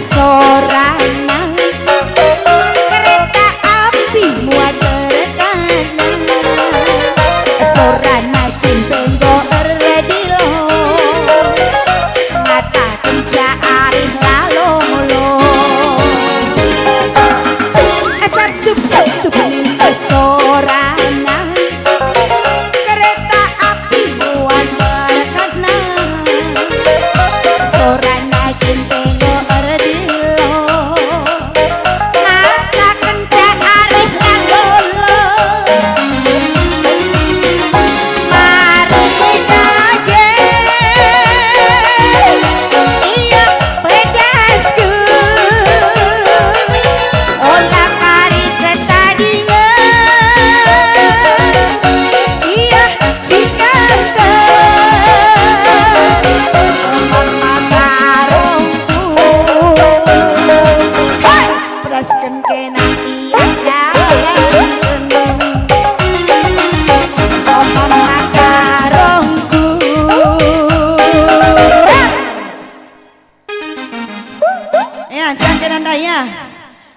Speaker 2: sorana kereta api muat terkana sorana kimpenggo erdilo ngata kenca arih lalolo cacuk ninda sorana kereta api muat terkana sorana kimpenggo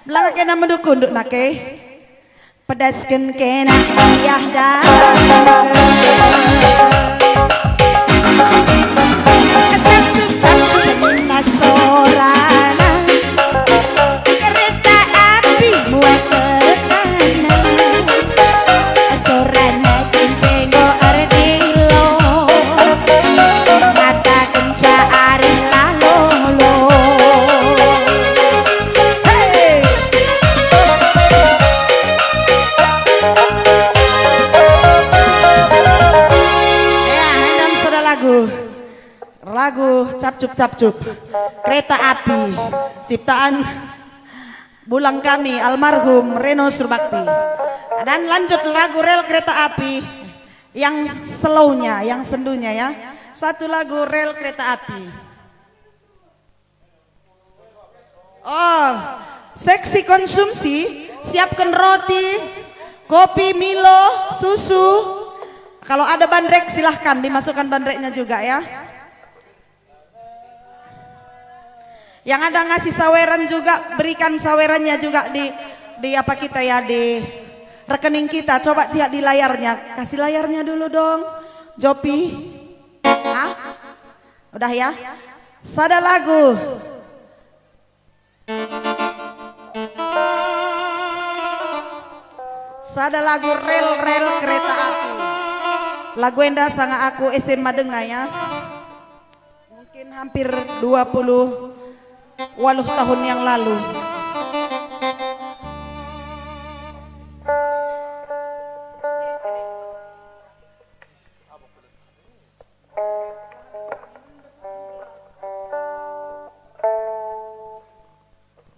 Speaker 2: belakang kena mendukung duk nake pedaskan kena iyah dah cacuk kena sorana kereta api muat terkana sorana kimpenggo erdilo mata kenca areh lalolo lagu capcup kereta api ciptaan bulang kami almarhum Reno Surbakti, dan lanjut lagu rel kereta api yang slownya, yang sendunya ya. Satu lagu rel kereta api. Oh, seksi konsumsi, siapkan roti, kopi, Milo, susu. Kalau ada bandrek silahkan dimasukkan bandreknya juga ya. Yang ada ngasih saweran juga, berikan sawerannya juga di apa kita ya, di rekening kita. Coba lihat di layarnya, kasih layarnya dulu dong, Jopi. Hah? Udah ya? Sada lagu. Sada lagu rel kereta api. Lagu enda sangat aku SMA dengar ya. Mungkin hampir 20 tahun yang lalu.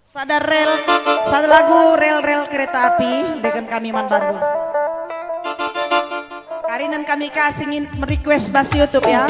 Speaker 2: Sada lagu rel kereta api dengan kami Man Bandung. Karinan kami kasih ingin merequest bas YouTube ya.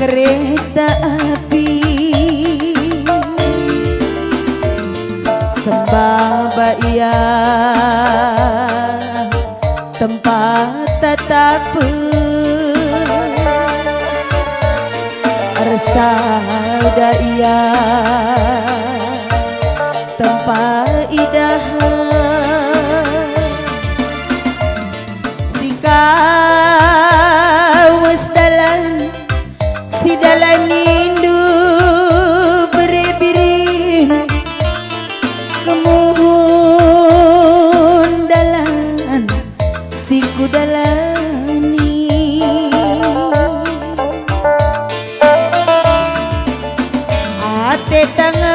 Speaker 2: kereta api sembah ia tempat tatap resada ia tempat idah sikawas dalan si dalan indu berebiri kemuhun dalan siku dalani ate tangan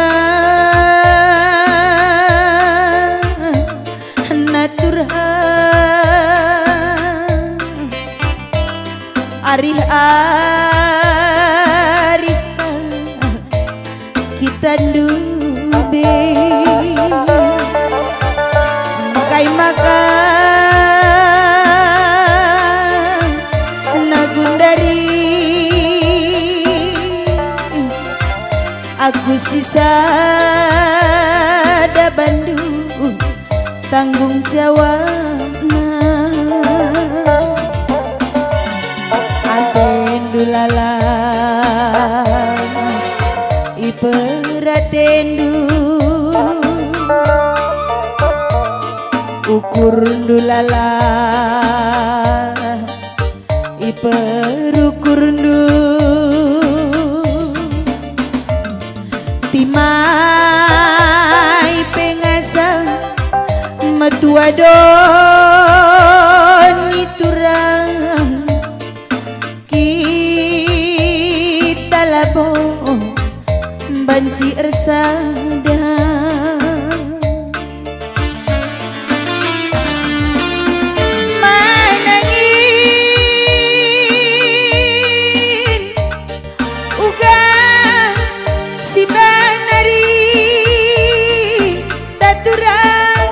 Speaker 2: natural arih-arih kita dube makai makan nagundari aku sisa da Bandung tanggung jawabna dulala iperatendu ukur dulala iperukurdu timai pengasal matuadon iturang labo banci ersada manangin uga si banari taturang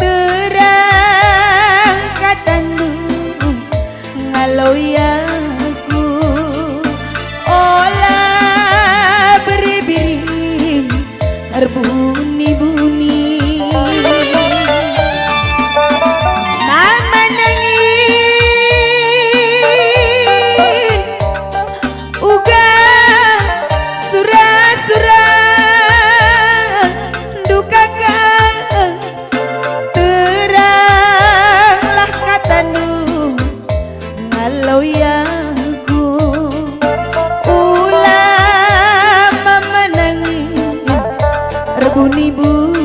Speaker 2: terang katandu ngalau yaku berbunyi-bunyi nama nangin uga surah-surah dukakan teranglah katanu ngalau yaku ulama menangin berbunyi-bunyi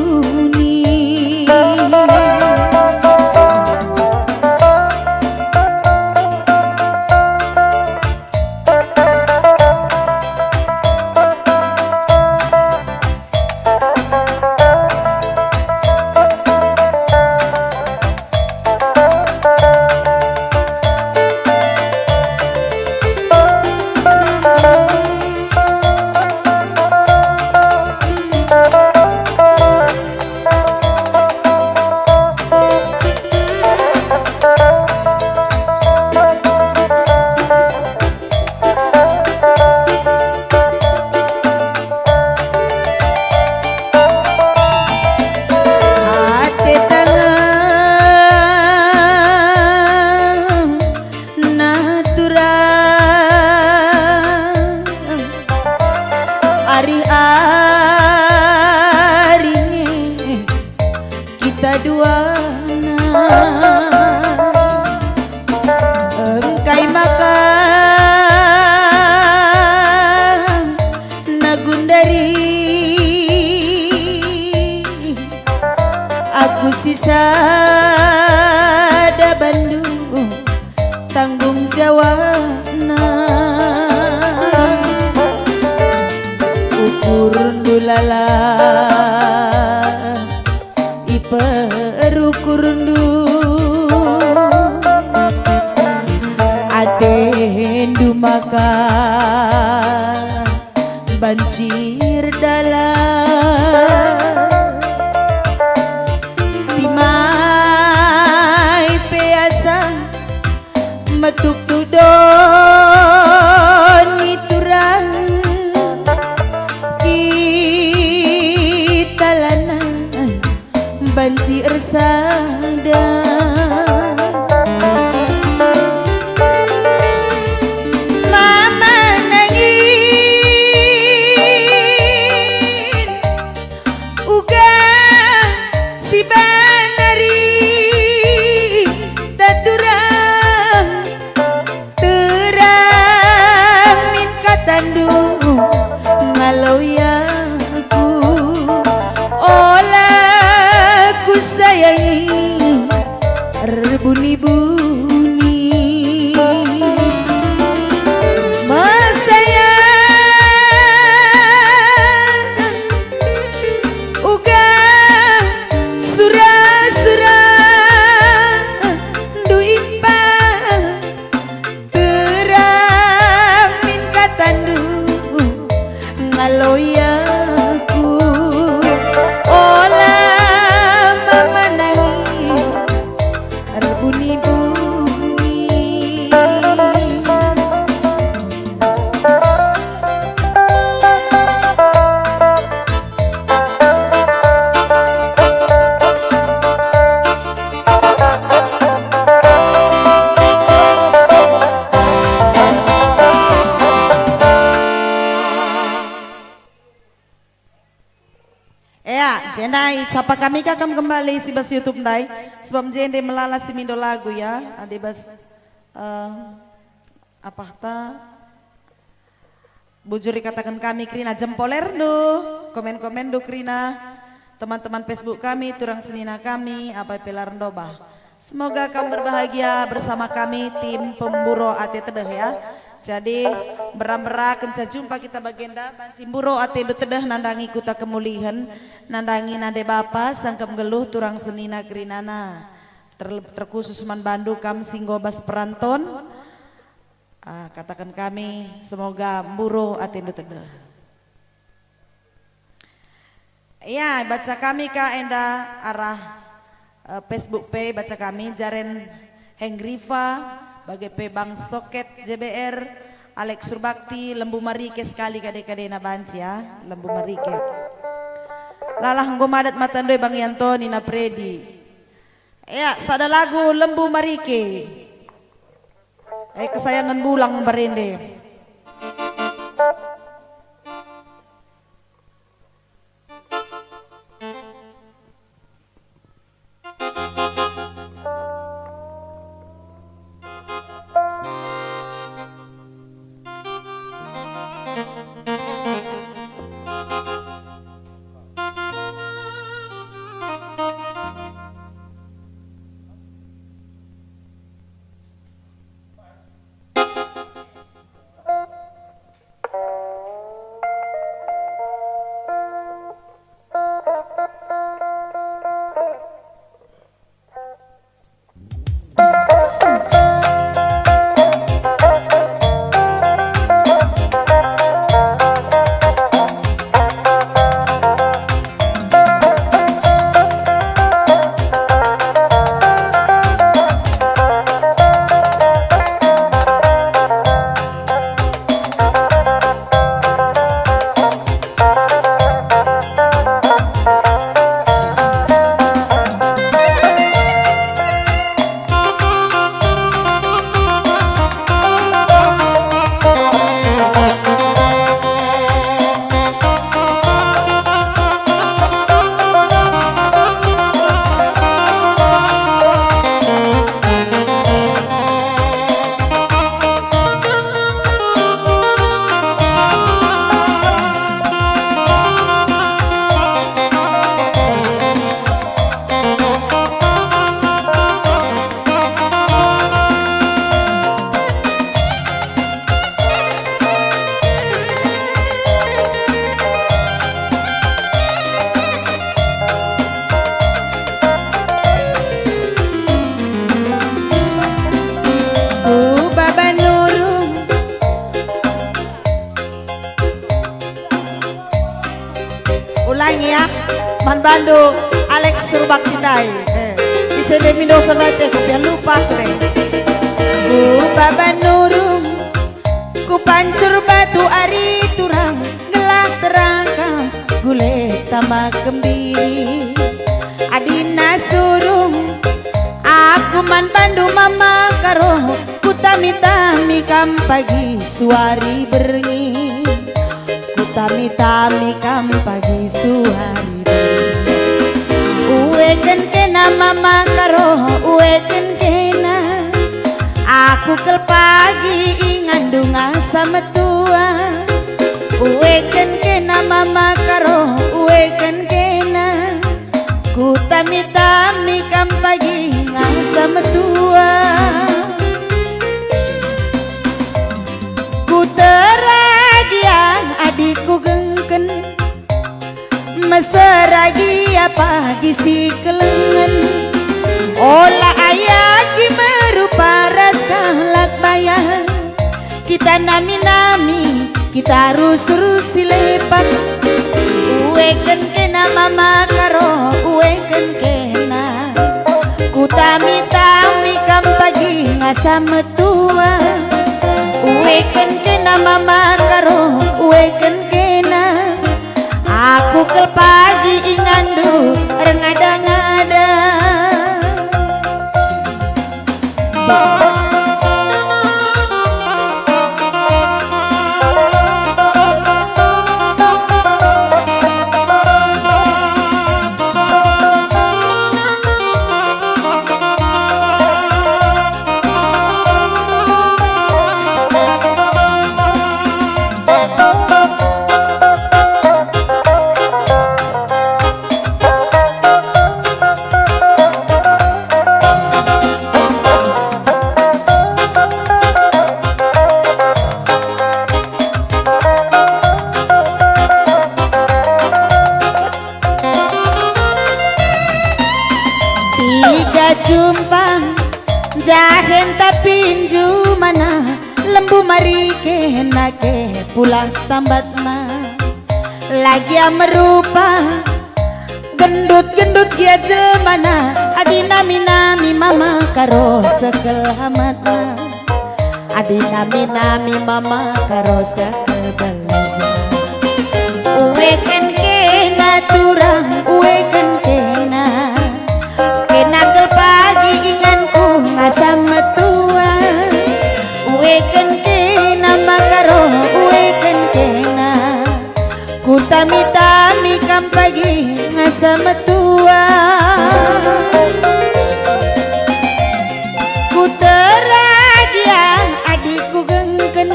Speaker 2: ari-arinya kita duana engkai makan nagundari aku sisa da Bandung tanggung jawabna ukur dulala iperukurundu atendu maka banjir dalam timai peasa metuk tudon jendai sapa kami kakam kembali si bas YouTube ndai sebab jende melala si mindo lagu ya ade bas apa ta bujuri katakan kami krina jempoler do komen-komen do krina teman-teman Facebook kami turang senina kami apa pelar ndoba semoga kamu berbahagia bersama kami tim pemburo ate tedeh ya. Jadi beram-berak kenca jumpa kita bagenda pancimburo ate do tedeh nandangi kuta kemulihan nandangi nade bapa sangkem geluh turang senina krinana terkhusus man bandu kam singgo bas peranton katakan kami semoga mburo ate do tedeh ya baca kami ka enda arah Facebook pay baca kami jaren Hengriva bagai pe Bang Soket JBR Alex Surbakti Lembu Marike sekali kade-kade na banci ya Lembu Marike lalah ngomadat matandoi Bang Yanto Nina Predi ya sada lagu Lembu Marike kesayangan bulang berende. Ulangi ya, Man Bandu, Alex Surbakti Dai. Bisa demindo sanate ko pian lupa kre. Bu baba nurung, ku pancur batu ari turang, gelak terangkam, gule tambah kembiri. Adina surung, aku Man Bandu mama karo, ku tami-tami kam pagi suari berengi. Tami-tami kam pagi suari uweken kena mama karo uweken kena aku kel pagi ingandung asam tua uweken kena mama karo uweken kena ku tami-tami kam pagi asam tua ku adikku gengken mesragi pagi si kelengan olah ayaki merupa ras kalak bayang kita nami-nami kita rus-rus lepat uweken kena mama karo uweken kena ku tami-tami kam pagi ngasam tua uweken kena mama karo uweken kena aku kel pagi ingandu rengada-ngada mari kena ke pulang tambatna lagi merupa gendut-gendut ya jelmana adi nami mama karo sekel hamatna adi nami mama karo sekel belanja uweken kena turang uweken kena gel pagi inganku ngasam tua uweken kena makaro uweken kena ku tami kam pagi ngasam tua ku teragia adikku gengken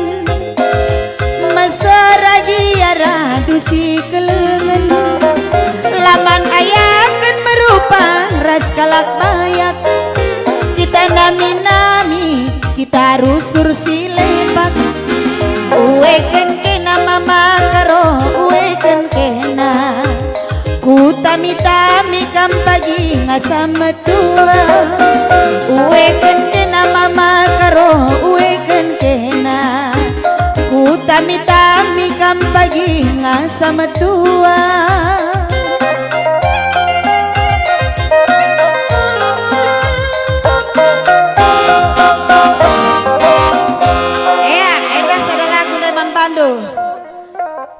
Speaker 2: masa ragia radu si kelengen laman ayakan merupa ras kalak bayak kita nami kita rusur si lepak uweken kena mama karo uweken kena ku tami kam pagi ngasam tua uweken kena mama karo uweken kena ku tami kam pagi ngasam tua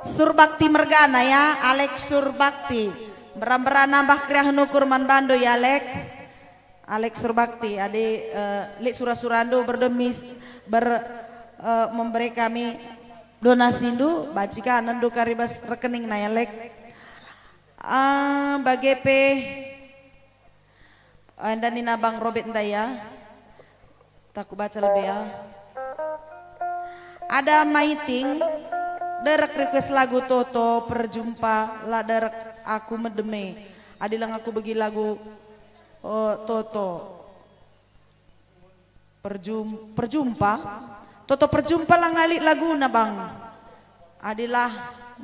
Speaker 2: Surbakti Mergana ya, Alex Surbakti. Beran nambah kriah nukur man bando ya Alex Surbakti. Adi Lik Surasurandu berdemis memberi kami donasi ndu bacika nandu karibas rekening na ya bagepe dan nina Bang Robert Ndaya. Tak baca lebih ya. Ada maiting derek request lagu Toto perjumpa lah derek aku medeme adilang aku bagi lagu Toto perjumpa Toto perjumpa lah ngalik lagu na bang adilah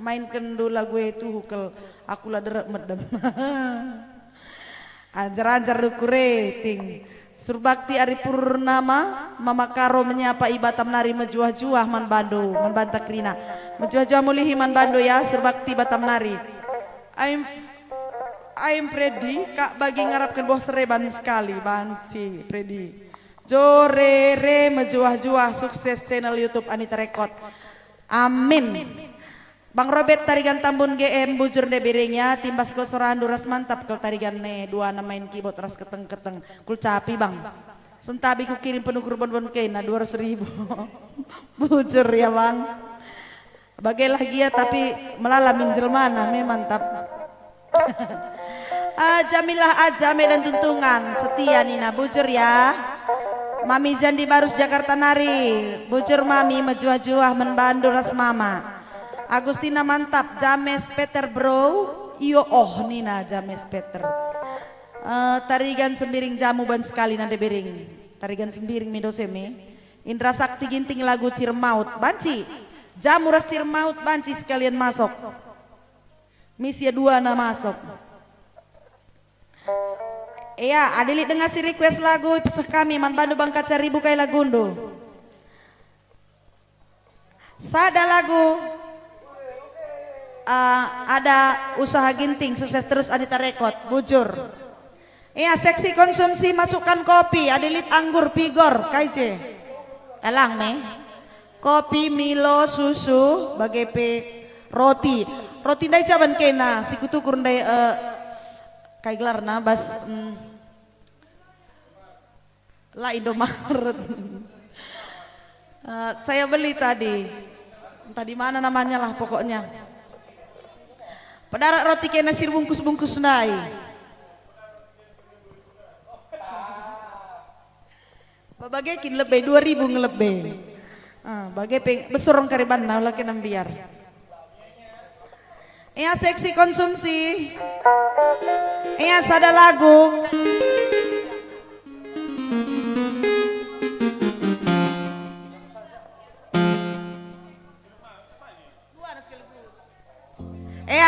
Speaker 2: main kendu lagu itu hukel aku lah derek medem anjar duku rating Surbakti Ari Purnama Mama Karo menyapa Ibatam Nari mejuah-juah man Bando man Bantakrina mejuah-juah mulihi man Bando ya Surbakti Batam Nari I'm Freddy kak bagi ngarapkan bos reban sekali banci Freddy Jorere mejuah-juah sukses channel YouTube Anita Record amin Bang Robert tarigan Tambun GM bujur de biringnya timbas kul sorandu ras mantap kul tarigan ne dua main keyboard ras keteng kul capi bang sentabi ku kirim penukur bon kena 200.000 bujur ya bang bagai lagi ya tapi melalamin jelmana mantap Jamilah aja medan tuntungan setia Nina bujur ya Mami Jandi Barus Jakarta Nari bujur mami mejuah-juah menbandu ras mama Agustina mantap James Peter bro iyo Nina James Peter tarigan sembiring jamu ban sekali nanti biring tarigan sembiring midoseme Indra Sakti ginting lagu Cirmaut banci jamu ras Cirmaut banci sekalian masuk misi 2 na masuk iya adilik dengar si request lagu pesah kami man bandu bang kaca ribu kai lagundo sada lagu ada usaha ginting sukses terus Anita Record bujur iya seksi konsumsi masukkan kopi adilit anggur pigor kaice elang kopi Milo susu bagepe roti dai caban kena si kutukur dai kai gelarna bas la Indomaret saya beli tadi mana namanya lah pokoknya pedarak roti kena sir bungkus nai. Bagai lebih 2.000 ngelebih. Bagai besurong kariban na laki nambiar. Iya seksi konsumsi. Iya sada lagu.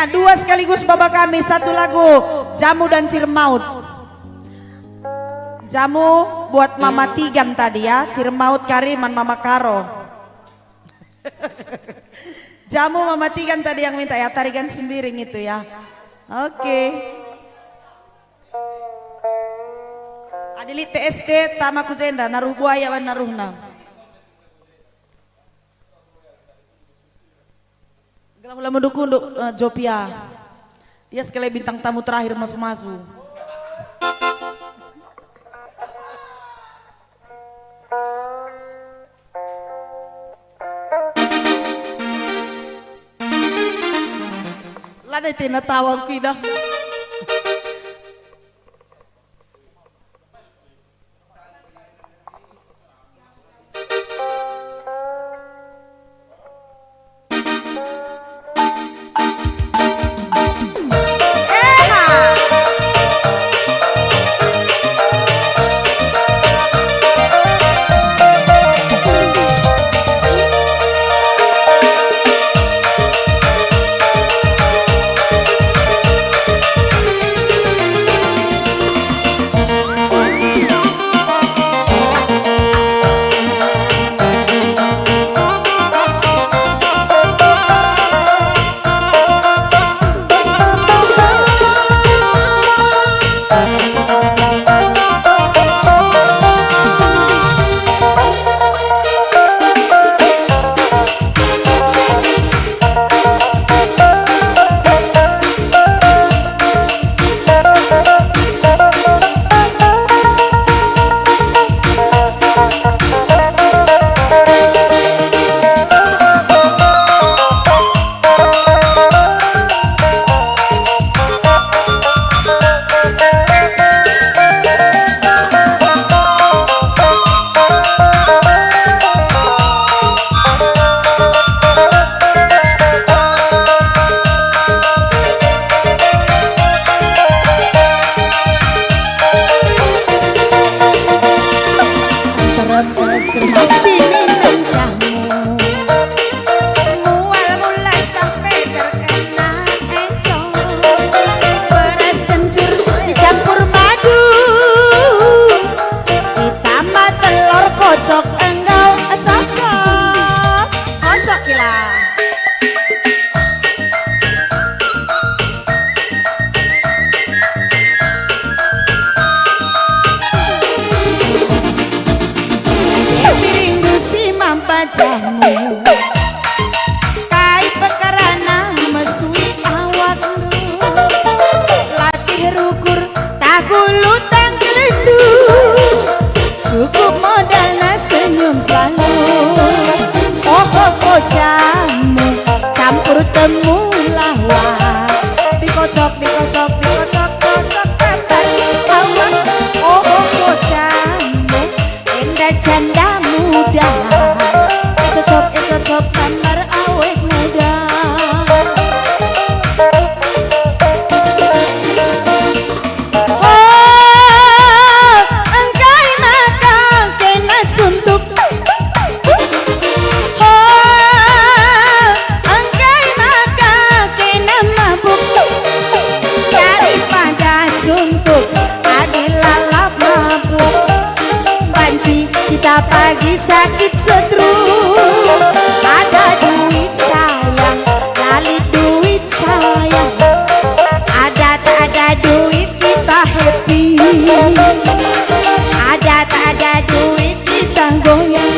Speaker 2: Dua sekaligus baba kami satu lagu Jamu dan Cirmaut. Jamu buat Mama Tigan tadi ya, Cirmaut Kariman Mama Karo. Jamu mematikan tadi yang minta ya, tarikan sembiring itu ya. Oke. Adili TST tama kuzenda naruh buaya wan naruhna. Gelang ulah mendukung Jopia. Dia sekali bintang tamu terakhir masuk-masuk. Lada tinatawag ko ina. Jamu kai pekarana mesui awakmu latih rukur takulu tanggelendu cukup modalna senyum selalu oh jamu campur temulawak dikocok kocok tetek awak oh jamu indah janda muda cocok kamar awet muda oh engkai makan kena suntuk oh engkai makan kena mabuk daripada suntuk adilalap mabuk banci kita pagi sakit stroke ada duit sayang lali duit sayang ada tak ada duit kita happy ada tak ada duit kita goyang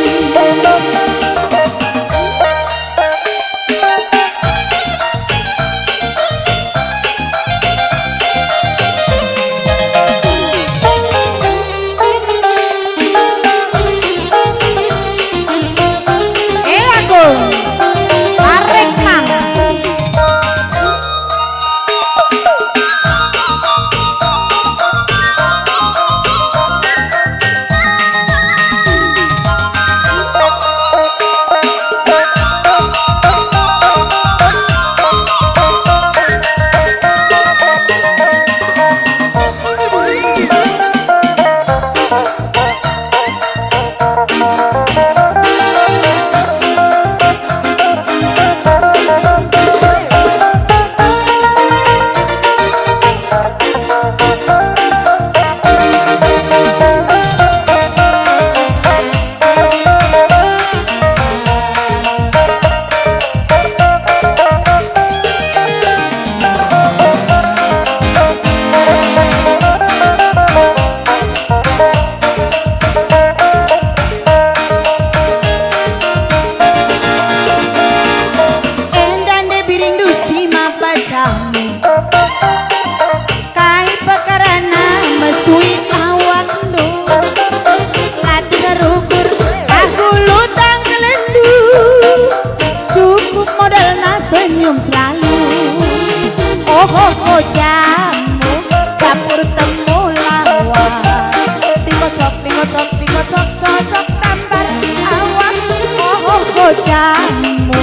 Speaker 2: bocahmu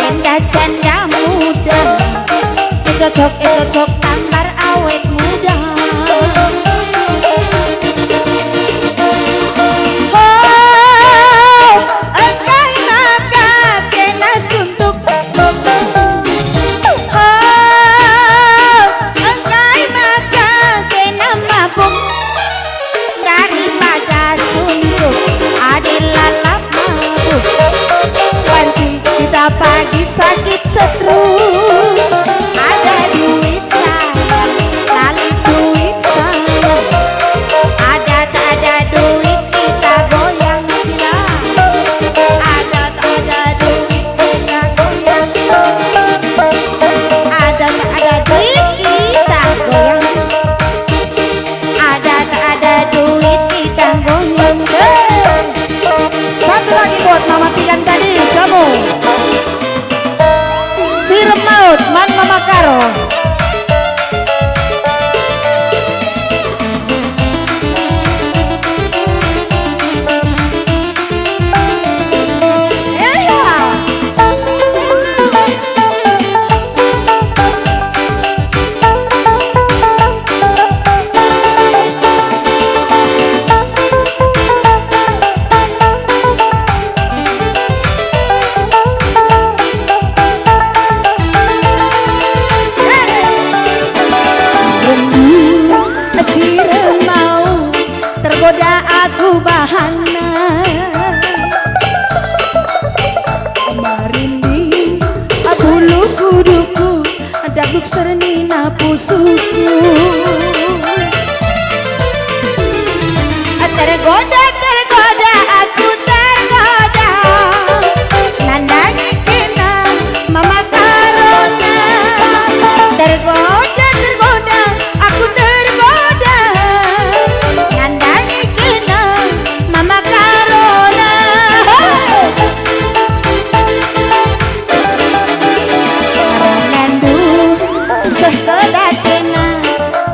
Speaker 2: Enda janda muda cocok tambar awet muda Oh engkai maka kena suntuk Oh engkai maka kena mabuk daripada suntuk adalah lap mabuk panci kita pagi sakit setruk ada duit saya lali duit saya ada tak ada duit kita goyang gila ada tak ada duit kita goyang ada tak ada duit kita goyang ada tak ada duit kita goyang satu lagi buat mama Tigan tadi jamu sirup maut man mama Karo tergoda aku bahana marindi bulu kuduku dabluk sernina pusuku tergoda aku tergoda nandangi kena mama Karona tergoda aku tergoda nandangi kena mama Karona Karangandu sekedat kena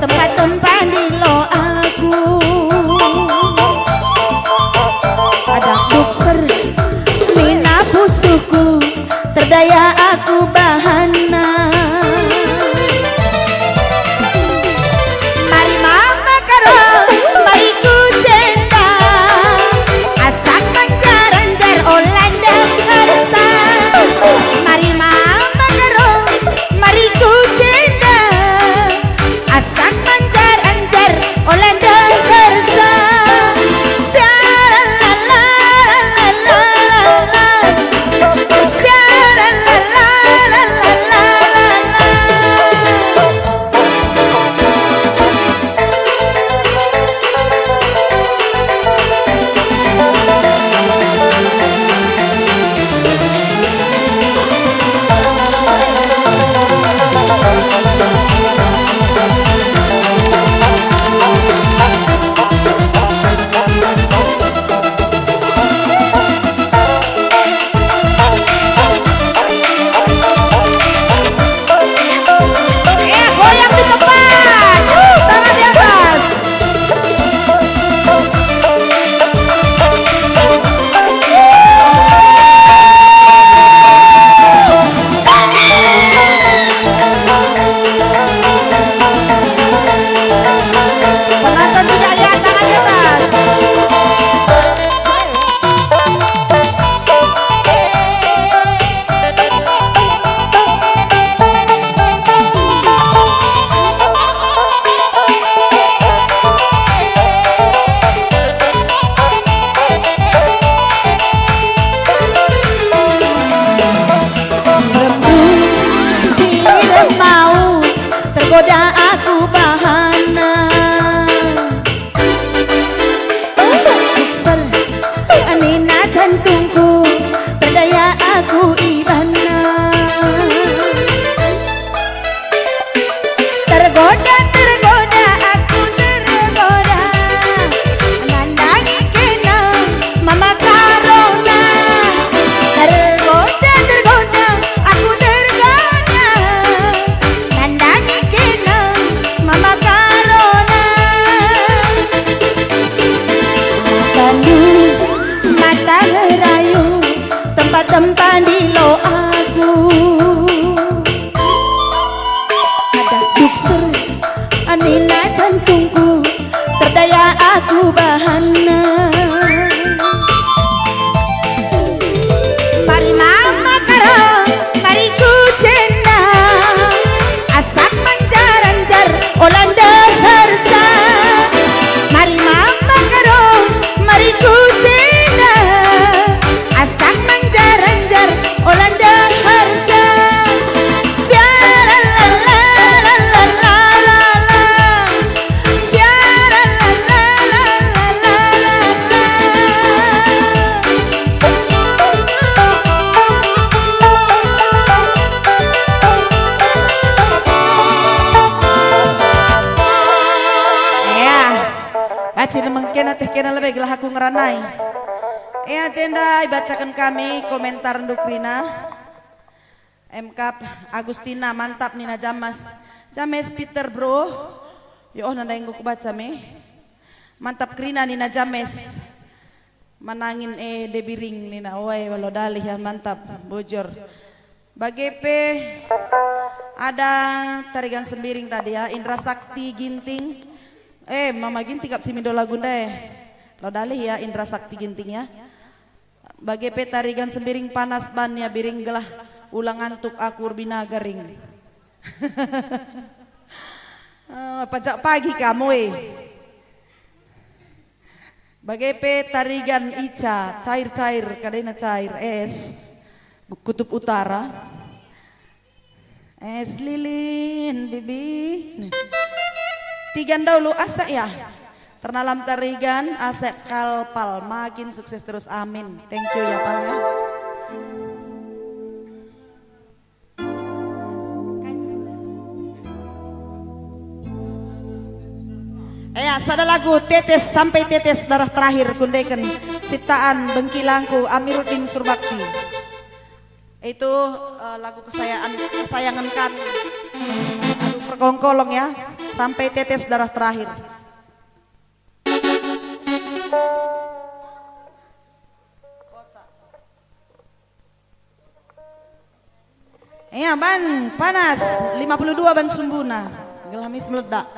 Speaker 2: tempat-tempat di lo aku ada bukser mina pusuku terdaya aku bahana mari mama Karo mari ku cinta asak manjar-anjar Olanda kersa mari mama Karo mari ku cinta asak manjar-anjar Olanda kersa tempat di lo aku ada dukser anina jantungku terdaya aku bahana mari mama karo mari ku cenda asak manjar-anjar olanda harsa mari mama karo mari ku cenda asak manjar-anjar olanda harsa Cina mengkena teh kena lebih gelah aku ngeranai. Cenda bacakan kami komentar Dukrina. MK Agustina mantap Nina James Peter bro. Yo nanda yang aku baca me. Mantap Krina Nina James. Manangin debiring Nina oi walau dalih ya mantap bojor. Bagepe ada tarigan sembiring tadi ya Indra Sakti Ginting. Mama Ginting kap simido lagu deh. Lo dalih ya Indra Sakti Ginting ya. Bagi petarigan sembiring panas ban ya biring gelah ulang antuk akur binagaring. Pajak pagi kamu Bagi petarigan Ica cair-cair kadena cair es kutub utara. Es lilin bibi. Tigan dahulu asta ya. Ternalam tarigan Asep Kalpal makin sukses terus amin. Thank you ya Pal ya. Sada lagu tetes sampai tetes darah terakhir kundaikan ciptaan Bengkilangku Amiruddin Surbakti. Itu lagu kesayangan kami. Aduh perkongkolong ya. Sampai tetes darah terakhir. Ban panas 52 ban sumbuna gelamis meledak.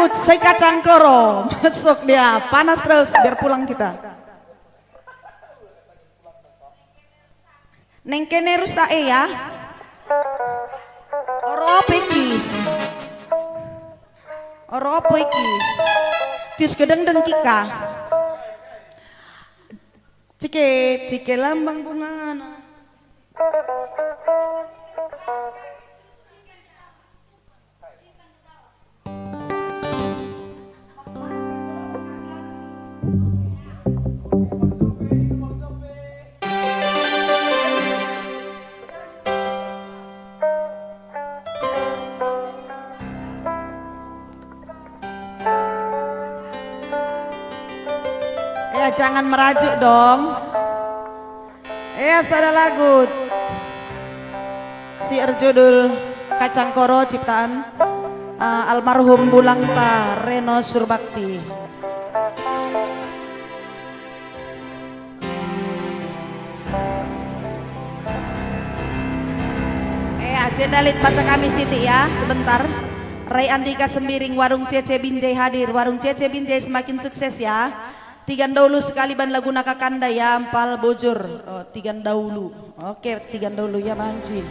Speaker 2: lagu si kacang koro. Masuk dia, panas terus biar pulang kita. Neng kene rusak ya. Oro iki. Oro apa iki? Tius gedeng-deng kika. Cike lambang bunga. Ya jangan merajuk dong. Ya ada lagu si judul Kacang Koro ciptaan almarhum Bulangta Reno Surbakti. Jendalit baca kami Siti ya sebentar. Ray Andika Sembiring, Warung Cece Binjai hadir. Warung Cece Binjai semakin sukses ya. Tigan dahulu sekali ban lagu nakakanda ya ampal bojor. Oh, tigan dahulu. Oke, tigan dahulu ya banci.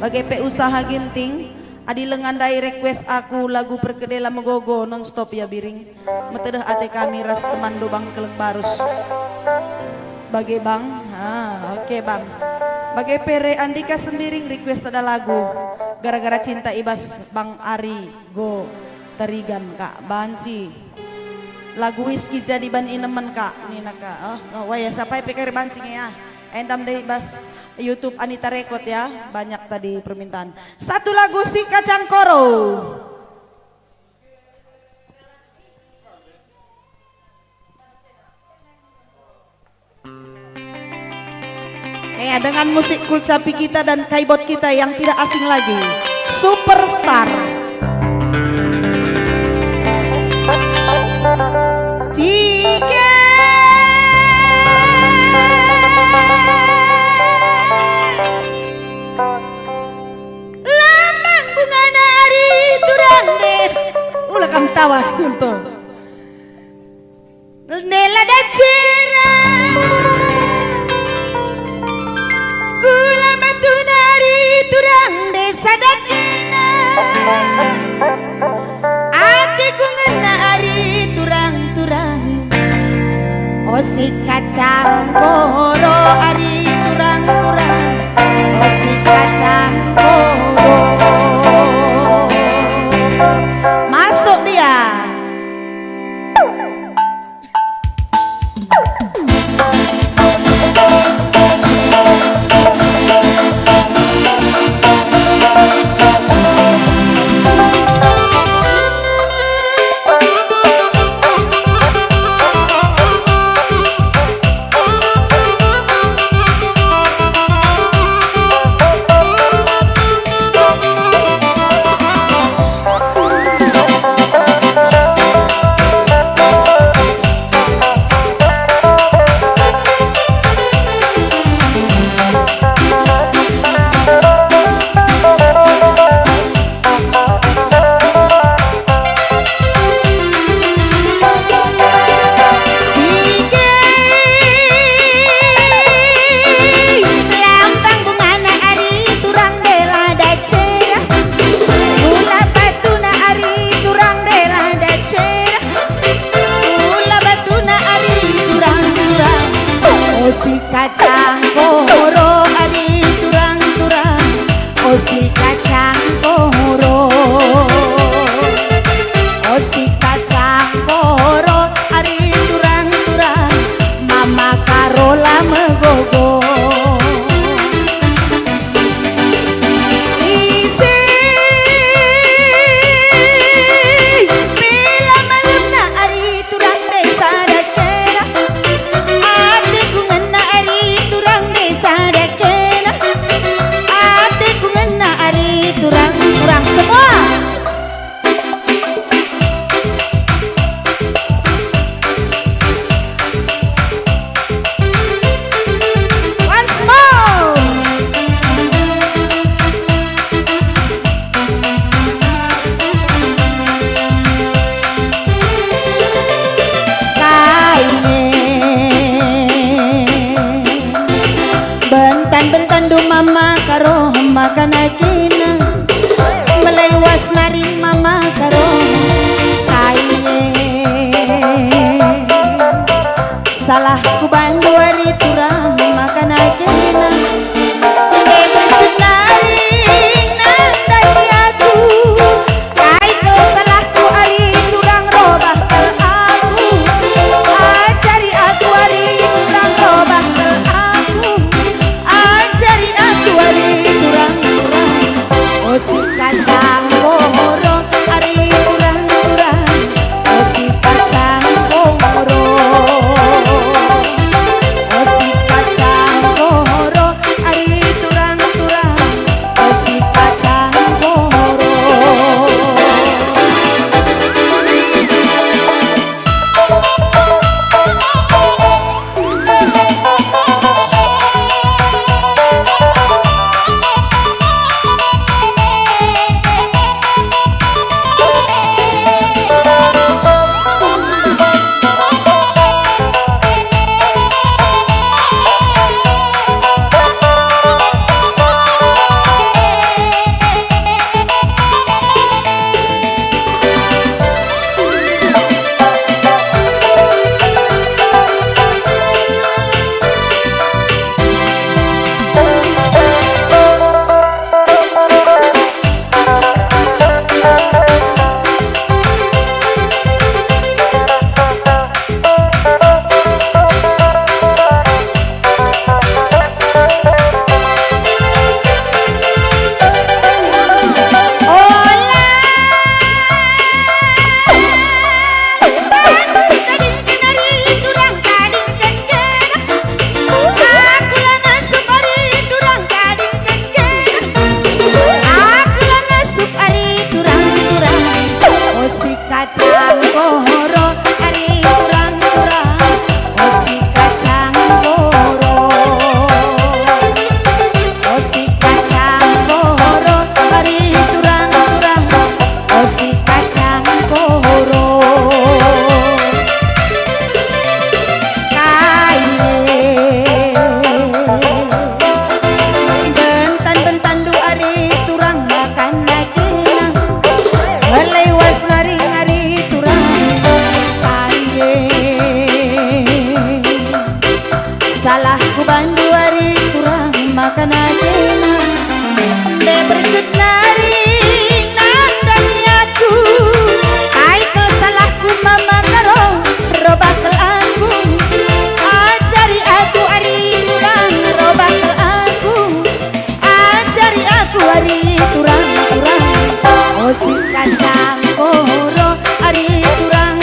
Speaker 2: Bagai pe usaha ginting, adi lengandai request aku lagu perkedela megogo nonstop ya biring. Metedah ate kami ras teman dobang kelek barus. Bagai bang, oke bang. Bagai pere Andika Sembiring request ada lagu. Gara-gara cinta ibas Bang Ari go tarigan kak banci. Lagu whisky jadi ban inemen kak nina kak. Oh waya sampai pikir bancing ya. Endam deh bas YouTube Anita Record ya. Banyak tadi permintaan. Satu lagu si Kacang Koro. Ya dengan musik kulcapi kita dan keyboard kita yang tidak asing lagi. Superstar. Jika lambang bunga nari turang deh, ulah kamu tawa untuk nela dan cerah, gula batu nari turang deh sadakina, hatiku ngena ari turang-turang. Oh si kacang koro ari turang-turang. Oh si kacang koro. Masuk dia. mama karo makanakina melewas nari mama karo kaiye salah ku bandu ari turang makanakina bercut nari nang dari aku kai ke salahku ari turang robah kel aku ajari aku ari turang robah kel aku ajari aku ari turang osip kacang koro ari turang osip kacang koro osip kacang koro ari turang osip kacang koro. Salah ku bandu ari kurang makan ajena de bercut nari nang daniaku ai ke salahku mama karo robah kel aku ajari aku ari kurang robah kel aku ajari aku ari kurang osip kacang koro ari kurang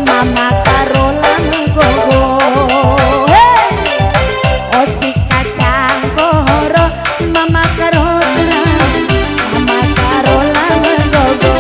Speaker 2: mama karo lang gogo. Osip kacang koro mama karo lang gogo.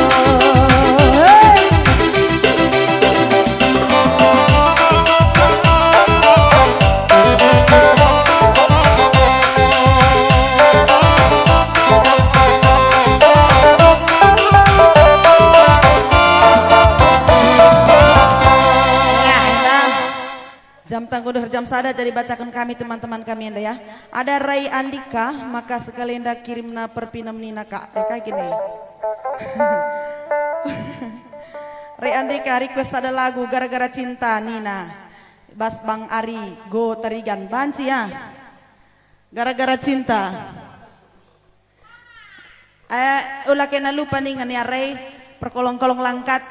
Speaker 1: Jam tangguh jam sada jadi bacakan kami teman-teman kami anda ya. Ada Ray Andika maka sekali anda kirimna perpinam nina kak kayak gini. Ray Andika request ada lagu gara-gara cinta Nina. Bas Bang Ari Go Tarigan banci ya. Gara-gara cinta. Ulah kena lupa nih ya Ray perkolong-kolong langkat.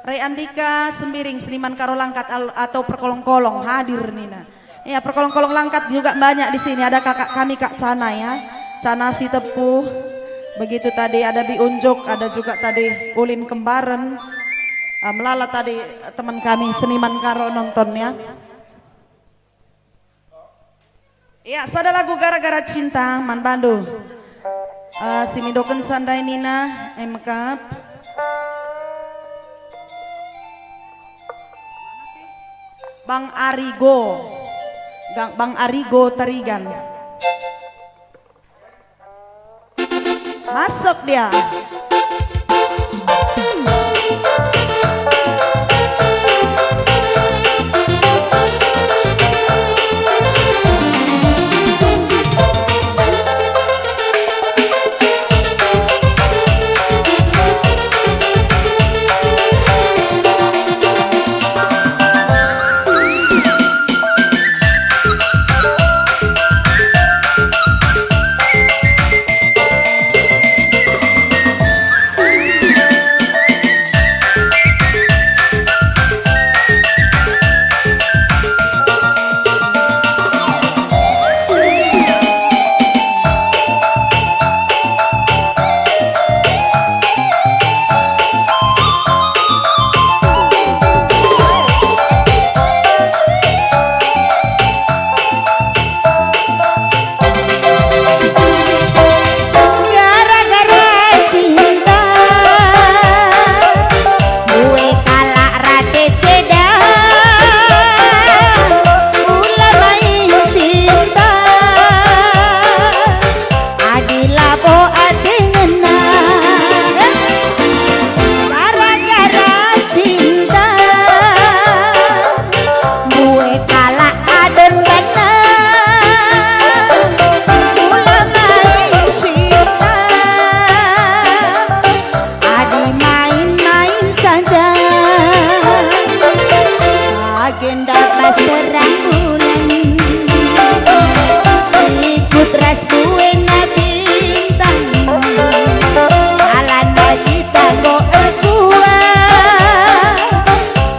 Speaker 1: Ray Andika Sembiring Seniman Karo Langkat atau perkolong-kolong hadir Nina. Ya perkolong-kolong langkat juga banyak di sini. Ada kakak kami Kak Cana ya, Cana si Tepuh. Begitu tadi ada Biunjuk, ada juga tadi Ulin Kembaran. Melala tadi teman kami Seniman Karo nonton ya. Ya sada lagu gara-gara cinta Man Bandu. Simidoken sandai Nina, emkap. Bang Arigo Tarigan. Masuk dia.
Speaker 2: agenda pas terang bulan ikut ras buena bintang alana kita go ekua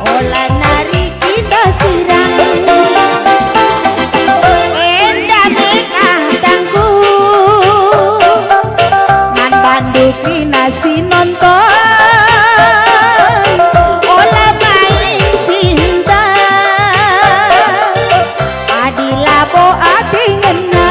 Speaker 2: olah nari kita sirang enda meka tangku man banduki nasi nonton olah main cinta adila bo ati ngena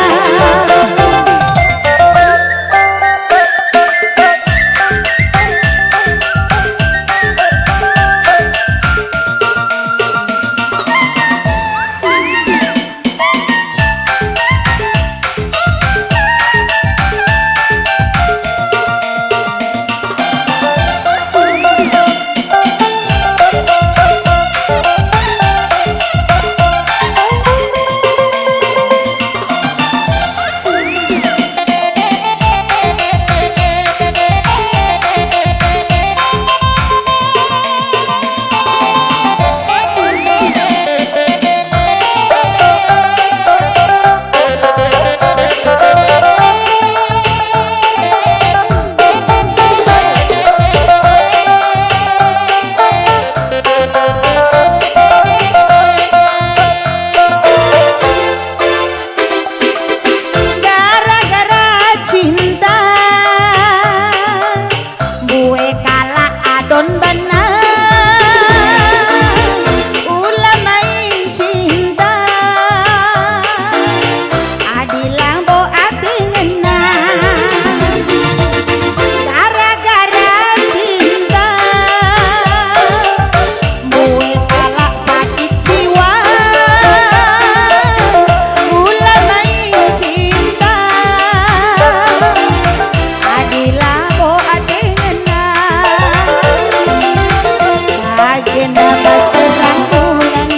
Speaker 2: agenda pas terang bulan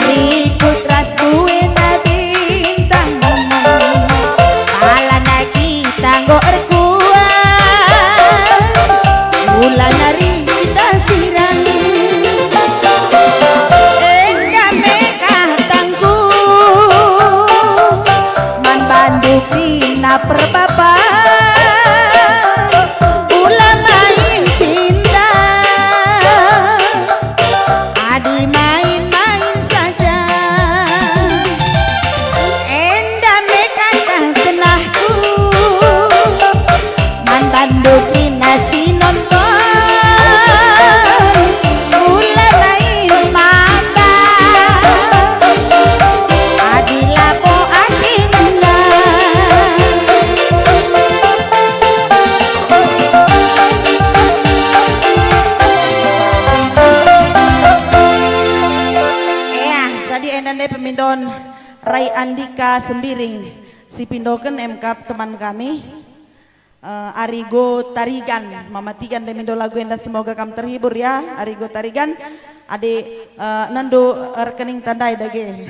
Speaker 2: ikut ras buena bintang alana kita go erkua bulan nari kita sirang enda meka tangku man banduki na perbapa banduki nasi nonton mula main mata adila po akhirnya jadi endande pemindon Rai Andika Sembiring si pindoken MK teman kami Arigo Tarigan, Mama Tigan demindo lagu enda semoga kamu terhibur ya. Arigo Tarigan, adik Nando rekening tandai dage.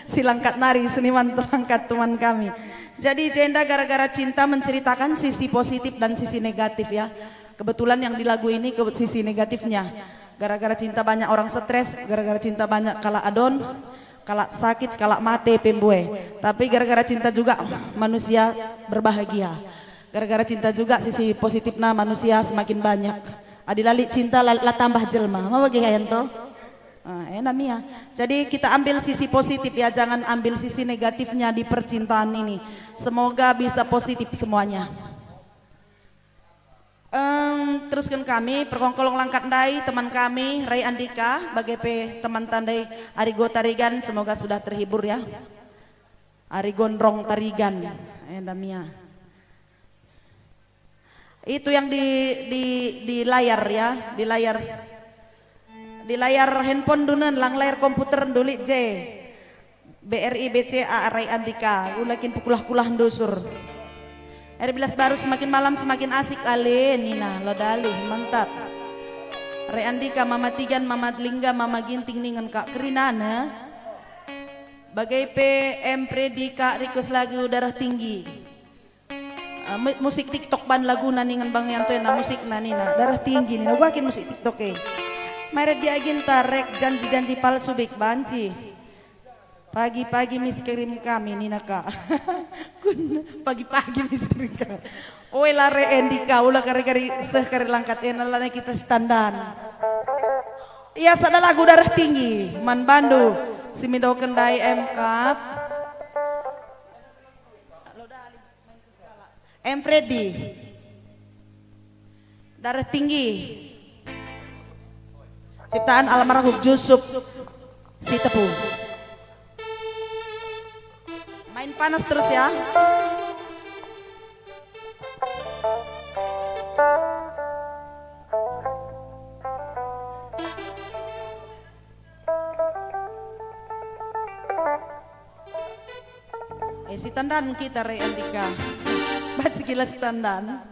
Speaker 2: Silangkat nari seniman terangkat teman kami. Jadi jenda gara-gara cinta menceritakan sisi positif dan sisi negatif ya. Kebetulan yang di lagu ini ke sisi negatifnya. Gara-gara cinta banyak orang stres, gara-gara cinta banyak kalah adon, kalah sakit, kalah mati pembue. Tapi gara-gara cinta juga manusia berbahagia. Gara-gara cinta juga sisi positifnya manusia semakin banyak. Adilali cinta la tambah jelma. Mau bagi ento? Enak Mia. Jadi kita ambil sisi positif ya, jangan ambil sisi negatifnya di percintaan ini. Semoga bisa positif semuanya. Teruskan kami perkongkolong langkat ndai teman kami Rai Andika bagai teman tandai Arigo Tarigan, semoga sudah terhibur ya. Arigondrong Tarigan. Enak Mia. Itu yang di layar ya, di layar handphone dunen, lang layar komputer dulit J BRI BCA Rai Andika, ulakin pukulah-kulah ndusur. R11 baru semakin malam semakin asik ale Nina lodali mantap. Rai Andika, Mama Tigan, Mama Lingga, Mama Ginting ningan Kak Kerinana. Bagai PM Predika request lagu darah tinggi. Musik TikTok ban lagu naningan bang yang tuh na musik nanina darah tinggi nina wakin musik TikTok Meret dia gintarek janji-janji palsu bik banci. Pagi-pagi mis kirim kami Nina kak. Pagi-pagi mis kirim kami. Oe lare endika ulah kari-kari sekari langkat enalane kita standan. Iya sada lagu darah tinggi Man Bandu Simido Kendai MK M Freddy Darah Tinggi ciptaan almarhum Yusuf Si Tepu. Main panas terus ya. Si tandan kita Re Andika. Bat sekilas tandan.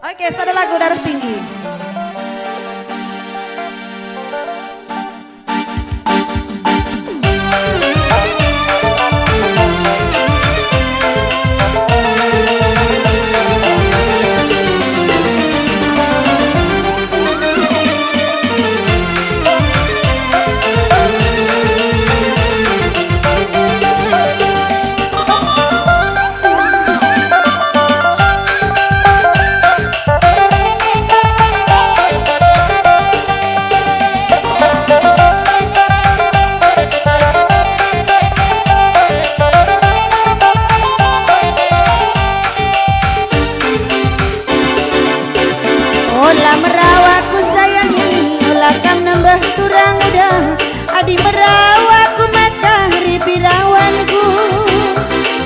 Speaker 2: Oke, ada lagu Darah Tinggi.
Speaker 5: Olah merawaku sayangi, olah kam nambah kurang udah. Adi merawaku matahari pirawanku.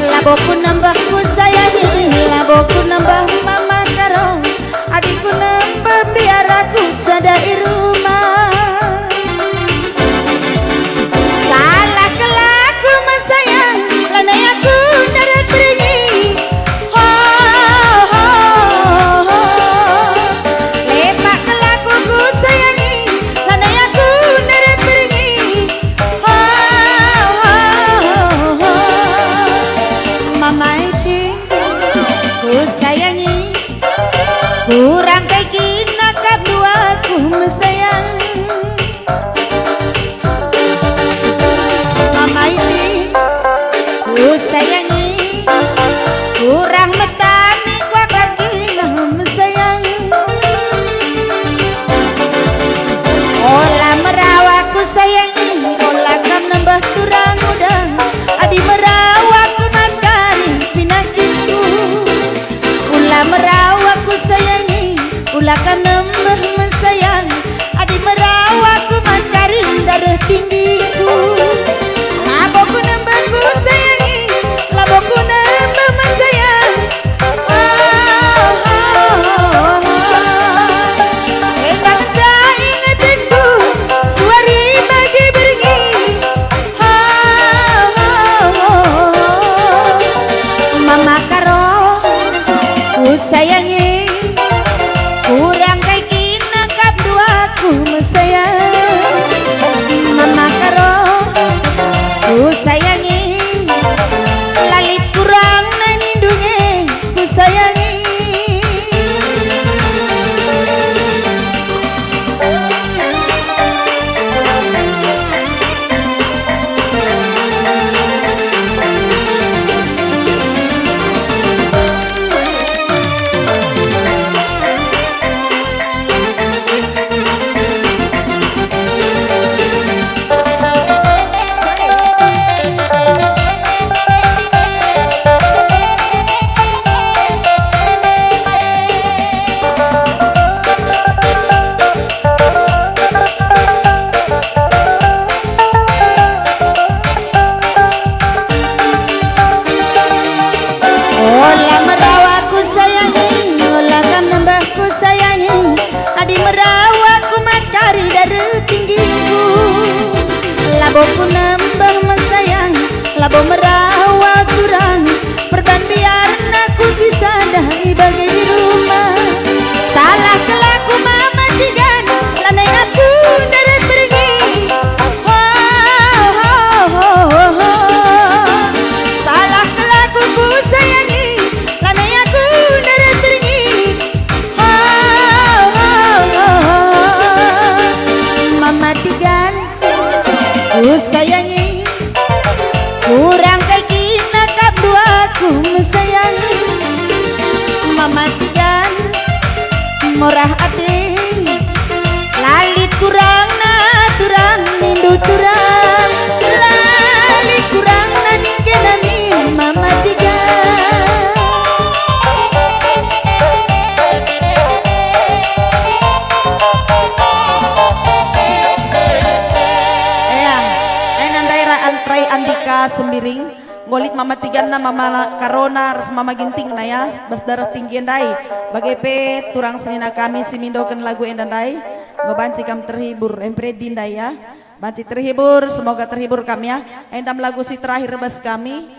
Speaker 5: Laboku nambahku sayangi, laboku nambah mama karo. Adiku nambah biar aku sadai rumah. Salah kelaku mas sayang, lanai aku darat bernyi. Kurang kayak kina kaduaku mesayang. Mama ini ku sayangi, kurang metani kuakar kina mesayang. Olah merawaku sayangi, olah kam nambah kurang udang. Adi merawaku makari pinakitku. Ulah merawaku sayangi, ulah kan nambah mesayang. Adi merawaku makari darah tinggiku. Laboku nambahku sayangi, laboku nambah mesayang. Entah cah ingatinku, suari bagi bernyi. Mama karo ku sayangi, kurang kayak kina kap duaku mesayang. Mama karo ku sayangi, lalit kurang nanindunge ku sayangi. Olah merawaku sayangi, olah kam nambahku sayangi. Adi merawaku makari darah tinggiku. Laboku nambah mesayang, labo merawat kurang. Perban biar aku sisa dahi bagai di rumah. Salah kelaku mama tigan, lanai aku darat bernyi. Salah kelakuku sayangi, lanai aku darat bernyi.
Speaker 1: daerah Sembiring, ngolit mama 36 mama Karona res mama Ginting na ya, bas darah tinggi endai. Bagepe turang senina kami simindoken lagu endandai, ngobanci kam terhibur empre dindai ya. Banci terhibur, semoga terhibur kami ya. Endam lagu si terakhir bas kami.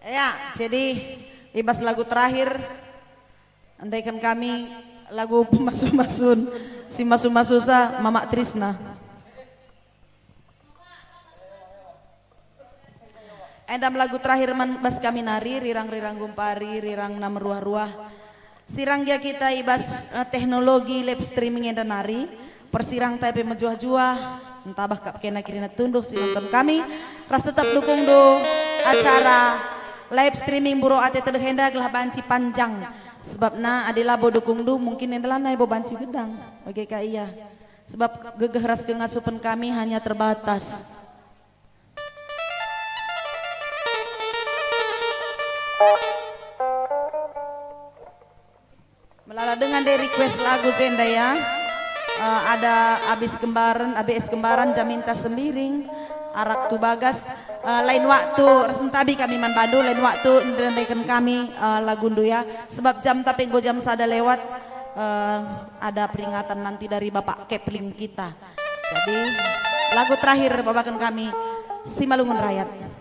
Speaker 1: Ya, jadi ibas lagu terakhir andaikan kami lagu pemasun-masun si masu-masusa Mama Trisna. Endam lagu terakhir bas kami nari rirang-rirang gumpari rirang nam ruah-ruah. Sirang dia kita ibas teknologi live streaming enda nari persirang tapi menjuah-juah entabah kap kena kirina tunduh si nonton kami ras tetap dukung do acara live streaming buro ate teduh henda gelah banci panjang sebabna adalah bo dukung du mungkin adalah naik bo banci gedang bagi iya sebab gegeh ras kengasupan kami hanya terbatas. Melala dengan dari request lagu tenda ya, ada abis kembaran Jaminta Sembiring, arak tu bagas, lain waktu resentabi kami man Badu, lain waktu ndendekan kami lagu ndu ya, sebab jam tapi go jam sada lewat, ada peringatan nanti dari Bapak Kepling kita. Jadi lagu terakhir babakan kami Simalungun Rakyat.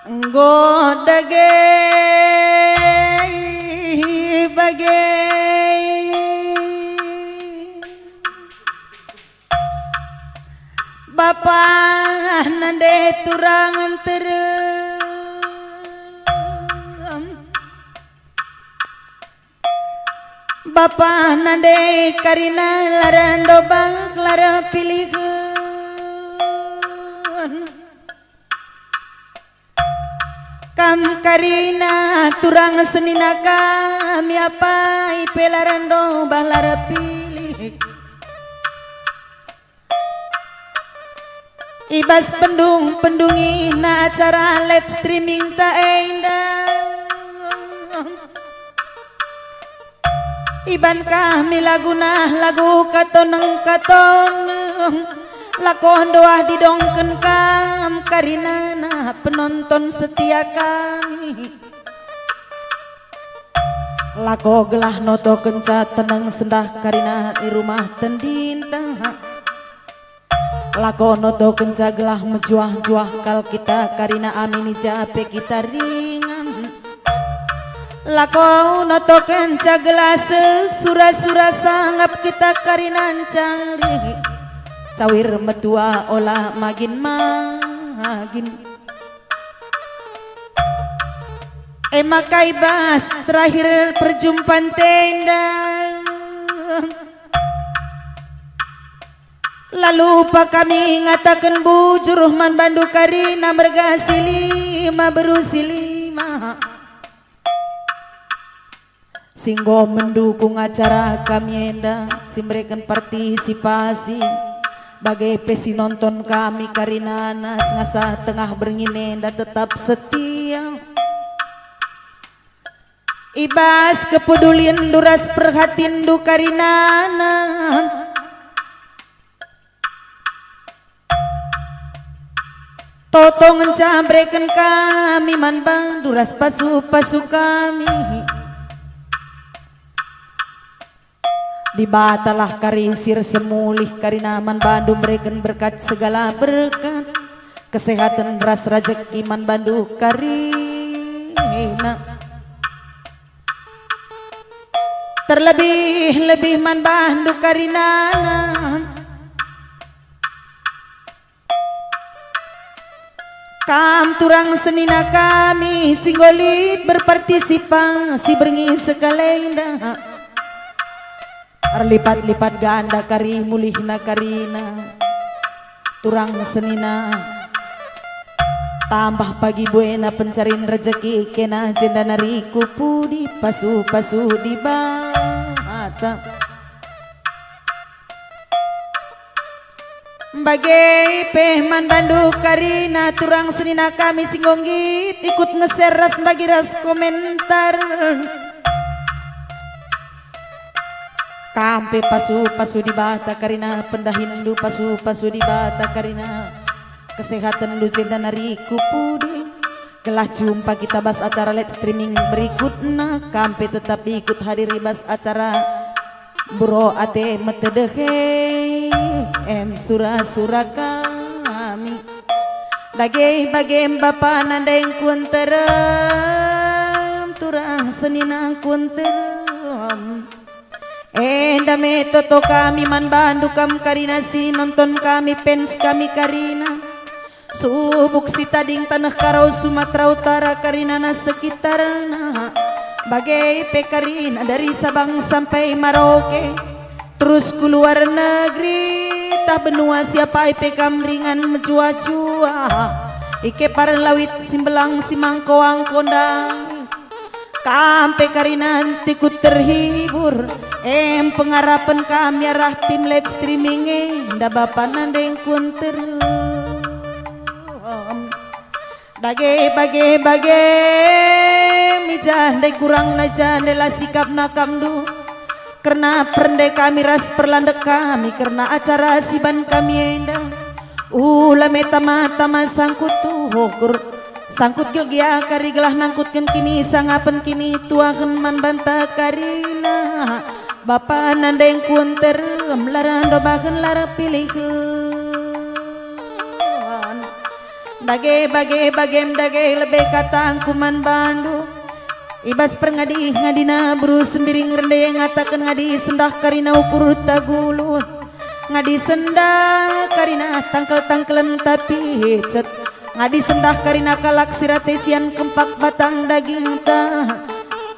Speaker 1: Godage bagai Bapa nande turangan terem Bapa nande karina larando bang lara pilihan Kam karina turang senina kami apa ipelarando balara pilih Ibas pendungi na acara live streaming tak indah Iban kami lagu katoneng lakon doa didongken kam karina na penonton setia kami lako gelah noto kenca tenang sendah karina di rumah tendinta lako noto kenca gelah menjuah-juah kal kita karina amini jape kita ringan lako noto kenca gelah sura-sura sanggap kita karina cari cawir metua olah magin makai bas terakhir perjumpaan tenda
Speaker 5: Lalu pa kami ngatakan bujur man bandu karina bergasilima berusilima singgo mendukung acara kami enda simberikan partisipasi bagai pesi nonton kami karina nas ngasa tengah bernginenda tetap setia ibas kepedulian duras perhatiin du karinana totong encambreken kami man bang duras pasu-pasu kami dibatalah karisir semulih karina man bandu mereken berkat segala berkat kesehatan ras rajeki man bandu karina terlebih-lebih man bandu karina kam turang senina kami singgolit berpartisipasi berngi sekalenda lipat-lipat ganda kari mulihna karina turang senina tambah pagi buena pencarin rezeki kena jenda nari kupu di pasu-pasu di bata bagai pehman bandu karina turang senina kami singonggit ikut nge-share ras bagi ras komentar kampe pasu-pasu di bata karina pendahin du pasu-pasu di bata karina kesehatan lu jenda nari kupudi gelah jumpa kita bas acara live streaming berikutnya kampe tetap ikut hadiri bas acara bro ate metedehe surah-surah kami bagai bapak nandeng kunterem turang seninang kunterem dame toto kami man bandu kam karina si nonton kami fans kami karina subuk si tading tanah karau Sumatera Utara karina na sekitarna bagai pekarina dari Sabang sampai Merauke terus keluar negeri tak benua siapa ipe kamringan menjua-jua ike parlawit simbelang simangkoang kondang kampe karina tikut terhibur pengharapan kami arah tim live streaming nda bapak nandeng kunter bagai mijandai kurang najandela sikap nakamdu karena perende kami ras perlandek kami karena acara siban kami endang ulame tama-tama sangkut tuhukur sangkut gilgia kari gelah nangkutkan kini sangapen kini tuakan man banta karina bapak nandeng kunter melarang dobakan lara pilih bagai lebih kata angkuman bandu ibas perngadi ngadina buru sendiri ngerende ngatakan ngadi sendah karina ukur tagulut ngadi sendah karina tangkel-tangkelen tapi cet ngadi sendah karina kalak sirate cian kempak batang daging ta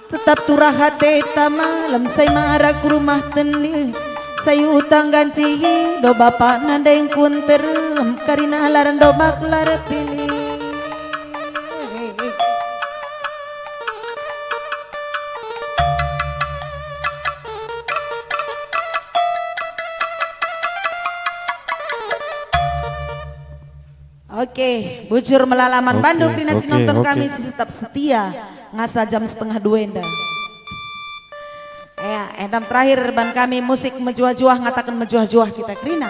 Speaker 5: tetap turah hati malam saya marah ke rumah tenli saya utang ganti do bapak nandeng kunter karina laran do baklar pilih Oke, bujur melalaman Bandung Rina nonton kami tetap setia ngasa jam 1:30 enda. Ya, endam terakhir ban kami musik menjuah-juah ngatakan menjuah-juah kita Krina.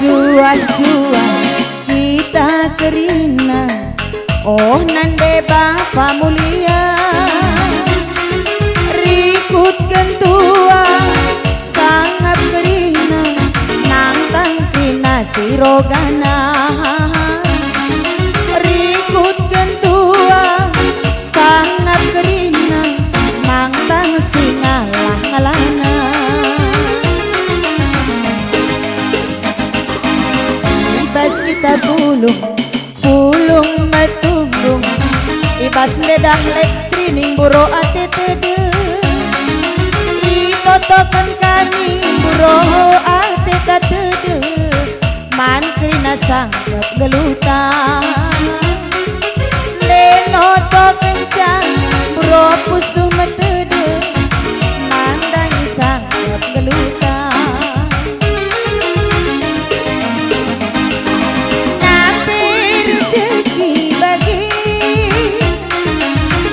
Speaker 5: Jua-jua kita kerina oh nande bapa mulia sirogana rikut kentua sangat kerina mangtang singalang-alana ibas kita pulung matunggung ibas dedah live streaming buro ate tede itotokan kami buro ate tatede man kerina sangkep gelutan lenoto kencang buro pusu matede mandang sangkep gelutan nape rezeki bagi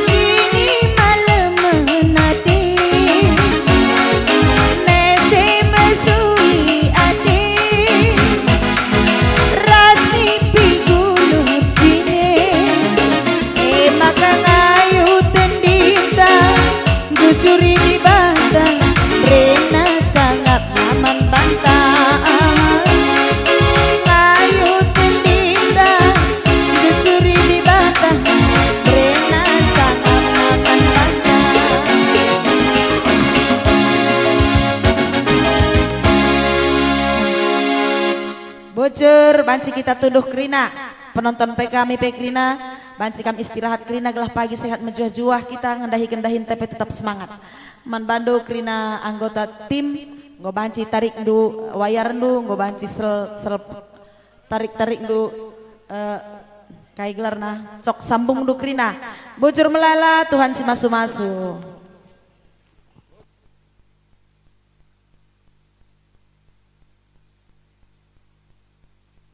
Speaker 5: ini malam menati nese mesui ati rasmi pigulup cine maka ngayu tendita jujur ini bantah rena sangat aman bantah ngayu tendita jujur ini bantah rena sangat aman bantah
Speaker 2: Bocor, banci kita tunduh kerina. Penonton kami Pekrina, banci kami istirahat kerina gelah pagi sehat menjuah-juah kita ngendahi-gendahin tapi tetap semangat. Man bandu kerina anggota tim, ngo banci tarik du wayar du, ngo banci sel tarik du kai gelar nah cok sambung du kerina. Bocor melala Tuhan si masu-masu.